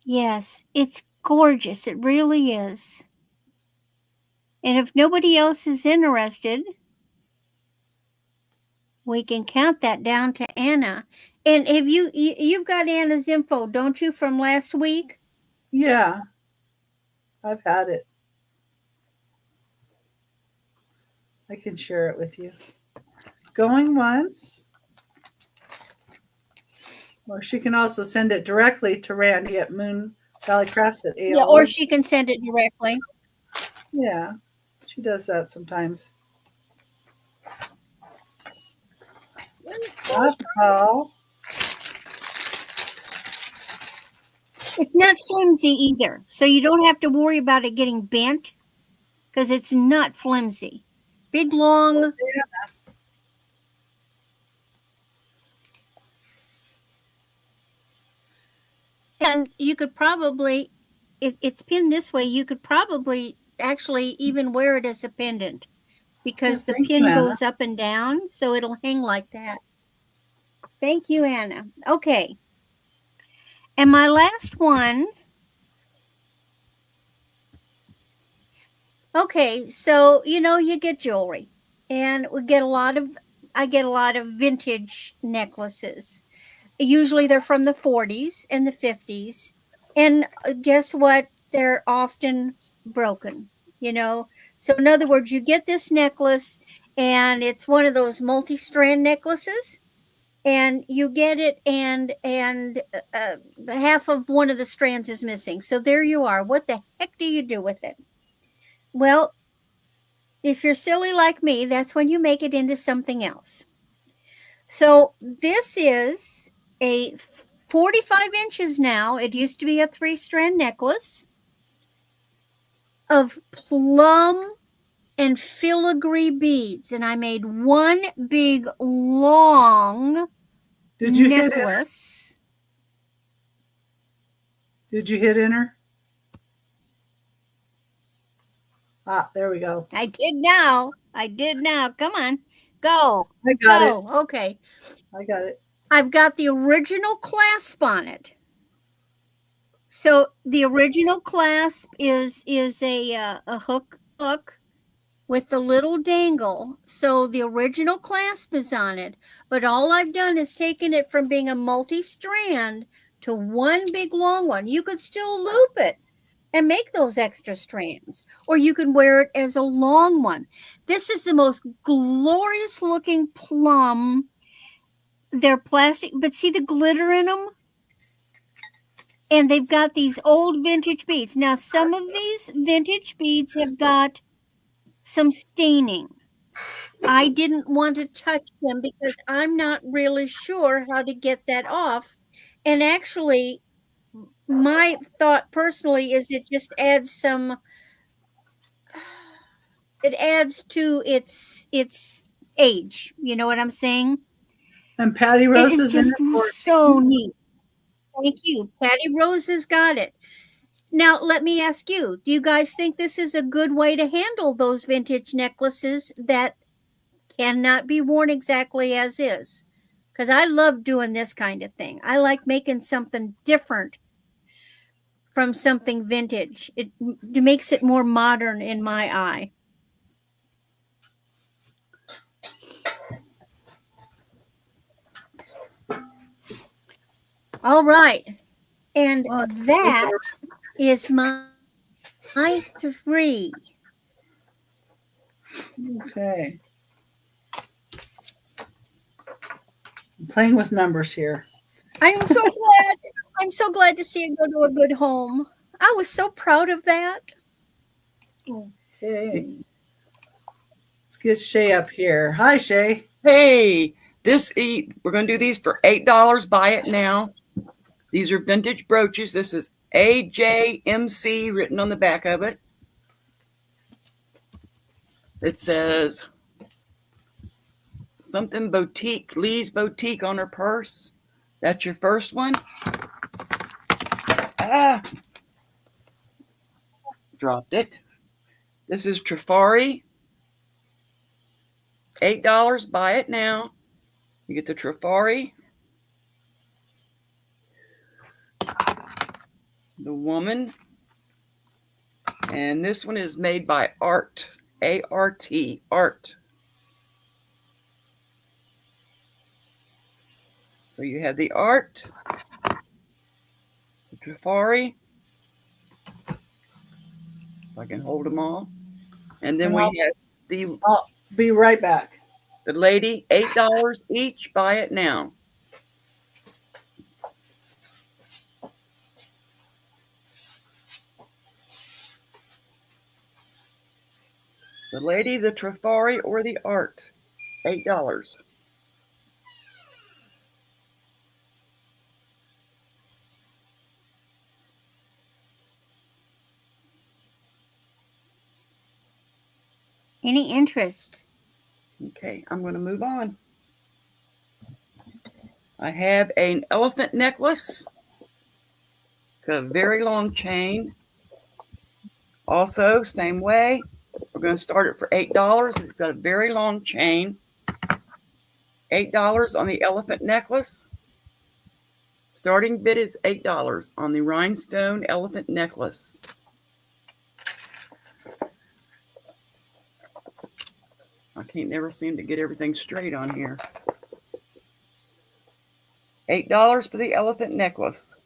Yes, it's gorgeous. It really is. And if nobody else is interested, we can count that down to Anna. And have you've got Anna's info, don't you, from last week? Yeah, I've had it. I can share it with you. Going once. Or she can also send it directly to Randy at Moon Valley Crafts at AOL. Yeah, or she can send it directly. Yeah, she does that sometimes. Paul. It's not flimsy either, so you don't have to worry about it getting bent because it's not flimsy. Big, long. And you could probably, it's pinned this way, you could probably actually even wear it as a pendant because the pin goes up and down, so it'll hang like that. Thank you, Anna. Okay. And my last one. Okay, so you get jewelry, and I get a lot of vintage necklaces. Usually they're from the 40s and the 50s, and guess what? They're often broken. So in other words, you get this necklace, and it's one of those multi-strand necklaces, and you get it, and half of one of the strands is missing. So there you are. What the heck do you do with it? Well, if you're silly like me, that's when you make it into something else. So this is a 45 inches now. It used to be a 3-strand necklace of plum and filigree beads. And I made one big long necklace. Did you hit enter? There we go. I did now. Come on. Go. I got it. Okay. I got it. I've got the original clasp on it. So the original clasp is a hook with the little dangle. So the original clasp is on it. But all I've done is taken it from being a multi-strand to one big long one. You could still loop it and make those extra strands, or you can wear it as a long one. This is the most glorious looking plum. They're plastic, but see the glitter in them? And they've got these old vintage beads. Now, some of these vintage beads have got some staining. I didn't want to touch them because I'm not really sure how to get that off. And actually, my thought personally is it just adds to its age. You know what I'm saying? And Patty Rose is just so neat. Thank you. Patty Rose has got it. Now, let me ask you, do you guys think this is a good way to handle those vintage necklaces that cannot be worn exactly as is? Because I love doing this kind of thing. I like making something different from something vintage. It makes it more modern in my eye. All right. And that is my 3. Okay. I'm playing with numbers here. I'm so glad. I'm so glad to see it go to a good home. I was so proud of that. Okay. Let's get Chey up here. Hi, Chey. Hey, we're going to do these for $8. Buy it now. These are vintage brooches. This is AJMC written on the back of it. It says something boutique, Lee's Boutique on her purse. That's your first one. Ah, dropped it. This is Trifari. $8. Buy it now. You get the Trifari. The woman. And this one is made by Art. A-R-T. Art. So you have the Art. The Trifari. If I can hold them all. And then we have the... I'll be right back. The lady, $8 each. Buy it now. The lady, the Trifari, or the Art. $8. Any interest? Okay, I'm going to move on. I have an elephant necklace. It's got a very long chain. Also, same way, we're going to start it for $8. It's got a very long chain. $8 on the elephant necklace. Starting bid is $8 on the rhinestone elephant necklace. I can't never seem to get everything straight on here. $8 for the elephant necklace.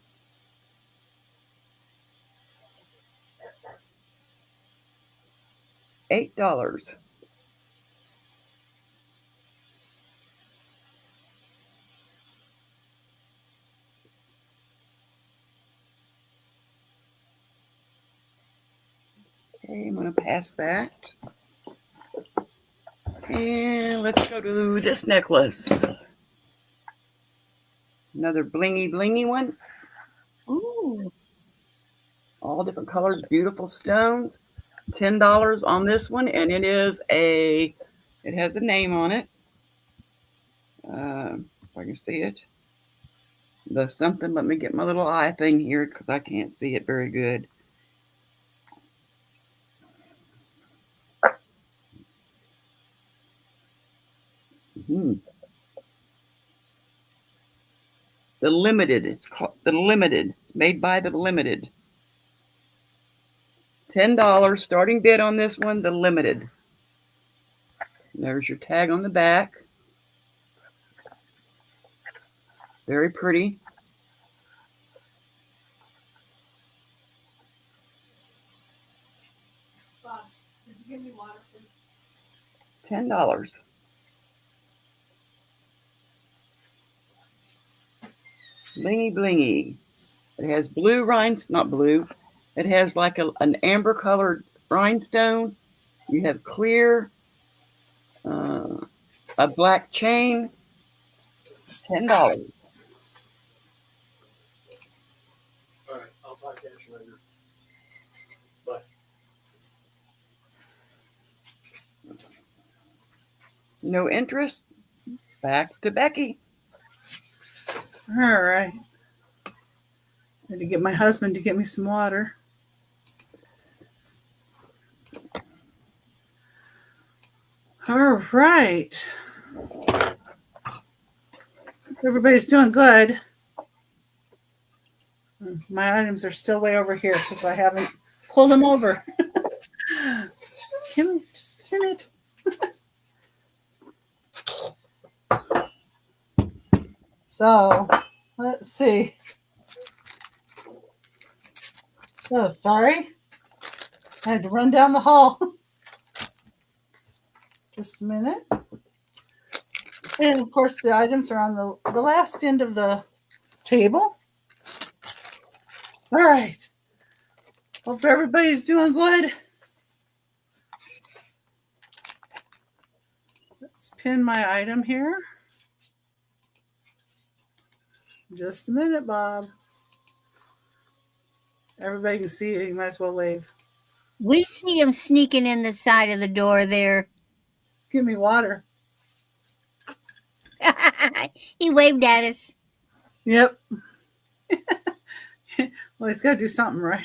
$8. Okay, I'm going to pass that. And let's go to this necklace. Another blingy blingy one. Ooh. All different colors, beautiful stones. $10 on this one, and it has a name on it. If I can see it. The something, let me get my little eye thing here because I can't see it very good. The Limited. It's called the Limited. It's made by the Limited. $10 starting bid on this one, the Limited. There's your tag on the back. Very pretty. Bob, could you give me water, please? $10. Blingy blingy. It has blue rhinestone, not blue. It has like an amber colored rhinestone. You have clear, a black chain. $10. All right, I'll talk to you later. Bye. No interest? Back to Becky. All right. I need to get my husband to get me some water. All right. Everybody's doing good. My items are still way over here because I haven't pulled them over. Give me just a minute. So, let's see. So, sorry. I had to run down the hall. Just a minute. And of course, the items are on the last end of the table. All right. Hope everybody's doing good. Let's pin my item here. Just a minute, Bob. Everybody can see it. You might as well wave. We see him sneaking in the side of the door there. Give me water. He waved at us. Yep. Well, he's got to do something right.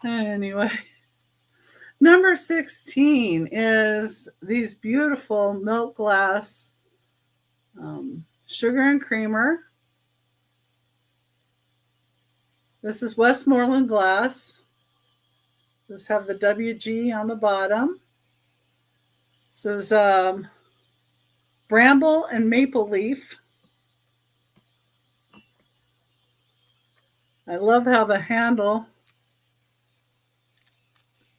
Anyway, number 16 is these beautiful milk glass sugar and creamer. This is Westmoreland glass. This have the WG on the bottom. This is bramble and maple leaf. I love how the handle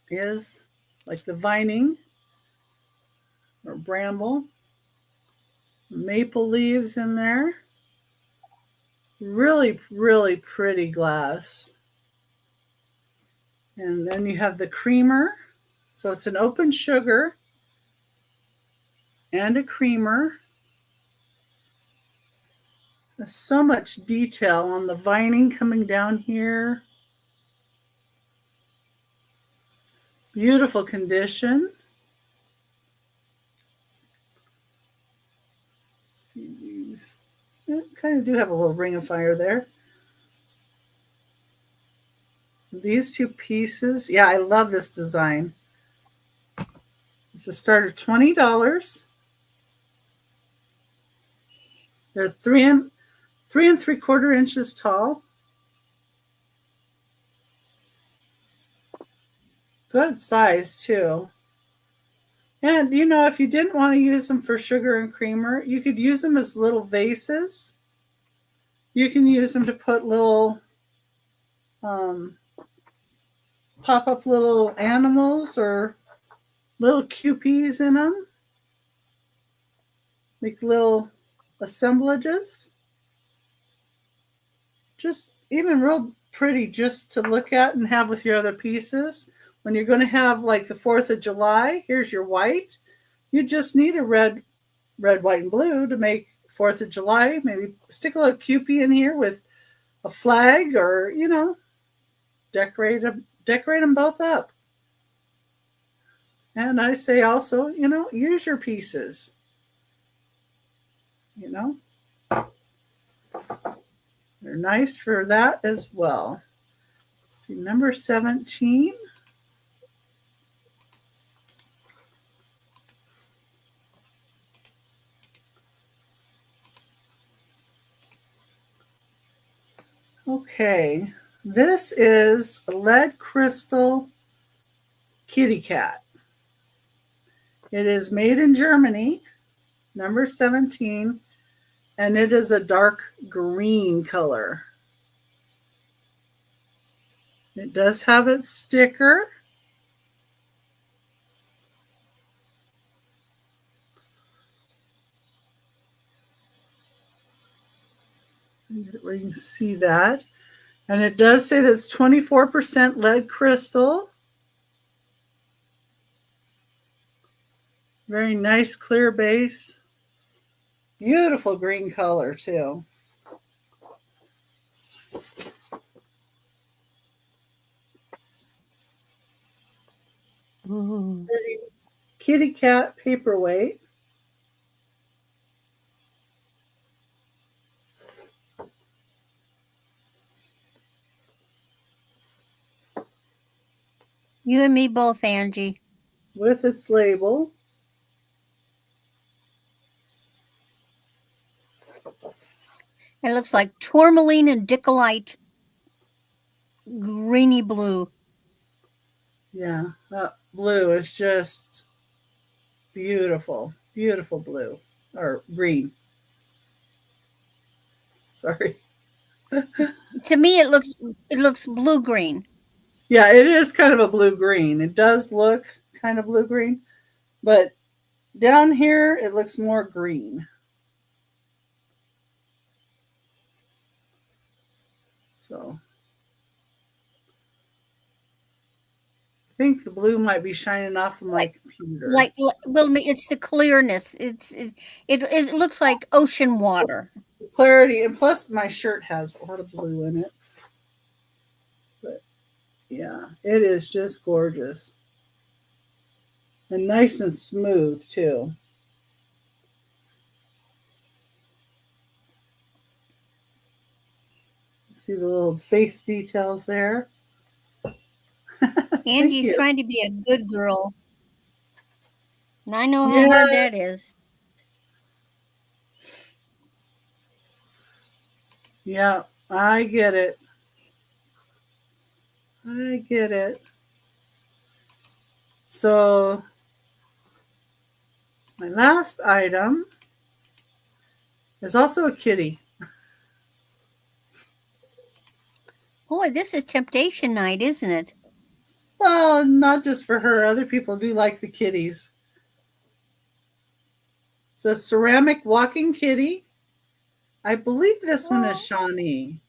is like the vining or bramble. Maple leaves in there. Really, really pretty glass. And then you have the creamer. So it's an open sugar and a creamer. There's so much detail on the vining coming down here. Beautiful condition. See these. Kind of do have a little ring of fire there. These two pieces. Yeah, I love this design. It's a start of $20. They're 3 3/4 inches tall. Good size too. And you know, if you didn't want to use them for sugar and creamer, you could use them as little vases. You can use them to put little pop-up little animals or little cupies in them. Make little assemblages. Just even real pretty just to look at and have with your other pieces. When you're going to have like the 4th of July, here's your white. You just need a red, white, and blue to make 4th of July. Maybe stick a little cupie in here with a flag or, you know, decorate them both up. And I say also, you know, use your pieces. You know, they're nice for that as well. Let's see, number 17. Okay, this is a lead crystal kitty cat. It is made in Germany, number 17, and it is a dark green color. It does have its sticker. Where you can see that. And it does say that it's 24% lead crystal. Very nice clear base. Beautiful green color too. Pretty kitty cat paperweight. You and me both, Angie. With its label. It looks like tourmaline and dicolite greeny blue. Yeah, that blue is just beautiful. Beautiful blue. Or green. Sorry. To me, it looks blue-green. Yeah, it is kind of a blue-green. It does look kind of blue-green. But down here, it looks more green. So I think the blue might be shining off of my computer. Well, it's the clearness. It looks like ocean water. Clarity, and plus my shirt has a lot of blue in it. But Yeah, it is just gorgeous. And nice and smooth, too. See the little face details there? Thank Angie's you. trying to be a good girl. And I know how Yeah, hard that is. yeah, I get it. I get it. So, my last item is also a kitty. Boy, this is temptation night, isn't it? Well, not just for her. Other people do like the kitties. It's a ceramic walking kitty. I believe this one is Shawnee.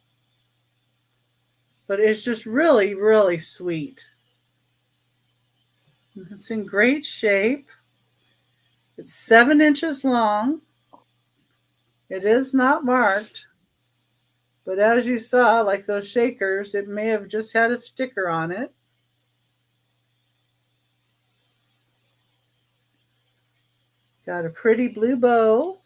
But it's just really, really sweet. It's in great shape. It's 7 inches long. It is not marked. But as you saw, like those shakers, it may have just had a sticker on it. Got a pretty blue bow.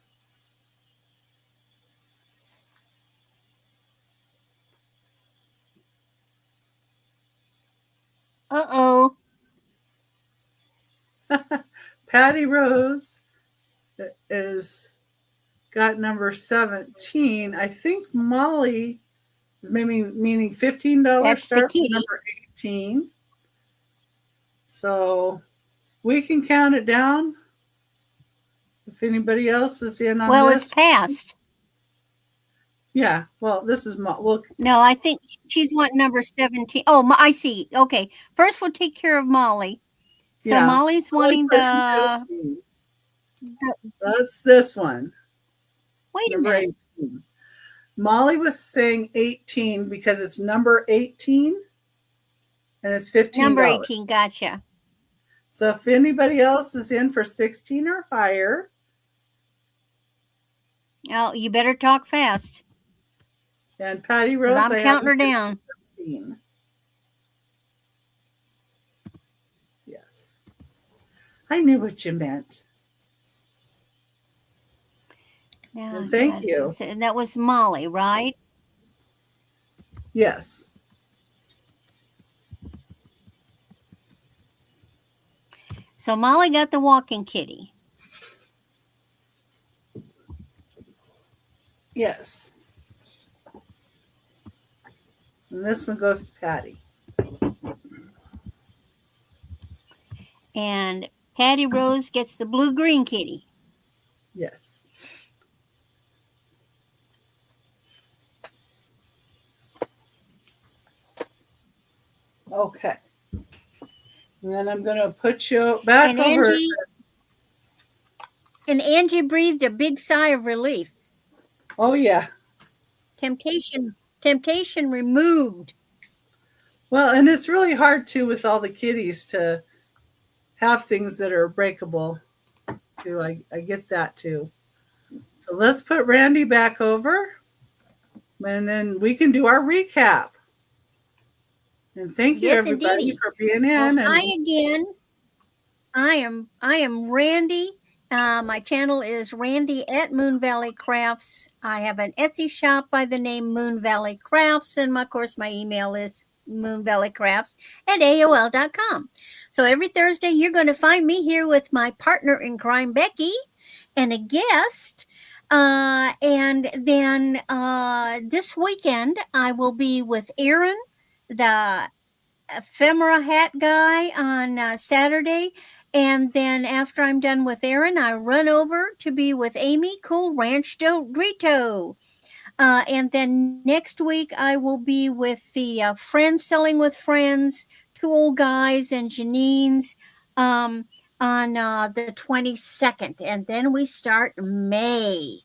Uh-oh. Patty Rose is got number 17. I think Molly is maybe meaning $15 That's the start from kitty. number 18. So we can count it down if anybody else is in on Well, this. it's past. Yeah, well, this is well, No, I think she's wanting number 17. Oh, I see. Okay. First, we'll take care of Molly. So yeah. Molly's wanting the That's this one. wait a Number minute. 18. Molly was saying 18 because it's number 18 and it's $15. Number 18, gotcha. So if anybody else is in for 16 or higher, Oh, you better talk fast. and Patty 'Cause Rose, I'm I counting her have down. 15. Yes. I knew what you meant. Yeah, And thank you. And that was Molly, right? Yes. So Molly got the walking kitty. Yes. And this one goes to Patty. And Patty Rose gets the blue-green kitty. Yes. Okay. And then I'm going to put you back And over. Angie breathed a big sigh of relief. Oh, yeah. Temptation removed. Well, and it's really hard, too, with all the kitties to have things that are breakable, too. I get that, too. So let's put Randy back over, and then we can do our recap. And thank you, Yes, everybody, indeed. for being in. Well, hi again. I am Randy. My channel is Randy at Moon Valley Crafts. I have an Etsy shop by the name Moon Valley Crafts, and of course my email is moonvalleycrafts@aol.com. So every Thursday you're going to find me here with my partner in crime, Becky, and a guest. And then this weekend I will be with Aaron, the ephemera hat guy, on Saturday. And then after I'm done with Aaron, I run over to be with Amy, Cool Ranch Dorito. And then next week, I will be with the Friends Selling with Friends, Two Old Guys and Janine's on the 22nd. And then we start May.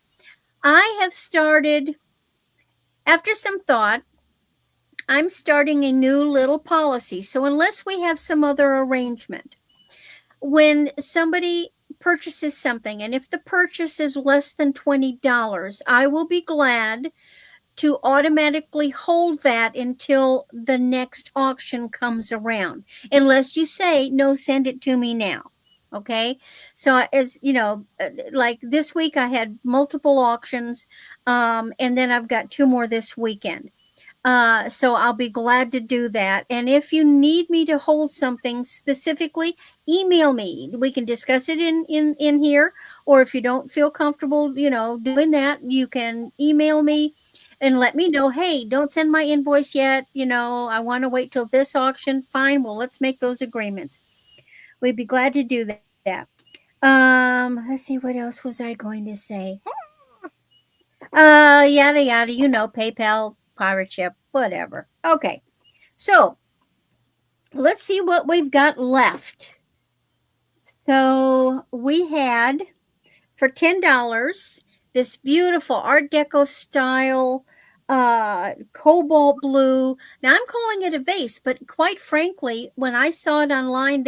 I have started, after some thought, I'm starting a new little policy. So unless we have some other arrangement, when somebody purchases something, and if the purchase is less than $20, I will be glad to automatically hold that until the next auction comes around, unless you say, no, send it to me now. Okay. So as you know, like this week I had multiple auctions, and then I've got 2 more this weekend. So I'll be glad to do that. And if you need me to hold something specifically, email me. We can discuss it in here. Or if you don't feel comfortable, doing that, you can email me and let me know, hey, don't send my invoice yet. I want to wait till this auction. Fine. Well, let's make those agreements. We'd be glad to do that. Let's see, what else was I going to say? Yada yada, PayPal, pirate ship, whatever. Okay. So let's see what we've got left. So we had for $10 this beautiful Art Deco style cobalt blue. Now I'm calling it a vase, but quite frankly, when I saw it online,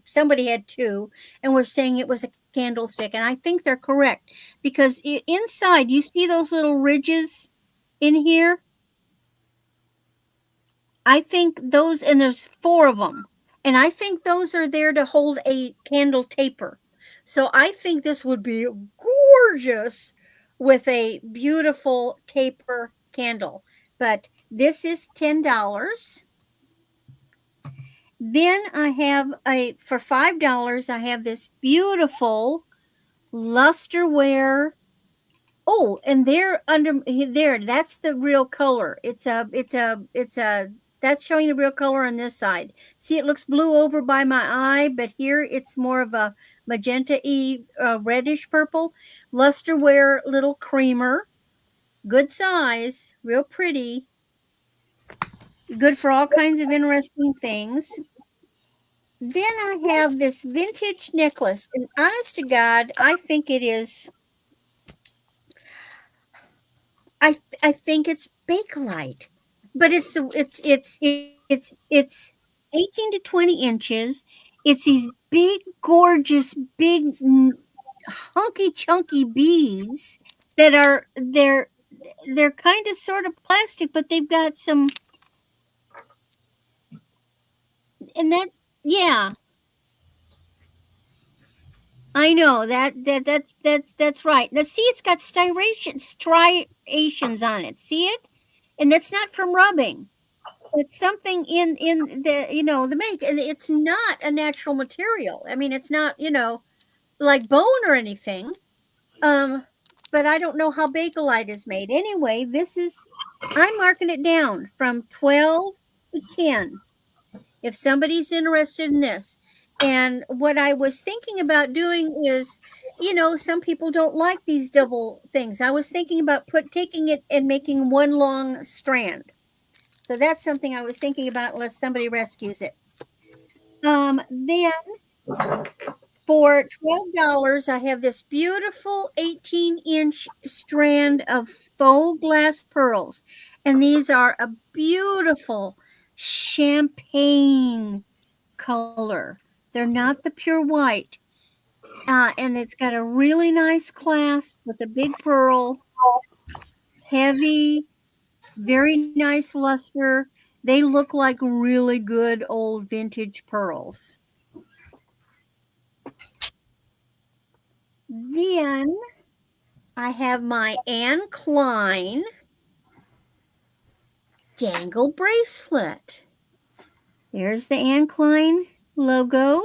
somebody had 2 and were saying it was a candlestick, and I think they're correct because inside you see those little ridges in here. I think those, and there's 4 of them, and I think those are there to hold a candle taper. So I think this would be gorgeous with a beautiful taper candle. But this is $10. Then I have for $5, I have this beautiful lusterware. Oh, and there under there, that's the real color. That's showing the real color on this side. See, it looks blue over by my eye, but here it's more of a magenta-y, reddish purple. Lusterware little creamer. Good size, real pretty. Good for all kinds of interesting things. Then I have this vintage necklace. And honest to God, I think it is. I think it's Bakelite, but it's 18 to 20 inches. It's these big, gorgeous, big, hunky chunky beads that they're kind of sort of plastic, but they've got some, and yeah. I know that's right. Let's see, it's got striations on it. See it? And that's not from rubbing. It's something in the the make, and it's not a natural material. I mean, it's not like bone or anything. But I don't know how Bakelite is made. Anyway, I'm marking it down from 12 to 10. If somebody's interested in this. And what I was thinking about doing is, some people don't like these double things. I was thinking about taking it and making one long strand. So that's something I was thinking about, unless somebody rescues it. Then for $12, I have this beautiful 18-inch strand of faux glass pearls. And these are a beautiful champagne color. They're not the pure white. And it's got a really nice clasp with a big pearl, heavy, very nice luster. They look like really good old vintage pearls. Then I have my Anne Klein dangle bracelet. There's the Anne Klein logo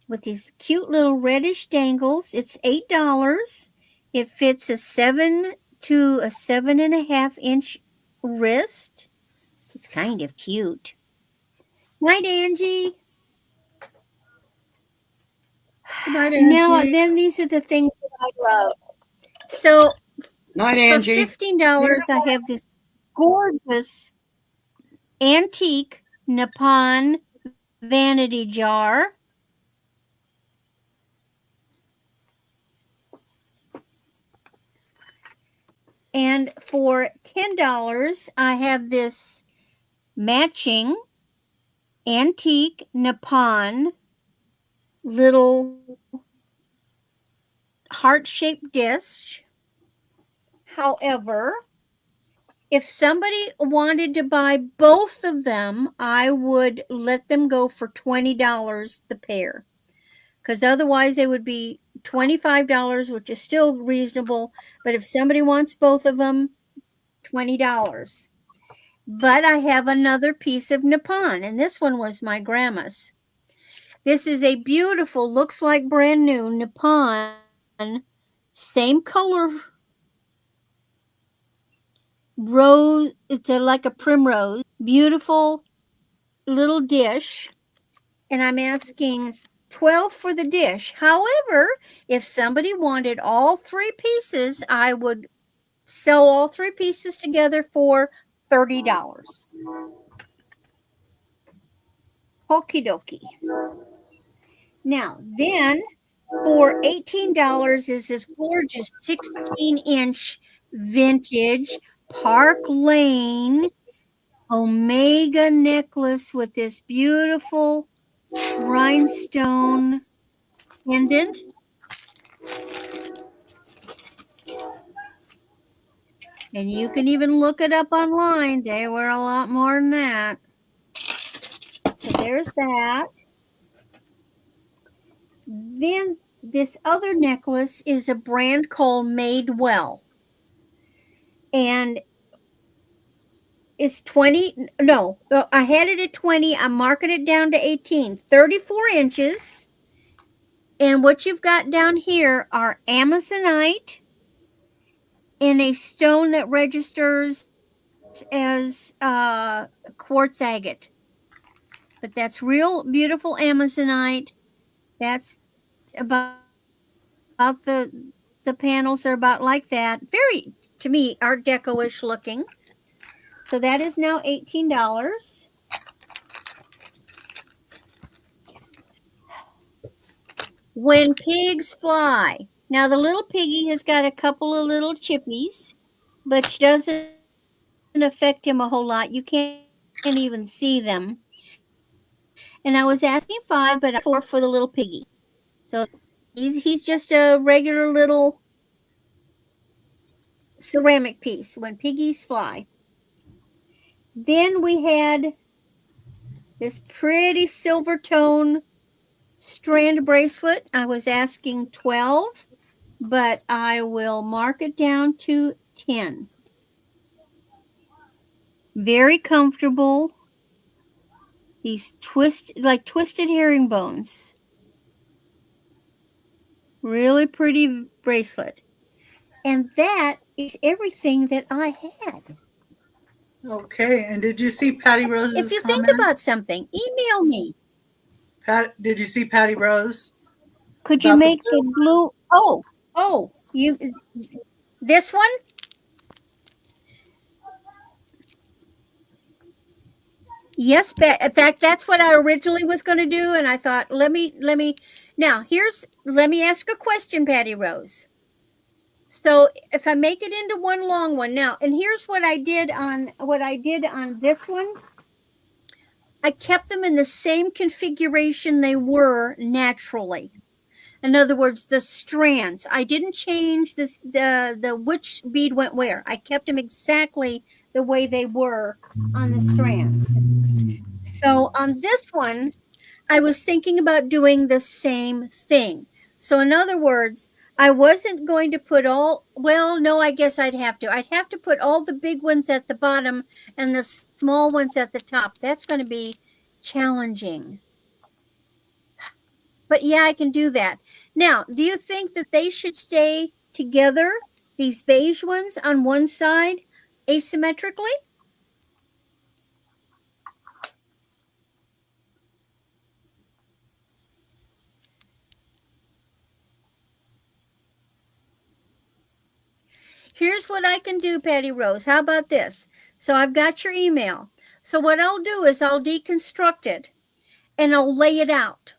with these cute little reddish dangles. It's $8. It fits a 7 to a 7.5-inch wrist. It's kind of cute. Night, Angie. Night, Angie. Now, then these are the things that I love. So, Night, Angie. For $15, I have this gorgeous antique Nippon vanity jar. And for $10, I have this matching antique Nippon little heart-shaped dish. however, if somebody wanted to buy both of them, I would let them go for $20 the pair, because otherwise they would be $25, which is still reasonable. But if somebody wants both of them, $20. But I have another piece of Nippon, and this one was my grandma's. This is a beautiful, looks like brand new Nippon, same color rose. It's like a primrose, beautiful little dish. And I'm asking $12 for the dish. However, if somebody wanted all 3 pieces, I would sell all 3 pieces together for $30. Okie dokie. Now, then for $18 is this gorgeous 16-inch vintage Park Lane Omega necklace with this beautiful rhinestone pendant. And you can even look it up online. They were a lot more than that. So there's that. Then this other necklace is a brand called Made Well. And it's 20. No, I had it at 20. I'm marking it down to 18. 34 inches. And what you've got down here are Amazonite in a stone that registers as quartz agate. But that's real beautiful Amazonite. That's about the panels are about like that. Very, to me, Art Deco-ish looking. So that is now $18. When Pigs Fly. Now the little piggy has got a couple of little chippies, but doesn't affect him a whole lot. You can't even see them. And I was asking $5, but $4 for the little piggy. So he's just a regular little ceramic piece when piggies fly. Then we had this pretty silver tone strand bracelet. I was asking $12, but I will mark it down to $10. Very comfortable. These twisted herringbones. Really pretty bracelet. And that is everything that I had. Okay, and did you see Patty Rose's If you comment? think about something, email me. Did you see Patty Rose? Could you make the blue? Oh, you this one? Yes, in fact, that's what I originally was going to do, and I thought, let me. Now, let me ask a question, Patty Rose. So, if I make it into one long one now, and here's what I did on this one. I kept them in the same configuration they were naturally. In other words, the strands. I didn't change the which bead went where. I kept them exactly the way they were on the strands. So on this one, I was thinking about doing the same thing. So in other words, I wasn't going to put no, I guess I'd have to. I'd have to put all the big ones at the bottom and the small ones at the top. That's going to be challenging. But yeah, I can do that. Now, do you think that they should stay together, these beige ones on one side, asymmetrically? Here's what I can do, Patty Rose. How about this? So I've got your email. So what I'll do is I'll deconstruct it and I'll lay it out.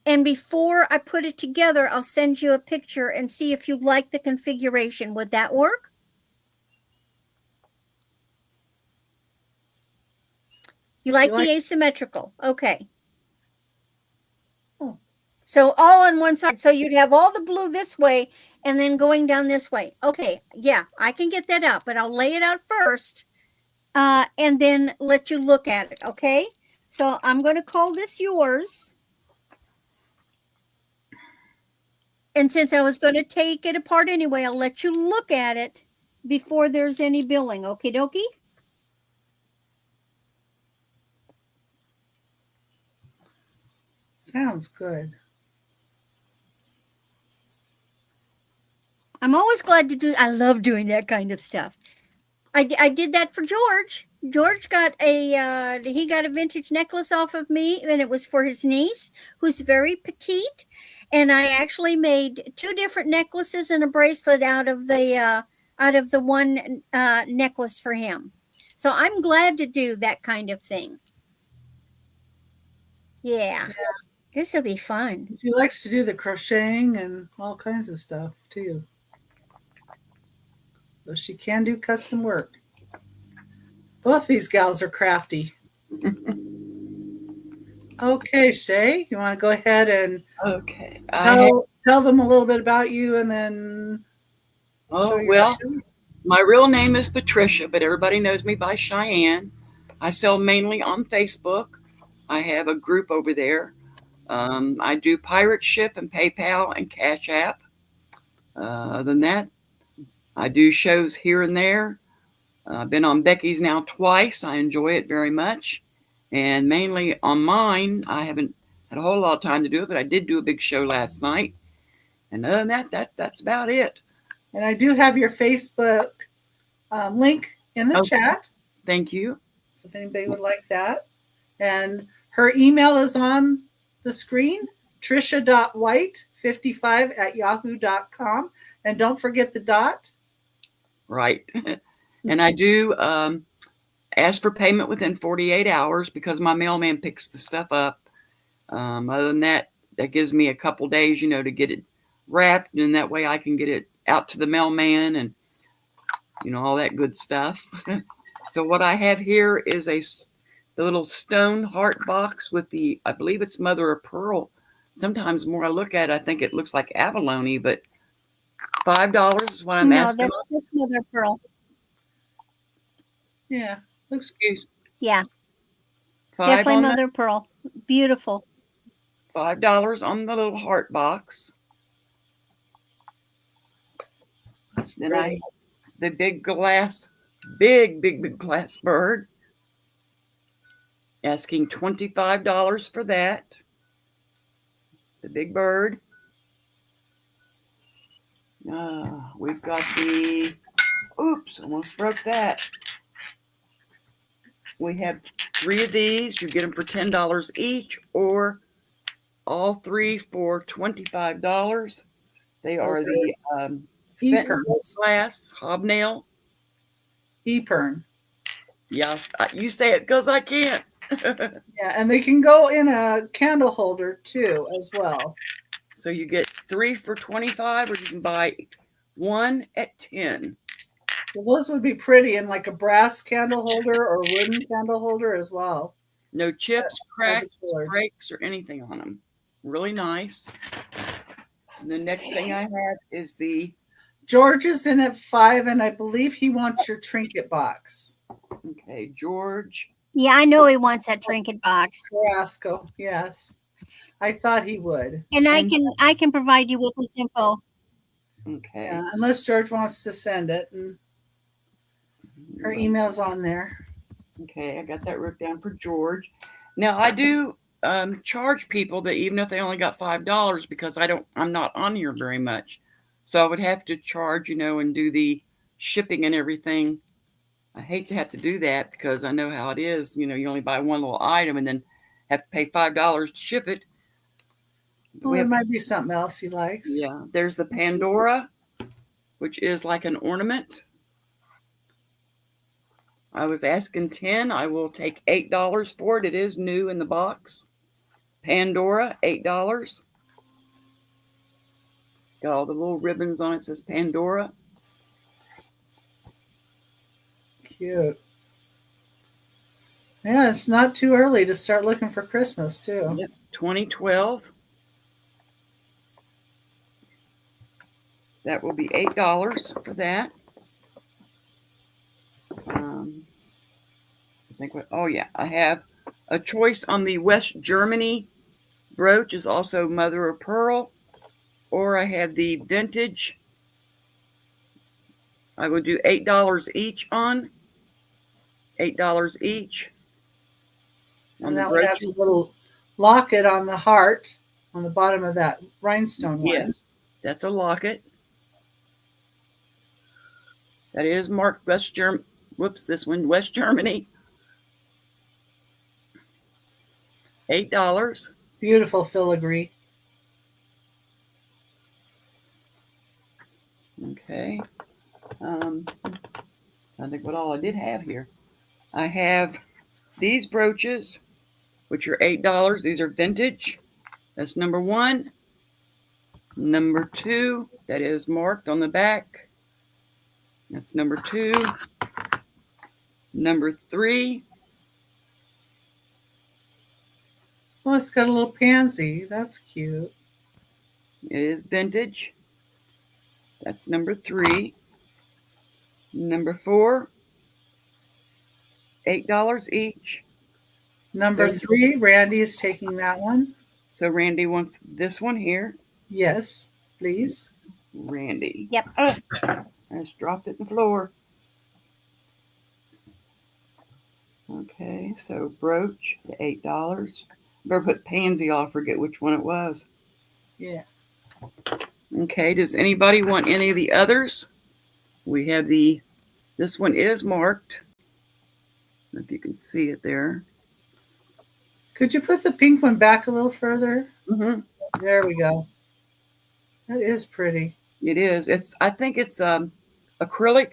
And before I put it together, I'll send you a picture and see if you like the configuration. Would that work? You like the asymmetrical? Okay. So all on one side. So you'd have all the blue this way and then going down this way. Okay, yeah, I can get that out, but I'll lay it out first and then let you look at it, okay? So I'm going to call this yours. And since I was going to take it apart anyway, I'll let you look at it before there's any billing. Okie dokie? Sounds good. I'm always glad to do. I love doing that kind of stuff. I did that for George. George got he got a vintage necklace off of me, and it was for his niece, who's very petite. And I actually made 2 different necklaces and a bracelet out of the one necklace for him. So I'm glad to do that kind of thing. Yeah. This will be fun. She likes to do the crocheting and all kinds of stuff too. So she can do custom work. Both these gals are crafty. Okay, Chey, you want to go ahead and tell them a little bit about you and then show your items? My real name is Patricia, but everybody knows me by Cheyenne. I sell mainly on Facebook. I have a group over there. I do pirate ship and PayPal and Cash App. Other than that, I do shows here and there. I've been on Becky's now twice. I enjoy it very much. And mainly on mine, I haven't had a whole lot of time to do it, but I did do a big show last night. And other than that's about it. And I do have your Facebook link in the chat. Thank you. So if anybody would like that. And her email is on the screen, trisha.white55@yahoo.com. And don't forget the dot. Right. And I do ask for payment within 48 hours because my mailman picks the stuff up. Other than that, that gives me a couple days, to get it wrapped. And that way I can get it out to the mailman and, all that good stuff. So what I have here is the little stone heart box with I believe it's mother of pearl. Sometimes the more I look at it, I think it looks like abalone, but $5 is what I'm asking. No, that's mother of pearl. Yeah, looks good. Yeah, definitely mother of pearl. Beautiful. $5 on the little heart box. Then the big glass bird. Asking $25 for that. The big bird. We've got almost broke that. We have 3 of these. You get them for $10 each, or all 3 for $25. They are the Fenton glass hobnail. Epern. Yes, you say it because I can't. Yeah, and they can go in a candle holder too, as well. So you get 3 for $25, or you can buy 1 at $10. Well, those would be pretty in like a brass candle holder or wooden candle holder as well. No chips, cracks, breaks, or anything on them. Really nice. And the next thing I have is George is in at 5, and I believe he wants your trinket box. Okay, George. Yeah, I know he wants that trinket box. Carrasco, yes. I thought he would. And I can provide you with this info. Okay. Yeah, unless George wants to send it, and her email's on there. Okay, I got that wrote down for George. Now I do charge people that even if they only got $5 because I'm not on here very much. So I would have to charge, and do the shipping and everything. I hate to have to do that because I know how it is. You only buy one little item and then have to pay $5 to ship it. Well, there might be something else he likes. Yeah, there's the Pandora, which is like an ornament. I was asking $10. I will take $8 for it. It is new in the box. Pandora, $8. Got all the little ribbons on it. It says Pandora. Cute. Yeah, it's not too early to start looking for Christmas, too. Yep, 2012. That will be $8 for that. I think oh yeah, I have a choice on the West Germany brooch is also mother of pearl, or I have the vintage. I will do $8 each on. $8 each. And that one has a little locket on the heart on the bottom of that rhinestone one. Yes, that's a locket. That is marked West Germany. Whoops, this one, West Germany. $8. Beautiful filigree. Okay. I think what all I did have here. I have these brooches, which are $8. These are vintage. That's number 1. Number 2, that is marked on the back. That's number 2. Number 3. Oh, it's got a little pansy. That's cute. It is vintage. That's number 3. Number 4, $8 each. Number 3, Randy is taking that one. So Randy wants this one here. Yes, please. Randy. Yep. I just dropped it on the floor. Okay, so brooch, $8. Better put pansy on, forget which one it was. Yeah. Okay, does anybody want any of the others? We have this one is marked. I don't know if you can see it there. Could you put the pink one back a little further? Mm-hmm. There we go. That is pretty. It is. I think it's acrylic.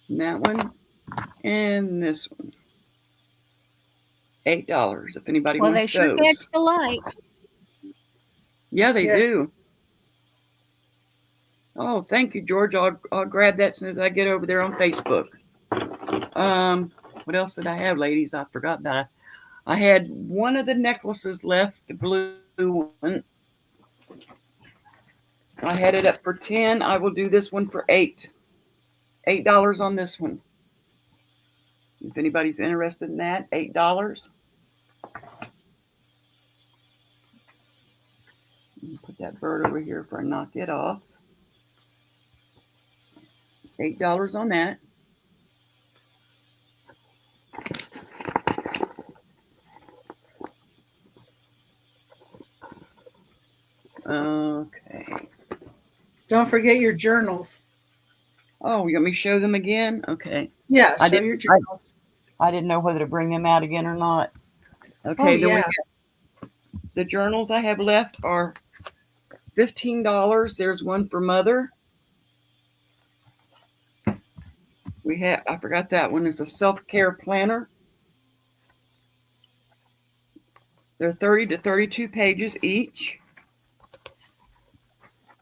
And that one. And this one. $8 if anybody Well, wants they sure those. catch the light. Yeah, they Yes. do. Oh, thank you, George. I'll grab that as soon as I get over there on Facebook. What else did I have, ladies? I forgot that. I had one of the necklaces left, the blue one. I had it up for 10. I will do this one for 8. $8 on this one. If anybody's interested in that, $8. Put that bird over here before I knock it off. $8 on that. Okay. Don't forget your journals. Oh, you want me to show them again? Okay. Yeah, I show did- your journals. I didn't know whether to bring them out again or not. Okay, then we yeah. have the journals I have left are $15. There's one for mother. I forgot that one. It's a self-care planner. They're 30 to 32 pages each.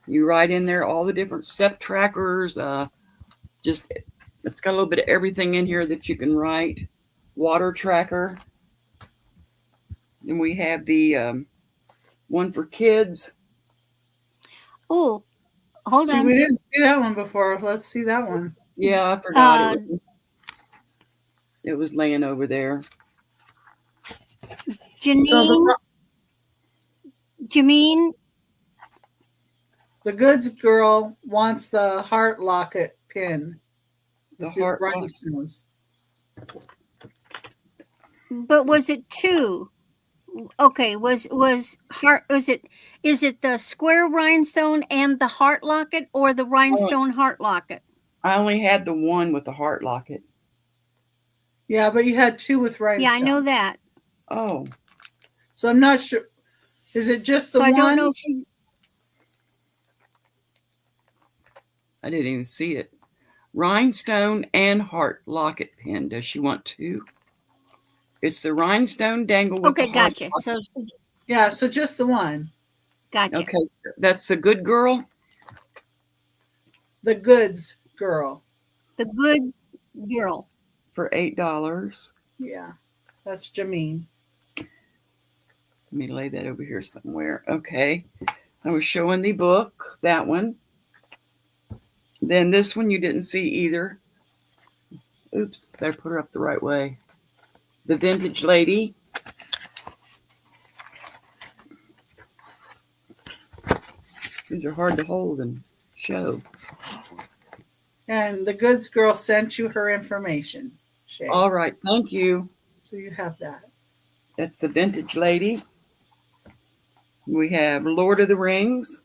You write in there all the different step trackers. It's got a little bit of everything in here that you can write. Water tracker. And we have the one for kids. Oh, hold See, on. we didn't see that one before. Let's see that one. Yeah, I forgot it was laying over there. Janine, the goods girl wants the heart locket pin. The with your heart rhinestones. but was it 2? Okay, was heart? Is it the square rhinestone and the heart locket, or the rhinestone heart locket? I only had the one with the heart locket. Yeah, but you had 2 with rhinestones. Yeah, I know that. Oh, So I'm not sure. Is it just the So one? I don't know if she's. I didn't even see it. Rhinestone and heart locket pin. Does she want 2? It's the rhinestone dangle with Okay, the heart gotcha. locket. So Yeah, so just the one. gotcha. Okay, so that's the good girl. The goods girl. The goods girl. For $8. Yeah, that's Jameen. Let me lay that over here somewhere. Okay. I was showing the book, that one. Then this one you didn't see either. Oops, I put her up the right way. The Vintage Lady. These are hard to hold and show. And the goods girl sent you her information, Chey. All right, thank you. So you have that. That's the Vintage Lady. We have Lord of the Rings.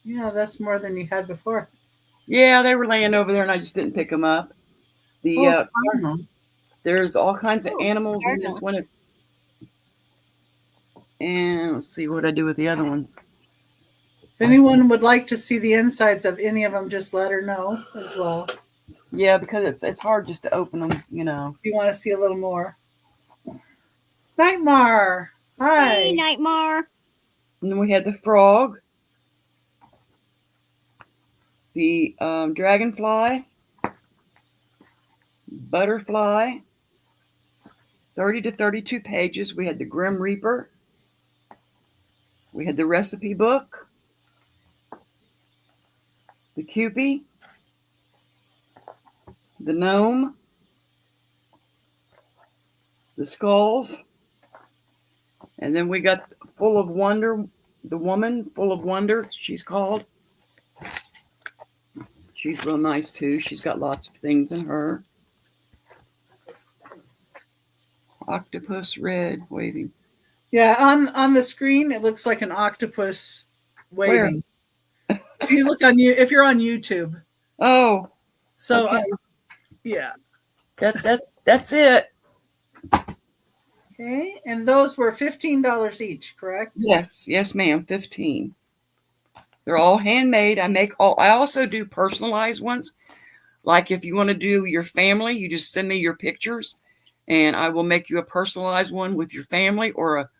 Yeah, that's more than you had before. Yeah, they were laying over there and I just didn't pick them up. The there's all kinds of animals in this one. And let's see what I do with the other ones. If anyone would like to see the insides of any of them, just let her know as well. Yeah, because it's hard just to open them, you know. If you want to see a little more. Nightmare. Hi. Hey, Nightmare. And then we had the frog. The dragonfly. Butterfly. 30 to 32 pages. We had the Grim Reaper. We had the recipe book. The Cupid. The gnome. The skulls. And then we got Full of Wonder, the woman, Full of Wonder, she's called. She's real nice too. She's got lots of things in her. Octopus red waving. Yeah, on the screen it looks like an octopus waving. If you look if you're on YouTube. Oh. So okay. Yeah. That's it. Okay, and those were $15 each, correct? Yes, ma'am, 15. They're all handmade. I also do personalized ones. Like if you want to do your family, you just send me your pictures and I will make you a personalized one with your family or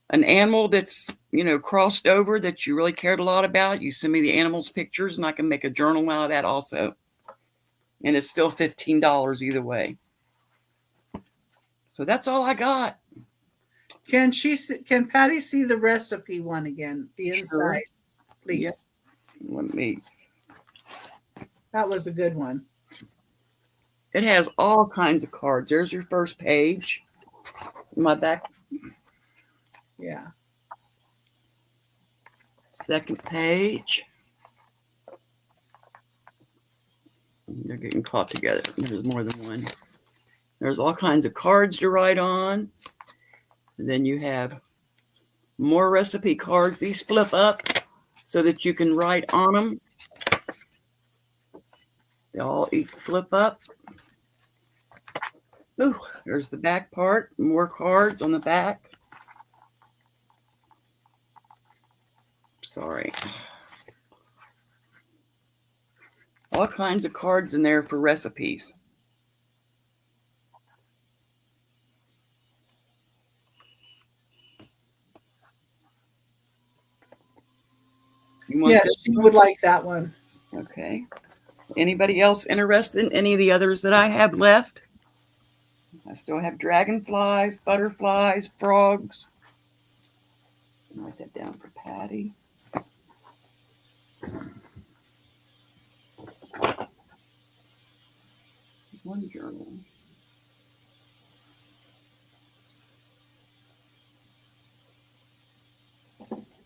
an animal that's, crossed over that you really cared a lot about. You send me the animal's pictures and I can make a journal out of that also. And it's still $15 either way. So that's all I got. Can Patty see the recipe one again? The inside, sure. Please. Yeah. Let me. That was a good one. It has all kinds of cards. There's your first page. My back. Yeah. Second page. They're getting caught together. There's more than one. There's all kinds of cards to write on. And then you have more recipe cards. These flip up so that you can write on them. They all flip up. Ooh, there's the back part. More cards on the back. Sorry. All kinds of cards in there for recipes. Yes, she would like that one. Okay. Anybody else interested in any of the others that I have left? I still have dragonflies, butterflies, frogs. Write that down for Patty. One journal.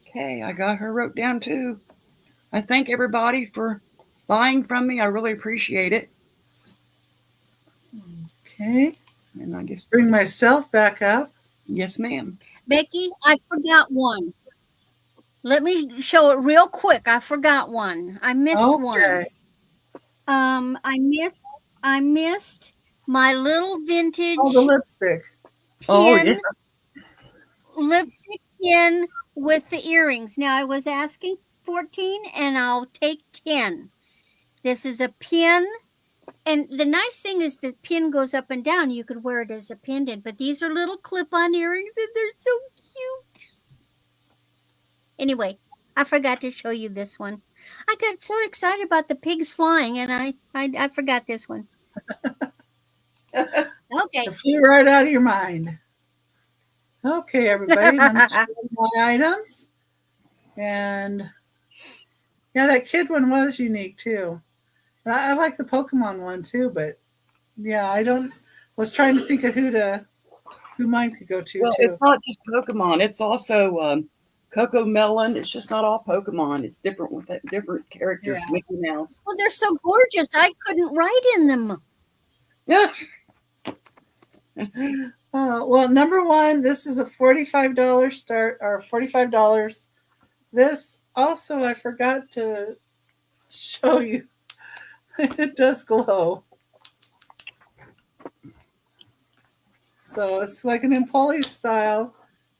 Okay, I got her wrote down too. I thank everybody for buying from me. I really appreciate it. Okay. And I just bring myself back up. Yes, ma'am. Becky, I forgot one. Let me show it real quick. I forgot one. I missed one. I missed my little vintage. Oh, the lipstick. Pin, lipstick pin with the earrings. Now I was asking 14 and I'll take 10. This is a pin. And the nice thing is the pin goes up and down. You could wear it as a pendant. But these are little clip-on earrings and they're so cute. Anyway, I forgot to show you this one. I got so excited about the pigs flying and I forgot this one. Okay. It flew right out of your mind. Okay, everybody. Let me show you my items. And yeah, that kid one was unique too. And I like the Pokemon one too, but yeah, was trying to think of who mine could go to Well, too. it's not just Pokemon. It's also Coco Melon. It's just not all Pokemon. It's different with different characters. Yeah. Mickey Mouse. Well, they're so gorgeous. I couldn't write in them. Yeah. Well, number one, this is a $45 start or $45. This also, I forgot to show you. It does glow. So it's like an Empoli style.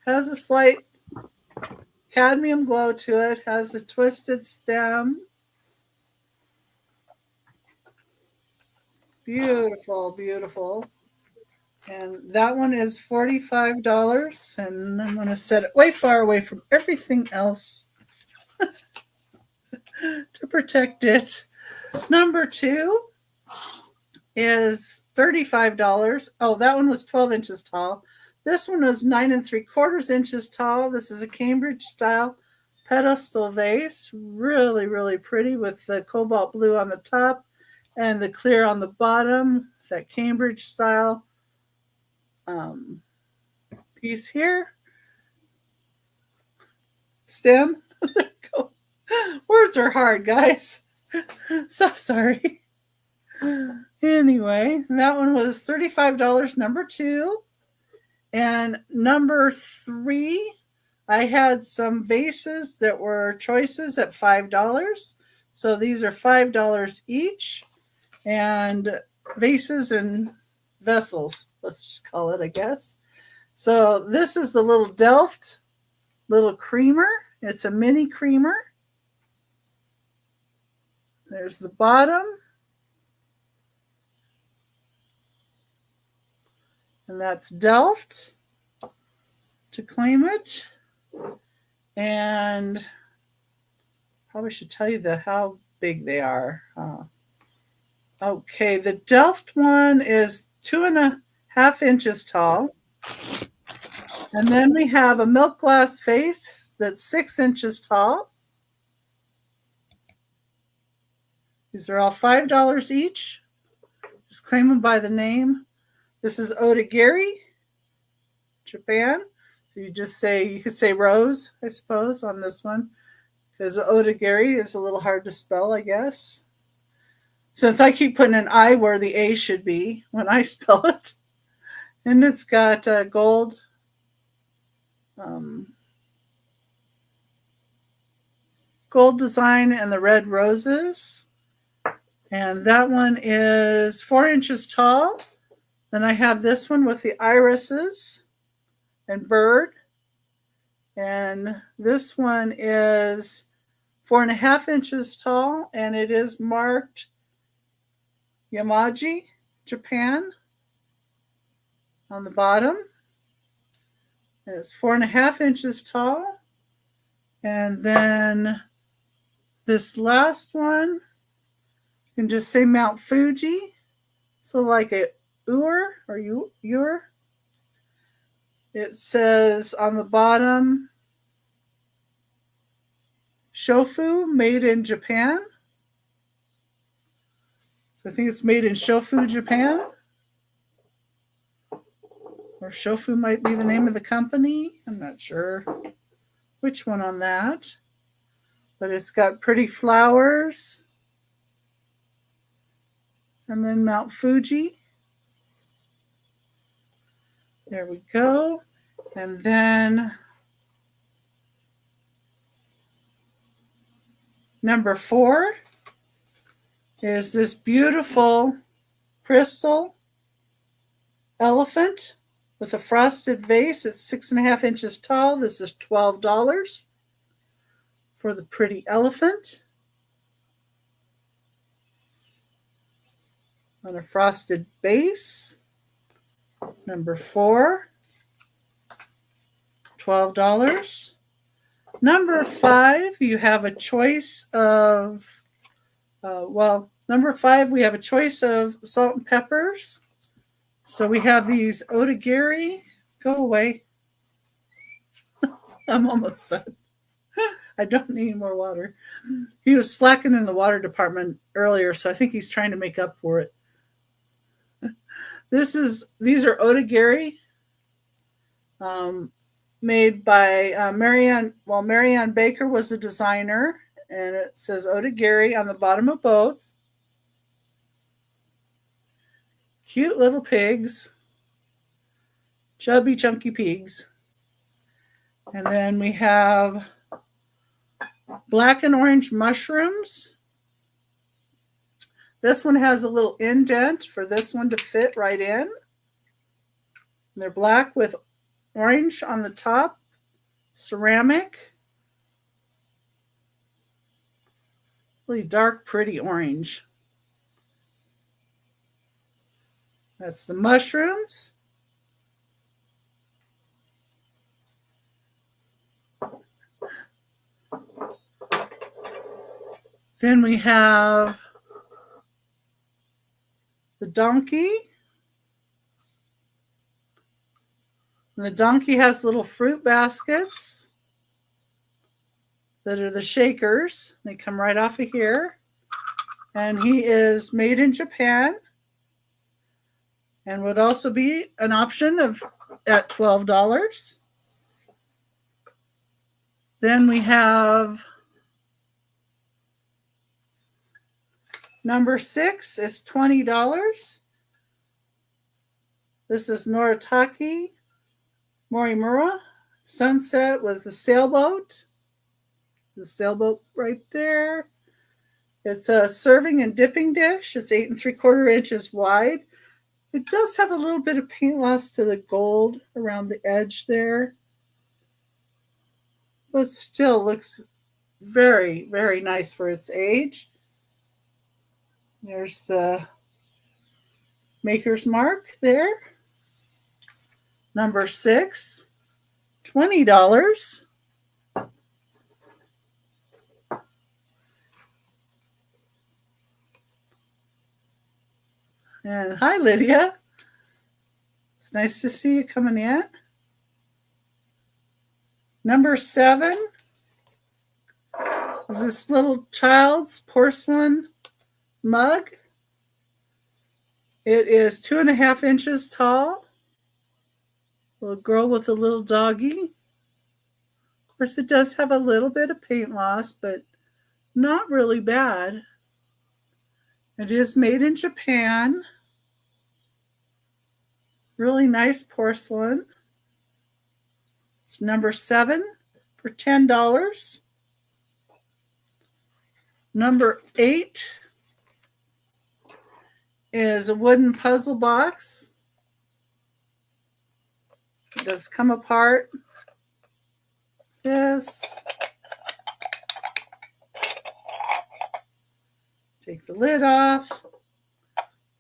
Has a slight cadmium glow to it. Has a twisted stem. Beautiful, beautiful. And that one is $45. And I'm going to set it way far away from everything else to protect it. Number two is $35. Oh, that one was 12 inches tall. This one was 9 3/4 inches tall. This is a Cambridge style pedestal vase. Really, really pretty with the cobalt blue on the top and the clear on the bottom. That Cambridge style piece here. Stem. There you go. Words are hard, guys. So sorry. Anyway, that one was $35, number two. And number three, I had some vases that were choices at $5. So these are $5 each. And vases and vessels, let's just call it, I guess. So this is the little Delft little creamer. It's a mini creamer. There's the bottom. And that's Delft to claim it. And probably should tell you how big they are. Okay, the Delft one is 2.5 inches tall. And then we have a milk glass vase that's 6 inches tall. These are all $5 each. Just claim them by the name. This is Odagiri, Japan. So you could say rose, I suppose, on this one. Because Odagiri is a little hard to spell, I guess. Since I keep putting an I where the A should be when I spell it. And it's got gold design and the red roses. And that one is 4 inches tall. Then I have this one with the irises and bird. And this one is 4.5 inches tall, and it is marked Yamaji, Japan, on the bottom. And it's 4.5 inches tall. And then this last one, you can just say Mount Fuji. So like a Ur or Ur. It says on the bottom, Shofu, made in Japan. So I think it's made in Shofu, Japan. Or Shofu might be the name of the company. I'm not sure which one on that. But it's got pretty flowers. And then Mount Fuji. There we go. And then number 4 is this beautiful crystal elephant with a frosted vase. It's 6.5 inches tall. This is $12 for the pretty elephant on a frosted base. Number 4, $12. Number 5, you have a choice of, number 5, we have a choice of salt and peppers. So we have these Odagiri. Go away. I'm almost done. I don't need more water. He was slacking in the water department earlier, so I think he's trying to make up for it. These are Otagiri, made by Marianne. Well, Marianne Baker was the designer, and it says Otagiri on the bottom of both. Cute little pigs, chubby, chunky pigs. And then we have black and orange mushrooms. This one has a little indent for this one to fit right in. And they're black with orange on the top, ceramic. Really dark, pretty orange. That's the mushrooms. Then we have the donkey. And the donkey has little fruit baskets that are the shakers. They come right off of here. And he is made in Japan and would also be an option at $12. Then we have number 6 is $20. This is Noritake Morimura, sunset with a sailboat. The sailboat right there. It's a serving and dipping dish. It's 8 3/4 inches wide. It does have a little bit of paint loss to the gold around the edge there, but still looks very, very nice for its age. There's the maker's mark there. Number 6, $20. And hi, Lydia. It's nice to see you coming in. Number 7 is this little child's porcelain mug. It is 2.5 inches tall. Little girl with a little doggy. Of course, it does have a little bit of paint loss, but not really bad. It is made in Japan. Really nice porcelain. It's number 7 for $10. Number 8 is a wooden puzzle box. It does come apart. This. Take the lid off.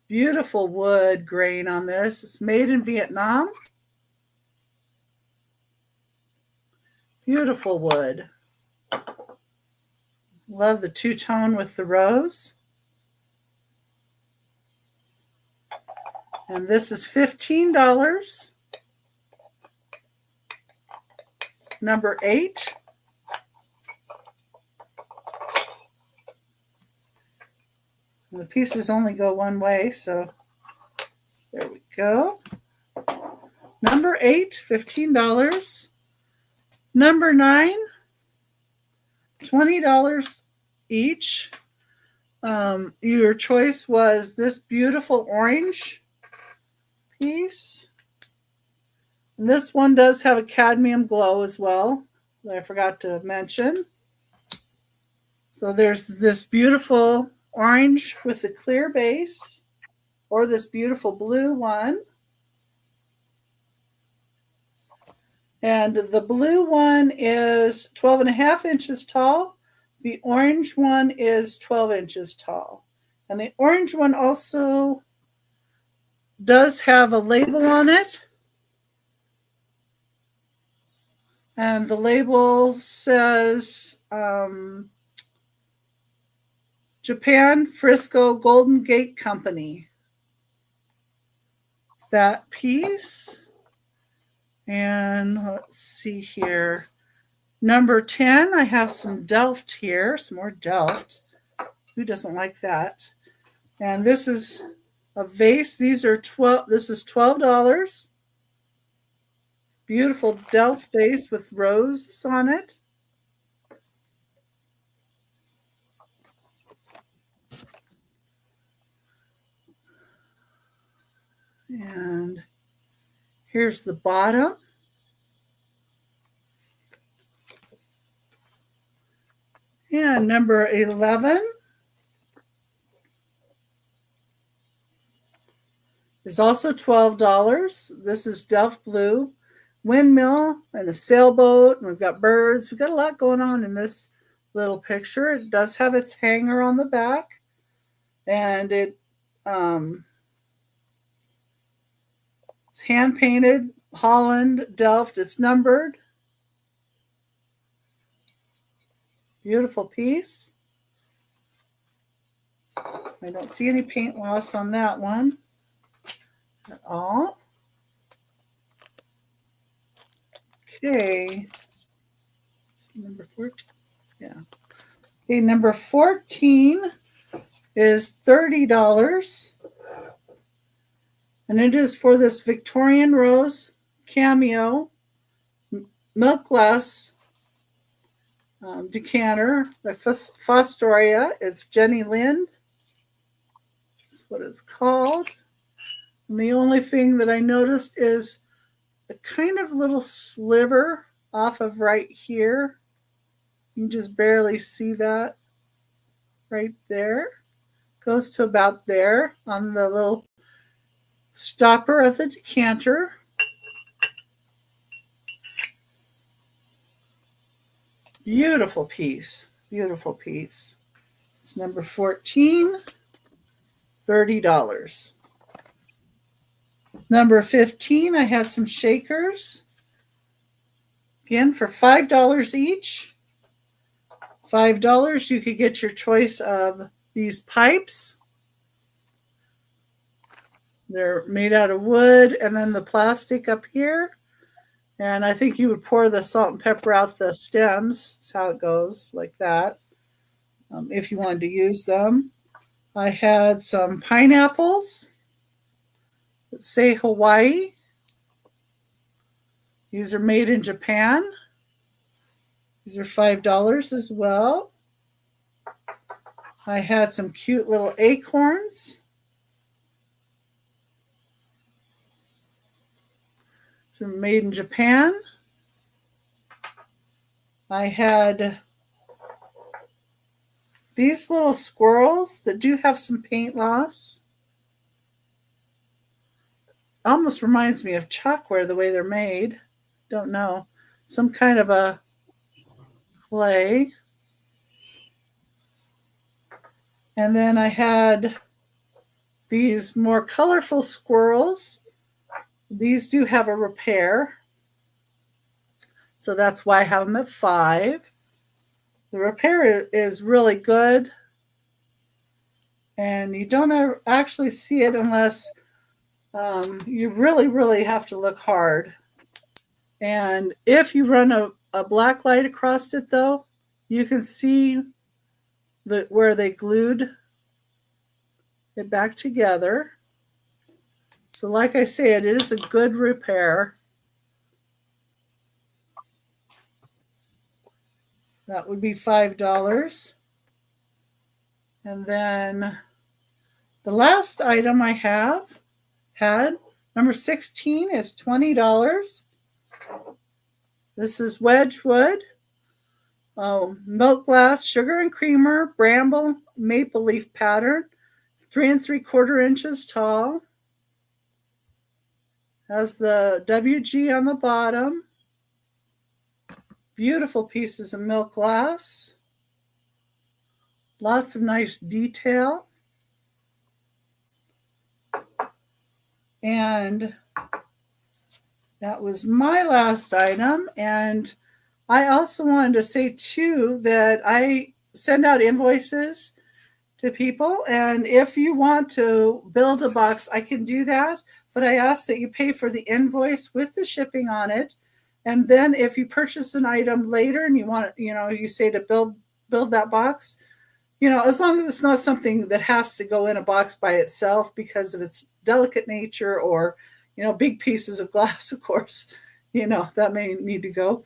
Beautiful wood grain on this. It's made in Vietnam. Beautiful wood. Love the two-tone with the rose. And this is $15. Number 8. And the pieces only go one way, so there we go. Number 8, $15. Number 9, $20 each. Your choice was this beautiful orange piece. And this one does have a cadmium glow as well, that I forgot to mention. So there's this beautiful orange with a clear base, or this beautiful blue one. And the blue one is 12.5 inches tall. The orange one is 12 inches tall. And the orange one also does have a label on it. And the label says Japan Frisco Golden Gate Company. It's that piece. And let's see here. Number 10, I have some Delft here, some more Delft. Who doesn't like that? And this is a vase. These are this is $12. Beautiful Delft vase with roses on it. And here's the bottom. And number 11 is also $12. This is Delft Blue windmill and a sailboat. And we've got birds. We've got a lot going on in this little picture. It does have its hanger on the back. And it's hand painted, Holland, Delft. It's numbered. Beautiful piece. I don't see any paint loss on that one at all. Okay. Number 14. Yeah. Okay, number 14 is $30. And it is for this Victorian Rose Cameo milk glass decanter by Fostoria. It's Jenny Lind. That's what it's called. And the only thing that I noticed is a kind of little sliver off of right here. You can just barely see that right there. Goes to about there on the little stopper of the decanter. Beautiful piece. Beautiful piece. It's number 14, $30. Number 15, I had some shakers. Again, for $5 each. $5, you could get your choice of these pipes. They're made out of wood, and then the plastic up here. And I think you would pour the salt and pepper out the stems. That's how it goes, like that, if you wanted to use them. I had some pineapples that say Hawaii. These are made in Japan. These are $5 as well. I had some cute little acorns. They're made in Japan. I had these little squirrels that do have some paint loss. Almost reminds me of chalkware the way they're made. Don't know. Some kind of a clay. And then I had these more colorful squirrels. These do have a repair. So that's why I have them at $5. The repair is really good. And you don't actually see it unless you really, really have to look hard. And if you run a black light across it, though, you can see where they glued it back together. So like I said, it is a good repair. That would be $5. And then the last item I had, number 16, is $20. This is Wedgwood, milk glass, sugar and creamer, bramble, maple leaf pattern, 3 3/4 inches tall. Has the WG on the bottom. Beautiful pieces of milk glass. Lots of nice detail. And that was my last item. And I also wanted to say, too, that I send out invoices to people. And if you want to build a box, I can do that. But I ask that you pay for the invoice with the shipping on it. And then if you purchase an item later and you want, you say to build that box, as long as it's not something that has to go in a box by itself because of its delicate nature, or, big pieces of glass, of course, that may need to go.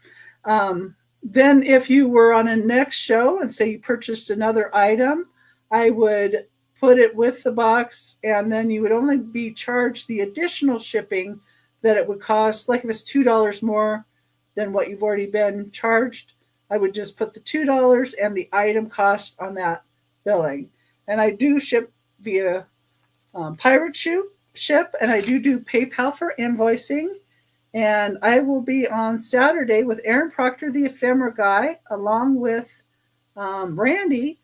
Then if you were on a next show and say you purchased another item, I would put it with the box, and then you would only be charged the additional shipping that it would cost. Like if it's $2 more than what you've already been charged, I would just put the $2 and the item cost on that billing. And I do ship via pirate ship, and I do PayPal for invoicing. And I will be on Saturday with Aaron Proctor, the ephemera guy, along with Randy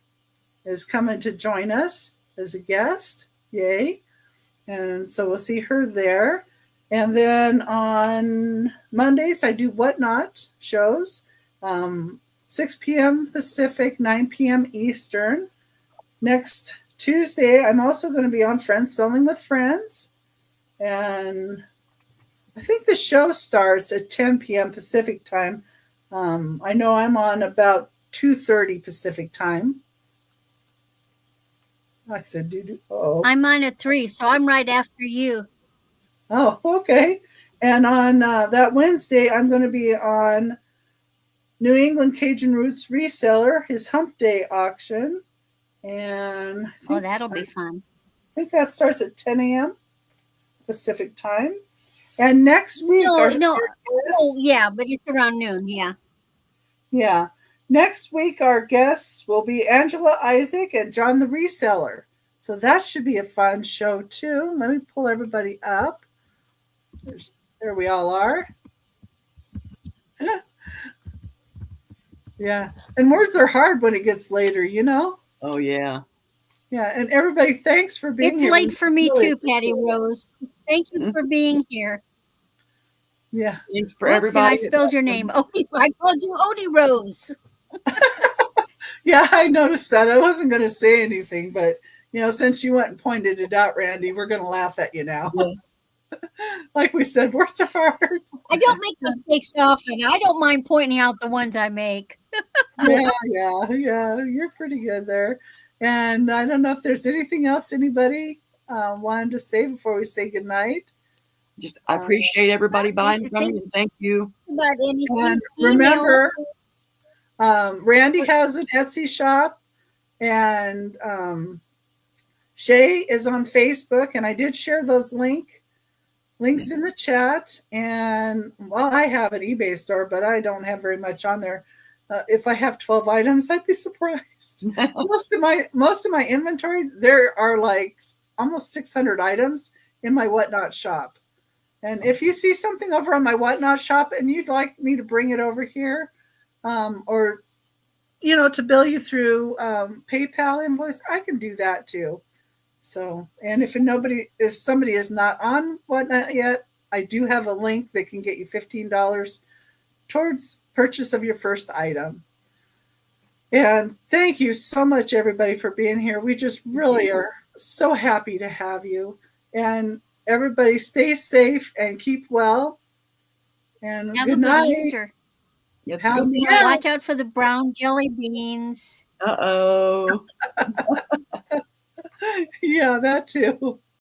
is coming to join us as a guest. Yay. And so we'll see her there. And then on Mondays, I do Whatnot shows, 6 p.m. Pacific, 9 p.m. Eastern. Next Tuesday, I'm also going to be on Friends Selling with Friends. And I think the show starts at 10 p.m. Pacific time. I know I'm on about 2:30 Pacific time. I said, oh. I'm on at 3, so I'm right after you. Oh, okay. And on that Wednesday, I'm going to be on New England Cajun Roots Reseller, his Hump Day auction. And that'll be fun. I think that starts at 10 a.m. Pacific time. And next week, yeah, but it's around noon. Yeah. Next week, our guests will be Angela Isaac and John the Reseller. So that should be a fun show, too. Let me pull everybody up. There we all are. Yeah. And words are hard when it gets later, Oh, yeah. Yeah. And everybody, thanks for being here. It's late for me, too, Patty Rose. Thank you for being here. Yeah. Thanks for everybody. And I spelled your name. I called you Odie Rose. Yeah, I noticed that. I wasn't going to say anything, but, since you went and pointed it out, Randy, we're going to laugh at you now. Yeah. Like we said, words are hard. I don't make mistakes often. I don't mind pointing out the ones I make. Yeah. You're pretty good there. And I don't know if there's anything else anybody wanted to say before we say goodnight. Just I appreciate everybody buying from me, and thank you. About anything. And remember, Randy has an Etsy shop, and Chey is on Facebook, and I did share those links in the chat. And I have an eBay store, but I don't have very much on there. If I have 12 items, I'd be surprised. most of my inventory, there are like almost 600 items in my Whatnot shop. And if you see something over on my Whatnot shop and you'd like me to bring it over here, or to bill you through PayPal invoice, I can do that too. So, and if somebody is not on Whatnot yet, I do have a link that can get you $15 towards purchase of your first item. And thank you so much, everybody, for being here. We just really are so happy to have you. And everybody stay safe and keep well. And have good a good night. Easter. Yep. Watch out for the brown jelly beans. Uh-oh. Yeah, that too.